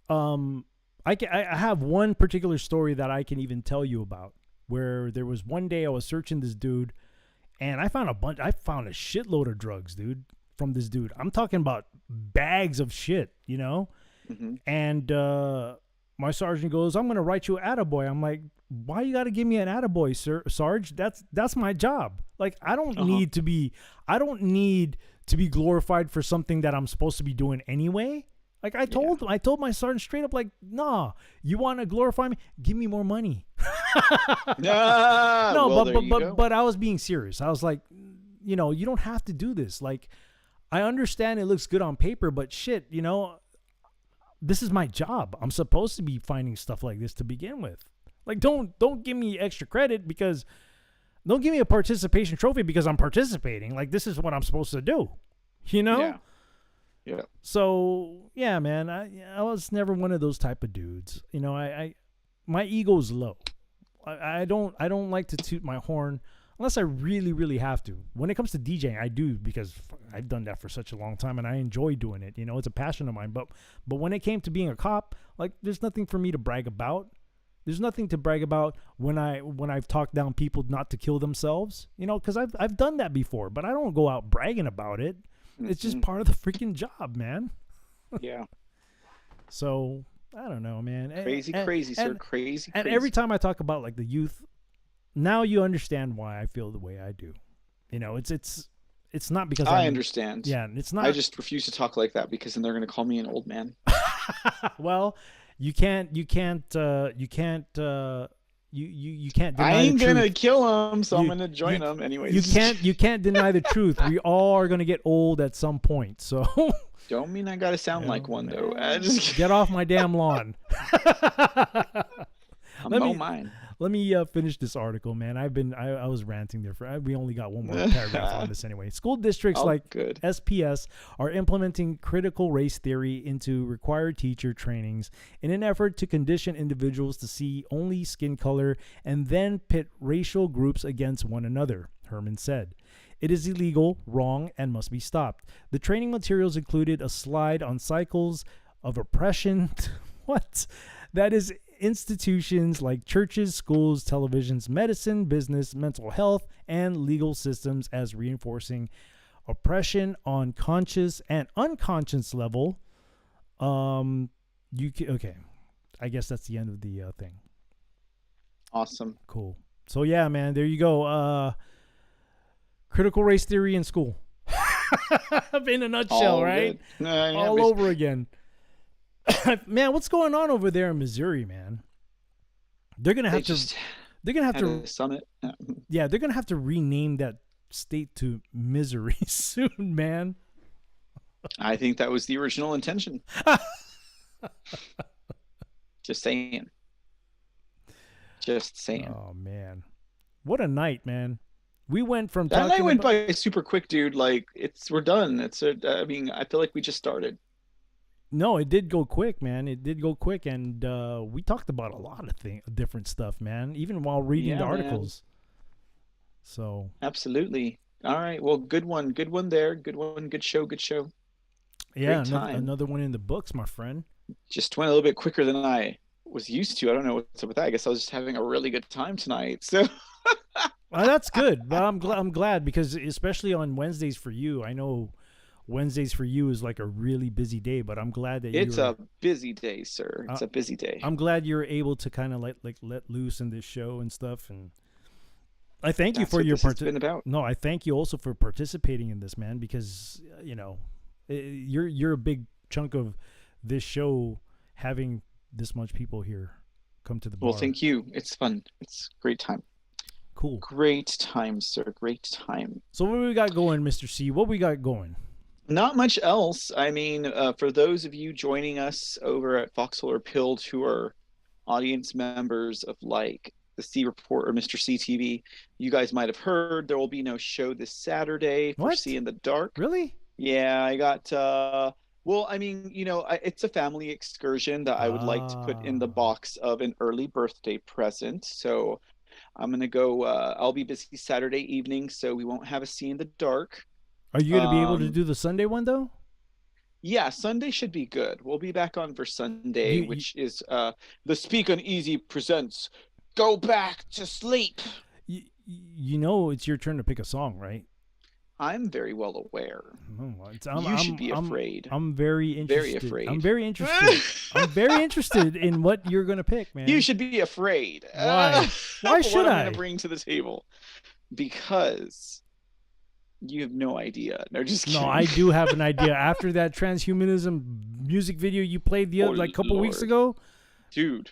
I have one particular story that I can even tell you about, where there was one day I was searching this dude, and I found a shitload of drugs, dude, from this dude. I'm talking about bags of shit, you know? And my sergeant goes, "I'm going to write you an attaboy." I'm like, "Why you got to give me an attaboy, sir, Sarge? That's my job. Like, I don't need to be glorified for something that I'm supposed to be doing anyway." Like I told my sergeant straight up, like, "Nah, you want to glorify me? Give me more money." But I was being serious. I was like, you know, you don't have to do this. Like, I understand it looks good on paper, but shit, you know, this is my job. I'm supposed to be finding stuff like this to begin with. Like, don't give me extra credit because don't give me a participation trophy because I'm participating. Like, this is what I'm supposed to do, you know? Yeah. Yeah. So yeah, man, I was never one of those type of dudes. You know, my ego's low. I don't like to toot my horn unless I really, really have to. When it comes to DJing, I do, because I've done that for such a long time and I enjoy doing it. You know, it's a passion of mine. But when it came to being a cop, like, there's nothing for me to brag about. There's nothing to brag about when I've talked down people not to kill themselves. You know, because I've done that before, but I don't go out bragging about it. It's just part of the freaking job, man. Yeah. So I don't know, man. Crazy, sir. Crazy. And every time I talk about like the youth, now you understand why I feel the way I do. You know, it's not because I understand. Yeah, it's not. I just refuse to talk like that because then they're going to call me an old man. Well, you can't deny I ain't the gonna truth. kill him, so I'm gonna join him anyways. You can't deny the truth. We all are gonna get old at some point. So don't mean I gotta sound like one though. I just get off my damn lawn. mine. Let me finish this article, man. I was ranting there we only got one more paragraph on this anyway. School districts SPS are implementing critical race theory into required teacher trainings in an effort to condition individuals to see only skin color and then pit racial groups against one another, Herman said. It is illegal, wrong, and must be stopped. The training materials included a slide on cycles of oppression. What? That is institutions like churches, schools, televisions, medicine, business, mental health, and legal systems as reinforcing oppression on conscious and unconscious level. Okay. I guess that's the end of the thing. Awesome. Cool. So yeah, man, there you go. Critical race theory in school. In a nutshell, right? All over again. Man, what's going on over there in Missouri, man? They're gonna have to summit. Yeah, they're gonna have to rename that state to misery soon, man. I think that was the original intention. Just saying. Just saying. Oh man, what a night, man. We went from That night talking went about, by super quick, dude. Like we're done. I mean, I feel like we just started. no, it did go quick, man. It did go quick, and we talked about a lot of different stuff, man. Even while reading the Yeah, man. articles. So Absolutely. All right. Well, good one. Good one there. Good one. Good show. Good show. yeah, Great time. another one in the books, my friend. Just went a little bit quicker than I was used to. I don't know what's up with that. I guess I was just having a really good time tonight. So Well, that's good. But I'm glad because especially on Wednesdays for you, I know Wednesdays for you is like a really busy day. But I'm glad that it's a busy day, sir. It's a busy day. I'm glad you're able to kind of let loose in this show and stuff. And I thank you That's for what your this has been about. No, I thank you also for participating in this, man, because you know you're a big chunk of this show having this much people here come to the bar. Well, thank you. It's fun. It's a great time. Cool. Great time, sir. Great time. So what we got going, Mr. C? What we got going? Not much else. I mean, for those of you joining us over at Foxhole or Pilled who are audience members of like the C Report or Mr. C TV, you guys might have heard there will be no show this Saturday for What? C in the Dark. Really? Yeah, I got well, I mean, you know, it's a family excursion that I would like to put in the box of an early birthday present. So I'm gonna go. I'll be busy Saturday evening, so we won't have a C in the Dark. Are you going to be able to do the Sunday one though? Yeah, Sunday should be good. We'll be back on for Sunday, which is the Speak Uneasy presents Go Back to Sleep. You know, it's your turn to pick a song, right? I'm very well aware. Oh, You should be afraid. I'm very interested. Very afraid. I'm very interested. I'm very interested in what you're going to pick, man. You should be afraid. Why? Why should what I? I'm going to bring to the table. Because you have no idea. No, just kidding. No, I do have an idea. After that transhumanism music video you played like a couple weeks ago, dude.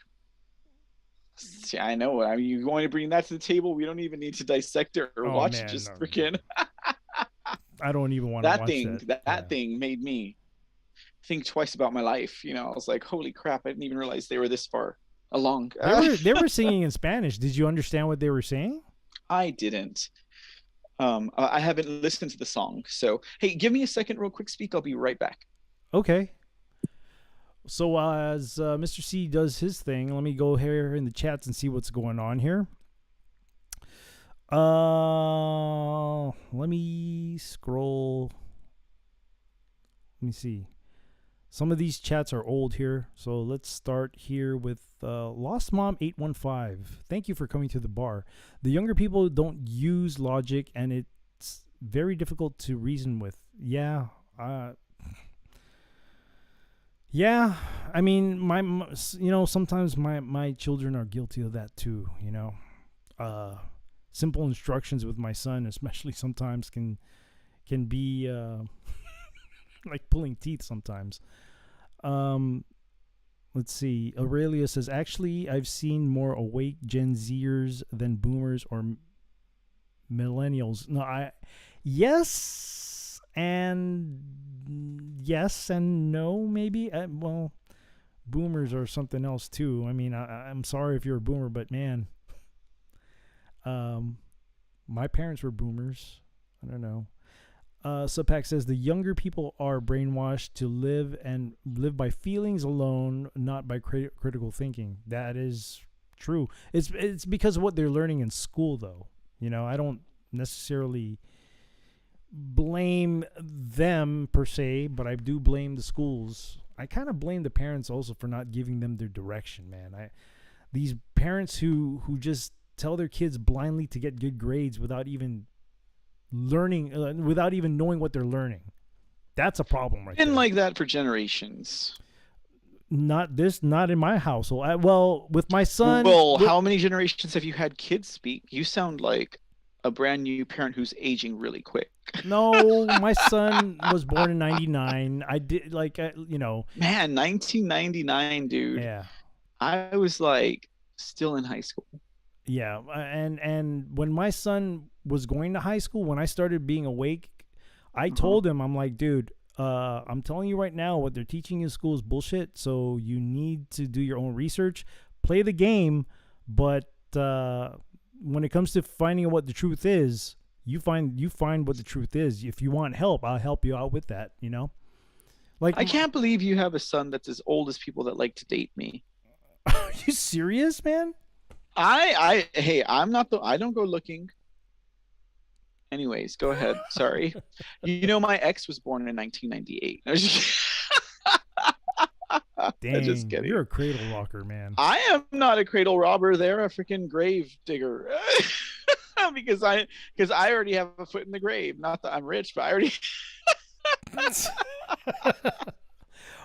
Yeah, I know. I mean, you're going to bring that to the table. We don't even need to dissect it or watch man, it. Just no. freaking. I don't even want to watch thing. that. That thing made me think twice about my life. You know, I was like, holy crap! I didn't even realize they were this far along. They were singing in Spanish. Did you understand what they were saying? I didn't. I haven't listened to the song. So, hey, give me a second real quick, Speak. I'll be right back. Okay. So as Mr. C does his thing, let me go here in the chats and see what's going on here. Let me scroll. Let me see. Some of these chats are old here, so let's start here with Lost Mom 815. Thank you for coming to the bar. The younger people don't use logic, and it's very difficult to reason with. Yeah, yeah. I mean, sometimes my children are guilty of that too. You know, simple instructions with my son, especially sometimes can be like pulling teeth sometimes. Let's see. Aurelia says, actually, I've seen more awake Gen Zers than boomers or millennials. No, yes and no, maybe. Well, boomers are something else too. I mean, I'm sorry if you're a boomer, but man, my parents were boomers. I don't know. Subpack says the younger people are brainwashed to live by feelings alone, not by critical thinking. That is true. It's because of what they're learning in school, though. You know, I don't necessarily blame them per se, but I do blame the schools. I kind of blame the parents also for not giving them their direction, man. These parents who just tell their kids blindly to get good grades without even learning, without even knowing what they're learning. That's a problem, right? Been there. like that for generations. Not in my household. Well, with my son. Well, how many generations have you had kids speak? You sound like a brand new parent who's aging really quick. No, my son was born in 99. I did Man, 1999, dude. Yeah. I was like still in high school. Yeah, and when my son was going to high school, when I started being awake, I told him, I'm like, dude, I'm telling you right now, what they're teaching in school is bullshit. So you need to do your own research, play the game, but when it comes to finding out what the truth is, you find what the truth is. If you want help, I'll help you out with that. You know, like I can't believe you have a son that's as old as people that like to date me. Are you serious, man? Hey, I don't go looking. Anyways, go ahead. Sorry. You know, my ex was born in 1998. I was Dang, just kidding. You're a cradle rocker, man. I am not a cradle robber. They're a freaking grave digger. because I already have a foot in the grave. Not that I'm rich, but I already.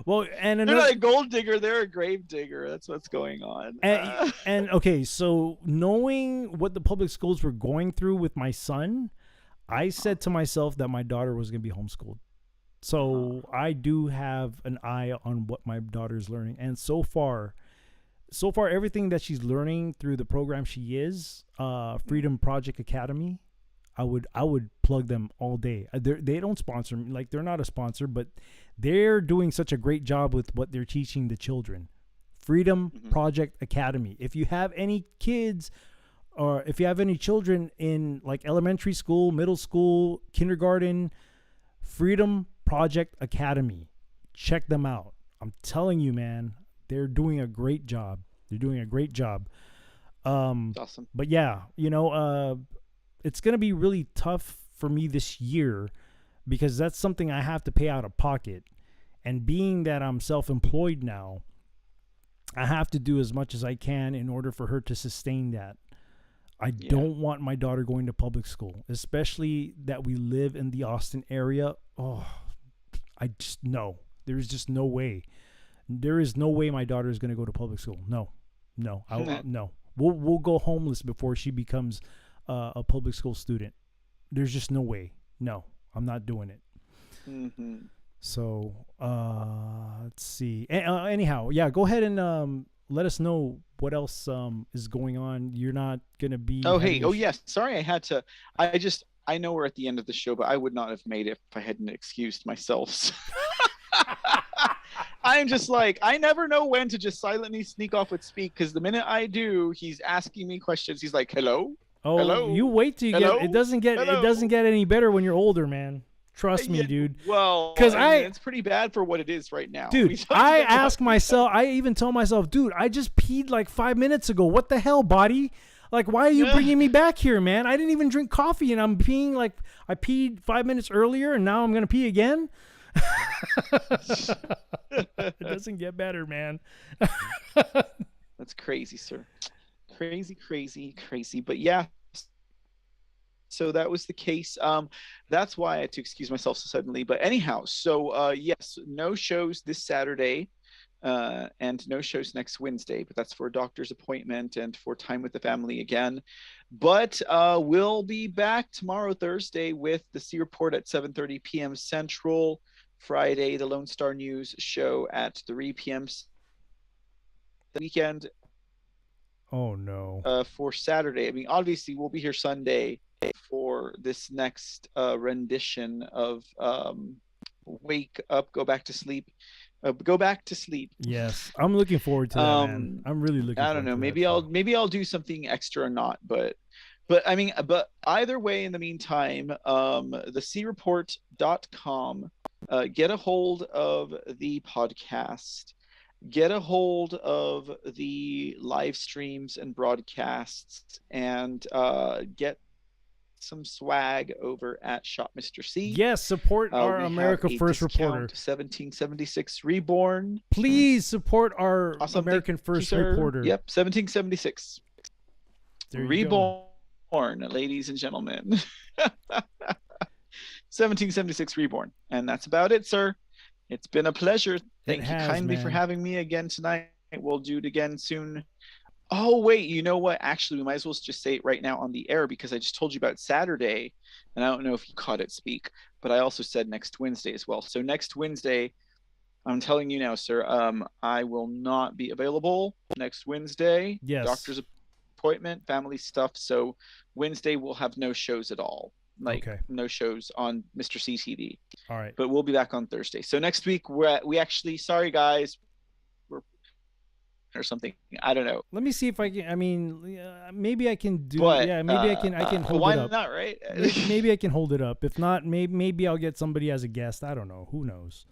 Well, and they're not a gold digger; they're a grave digger. That's what's going on. And okay, so knowing what the public schools were going through with my son, I said to myself that my daughter was going to be homeschooled. So I do have an eye on what my daughter's learning, and so far, everything that she's learning through the program she is, Freedom Project Academy, I would plug them all day. They don't sponsor me, like they're not a sponsor, but they're doing such a great job with what they're teaching the children. Freedom Project Academy. If you have any kids, or if you have any children in like elementary school, middle school, kindergarten, Freedom Project Academy, check them out. I'm telling you, man, they're doing a great job. Awesome. But yeah, you know, it's going to be really tough for me this year because that's something I have to pay out of pocket. And being that I'm self-employed now, I have to do as much as I can in order for her to sustain that. I don't want my daughter going to public school, especially that we live in the Austin area. Oh, no. There's just no way. There is no way my daughter is going to go to public school. No. No. We'll go homeless before she becomes a public school student. There's just no way. No, I'm not doing it. So let's see. Anyhow, yeah, go ahead and let us know what else is going on. You're not gonna be. Oh hey, yes. Sorry, I had to. I know we're at the end of the show, but I would not have made it if I hadn't excused myself. I'm just like, I never know when to just silently sneak off with speak, because the minute I do, he's asking me questions. He's like, hello. Oh, hello? You wait till you hello? It doesn't get any better when you're older, man. Trust me, dude. Well, because it's pretty bad for what it is right now. Dude, I ask myself, I even tell myself, dude, I just peed like 5 minutes ago. What the hell, body? Like, why are you bringing me back here, man? I didn't even drink coffee, and I'm peeing like I peed 5 minutes earlier, and now I'm gonna pee again. It doesn't get better, man. That's crazy, sir. Crazy. But yeah. So that was the case. That's why I had to excuse myself so suddenly. But anyhow, so yes, no shows this Saturday, and no shows next Wednesday. But that's for a doctor's appointment and for time with the family again. But we'll be back tomorrow, Thursday, with the C Report at 7:30 p.m. Central. Friday, the Lone Star News show at 3 p.m. weekend. Oh no. For Saturday. I mean, obviously, we'll be here Sunday for this next rendition of Wake Up, Go Back to Sleep. Go Back to Sleep. Yes, I'm looking forward to that, man. I'm really looking. I don't know. Maybe I'll do something extra or not, but I mean, but either way, in the meantime, the creport.com. Get a hold of the podcast. Get a hold of the live streams and broadcasts, and get some swag over at Shop Mr. C. Yes, support our America First reporter. 1776 Reborn. Please support our American First reporter. Yep, 1776. Reborn, ladies and gentlemen. 1776 Reborn. And that's about it, sir. It's been a pleasure. Thank you kindly for having me again tonight. We'll do it again soon. Oh, wait, you know what? Actually, we might as well just say it right now on the air, because I just told you about Saturday, and I don't know if you caught it speak, but I also said next Wednesday as well. So next Wednesday, I'm telling you now, sir, I will not be available next Wednesday. Yes. Doctor's appointment, family stuff. So Wednesday we'll have no shows at all. Like Okay. no shows on Mr. CTV. All right. But we'll be back on Thursday. So next week we actually, sorry guys, we're or something. I don't know. Let me see if I can. I mean, maybe I can do. But Yeah, maybe I can. I can hold why it up. not, right? Maybe I can hold it up. If not, maybe I'll get somebody as a guest. I don't know. Who knows?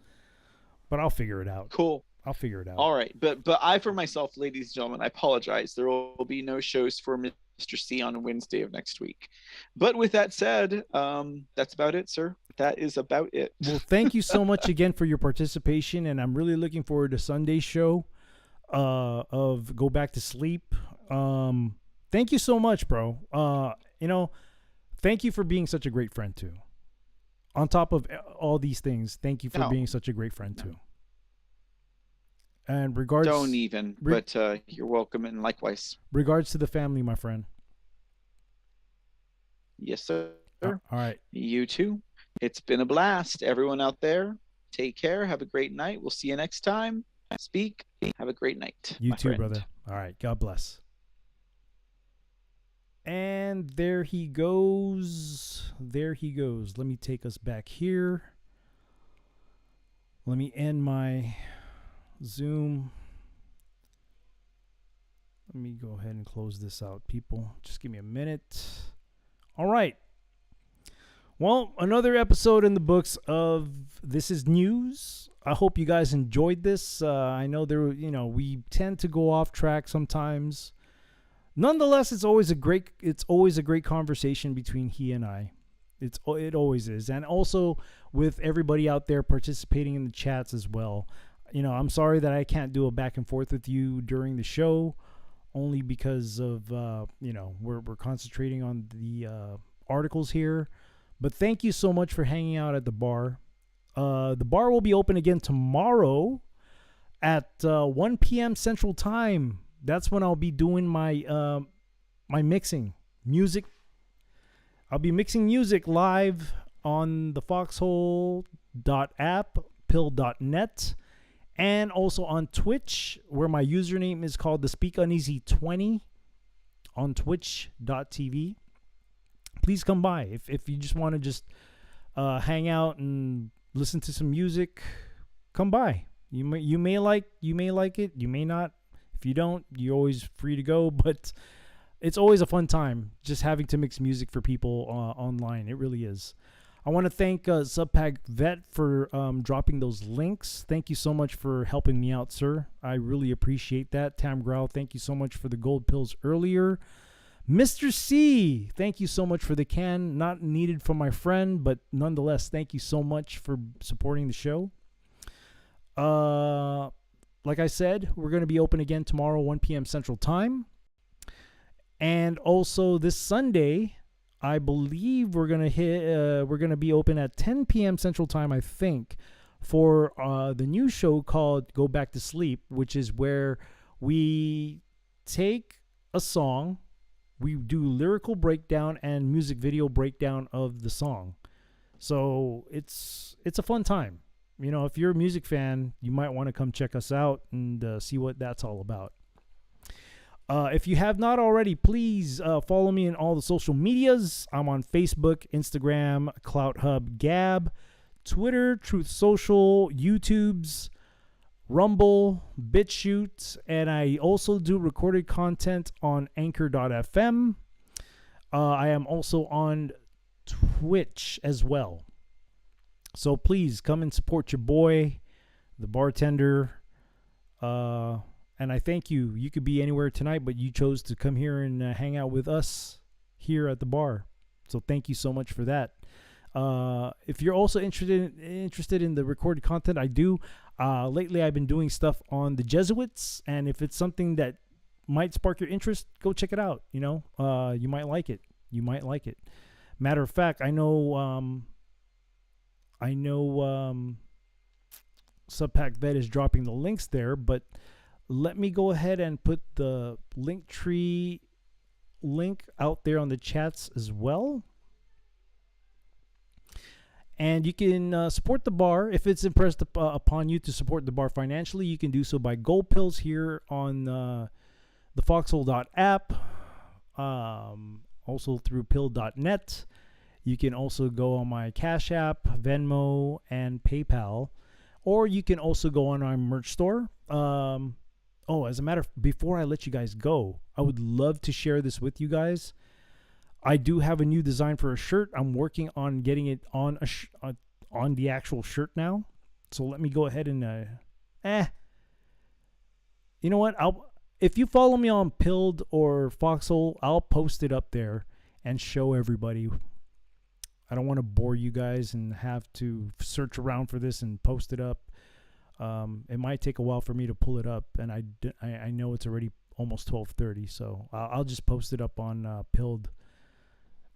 But I'll figure it out. Cool. I'll figure it out. All right. But I, for myself, ladies and gentlemen, I apologize. There will be no shows for Mr. C on Wednesday of next week. But with that said, that's about it, sir. That is about it. Well, thank you so much again for your participation, and I'm really looking forward to Sunday's show of Go Back to Sleep. Thank you so much, bro. Thank you for being such a great friend too. On top of all these things, thank you for being such a great friend too. And regards, don't even, but you're welcome, and likewise. Regards to the family, my friend. Yes, sir. All right. You too. It's been a blast. Everyone out there, take care. Have a great night. We'll see you next time. Speak. Have a great night. You my too, friend. brother. All right. God bless. And there he goes. There he goes. Let me take us back here. Let me end my Zoom. Let me go ahead and close this out, people. Just give me a minute. All right. Well, another episode in the books of This Is News. I hope you guys enjoyed this. I know we tend to go off track sometimes. Nonetheless, it's always a great conversation between he and I. It always is. And also with everybody out there participating in the chats as well. I'm sorry that I can't do a back and forth with you during the show, only because of we're concentrating on the articles here. But thank you so much for hanging out at the bar. The bar will be open again tomorrow at 1 p.m. Central Time. That's when I'll be doing my my mixing music. I'll be mixing music live on the foxhole.app, pill.net, and also on Twitch, where my username is called the Speak Uneasy 20 on twitch.tv. Please come by if you just want to just hang out and listen to some music. Come by. You may like it. You may not. If you don't, you're always free to go. But it's always a fun time just having to mix music for people online. It really is. I want to thank Subpack Vet for dropping those links. Thank you so much for helping me out, sir. I really appreciate that. Tam Growl, thank you so much for the gold pills earlier. Mr. C, thank you so much for the can. Not needed from my friend, but nonetheless, thank you so much for supporting the show. Like I said, we're going to be open again tomorrow, 1 p.m. Central Time. And also this Sunday, I believe we're going to be open at 10 p.m. Central Time, I think, for the new show called Go Back to Sleep, which is where we take a song, we do lyrical breakdown and music video breakdown of the song. So it's a fun time. If you're a music fan, you might want to come check us out and see what that's all about. If you have not already, please follow me in all the social medias. I'm on Facebook, Instagram, CLOUTHUB, Gab, Twitter, Truth Social, YouTube's, Rumble, BitChute, and I also do recorded content on Anchor.fm. I am also on Twitch as well. So please come and support your boy, the bartender. And I thank you. You could be anywhere tonight, but you chose to come here and hang out with us here at the bar. So thank you so much for that. If you're also interested in the recorded content I do, lately I've been doing stuff on the Jesuits, and if it's something that might spark your interest, go check it out. You might like it. Matter of fact, I know Subpack Vet is dropping the links there, but let me go ahead and put the Linktree link out there on the chats as well. And you can support the bar. If it's impressed upon you to support the bar financially, you can do so by gold pills here on the foxhole.app, also through pill.net. You can also go on my Cash App, Venmo, and PayPal. Or you can also go on our merch store. As a matter of, before I let you guys go, I would love to share this with you guys. I do have a new design for a shirt. I'm working on getting it on on the actual shirt now. So let me go ahead and you know what? If you follow me on Pilled or Foxhole, I'll post it up there and show everybody. I don't want to bore you guys and have to search around for this and post it up. It might take a while for me to pull it up, and I know it's already almost 12:30, so I'll just post it up on Pilled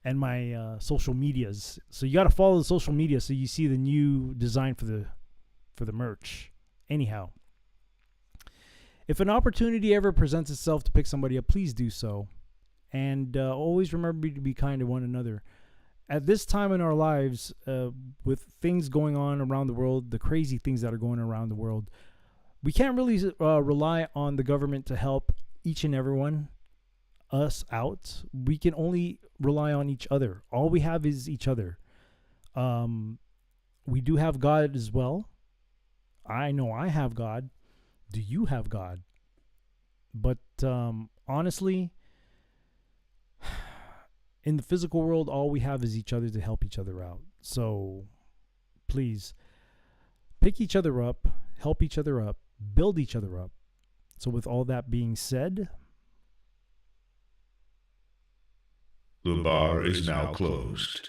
and my social medias. So you got to follow the social media so you see the new design for the merch. Anyhow, if an opportunity ever presents itself to pick somebody up, please do so, and always remember to be kind to one another. At this time in our lives, with things going on around the world, the crazy things that are going around the world, we can't really rely on the government to help each and everyone us out. We can only rely on each other. All we have is each other. We do have God as well. I know I have God. Do you have God? But honestly, in the physical world, all we have is each other to help each other out. So please pick each other up, help each other up, build each other up. So with all that being said, The bar is now closed.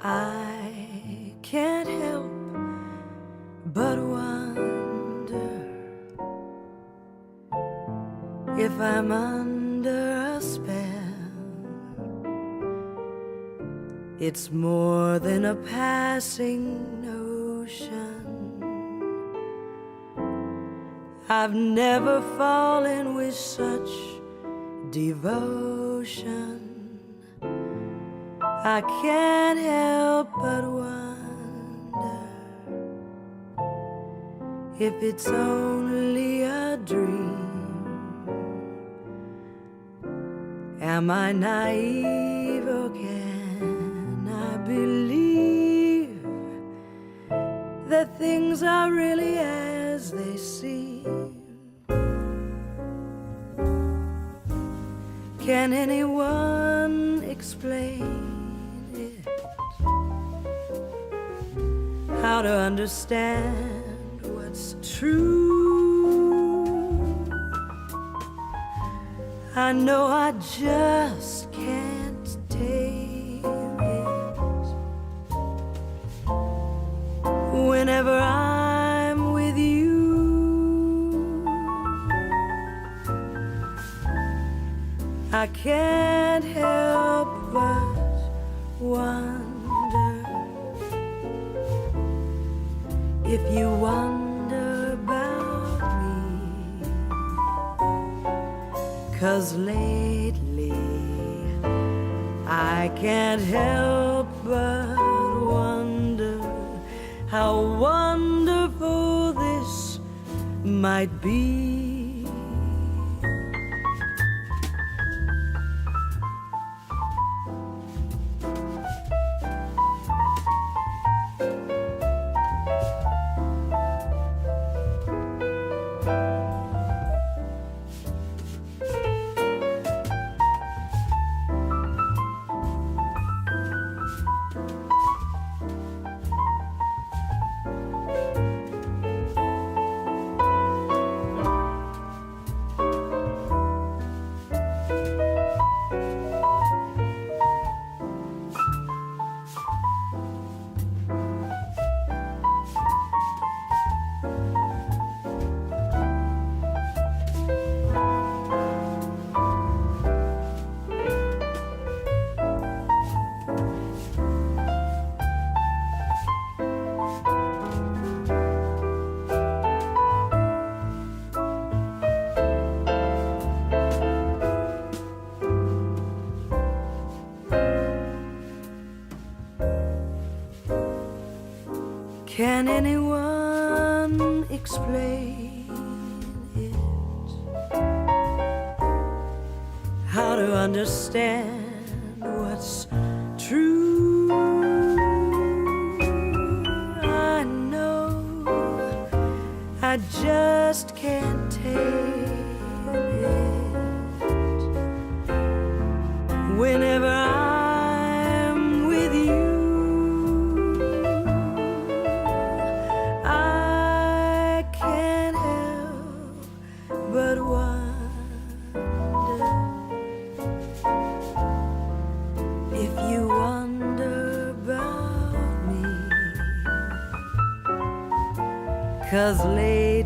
I can't help but wonder if I'm under a spell. It's more than a passing notion. I've never fallen with such devotion. I can't help but wonder if it's only a dream. Am I naive or can I believe that things are really as they seem? Can anyone explain how to understand what's true? I know I just can't tame it. Whenever I'm with you, I can't help but wonder if you wonder about me. 'Cause lately I can't help but wonder how wonderful this might be. Can anyone explain it? How to understand what's true? I know I just can't take it. Whenever I'm with you, I can't help but wonder if you wonder about me. 'Cause lately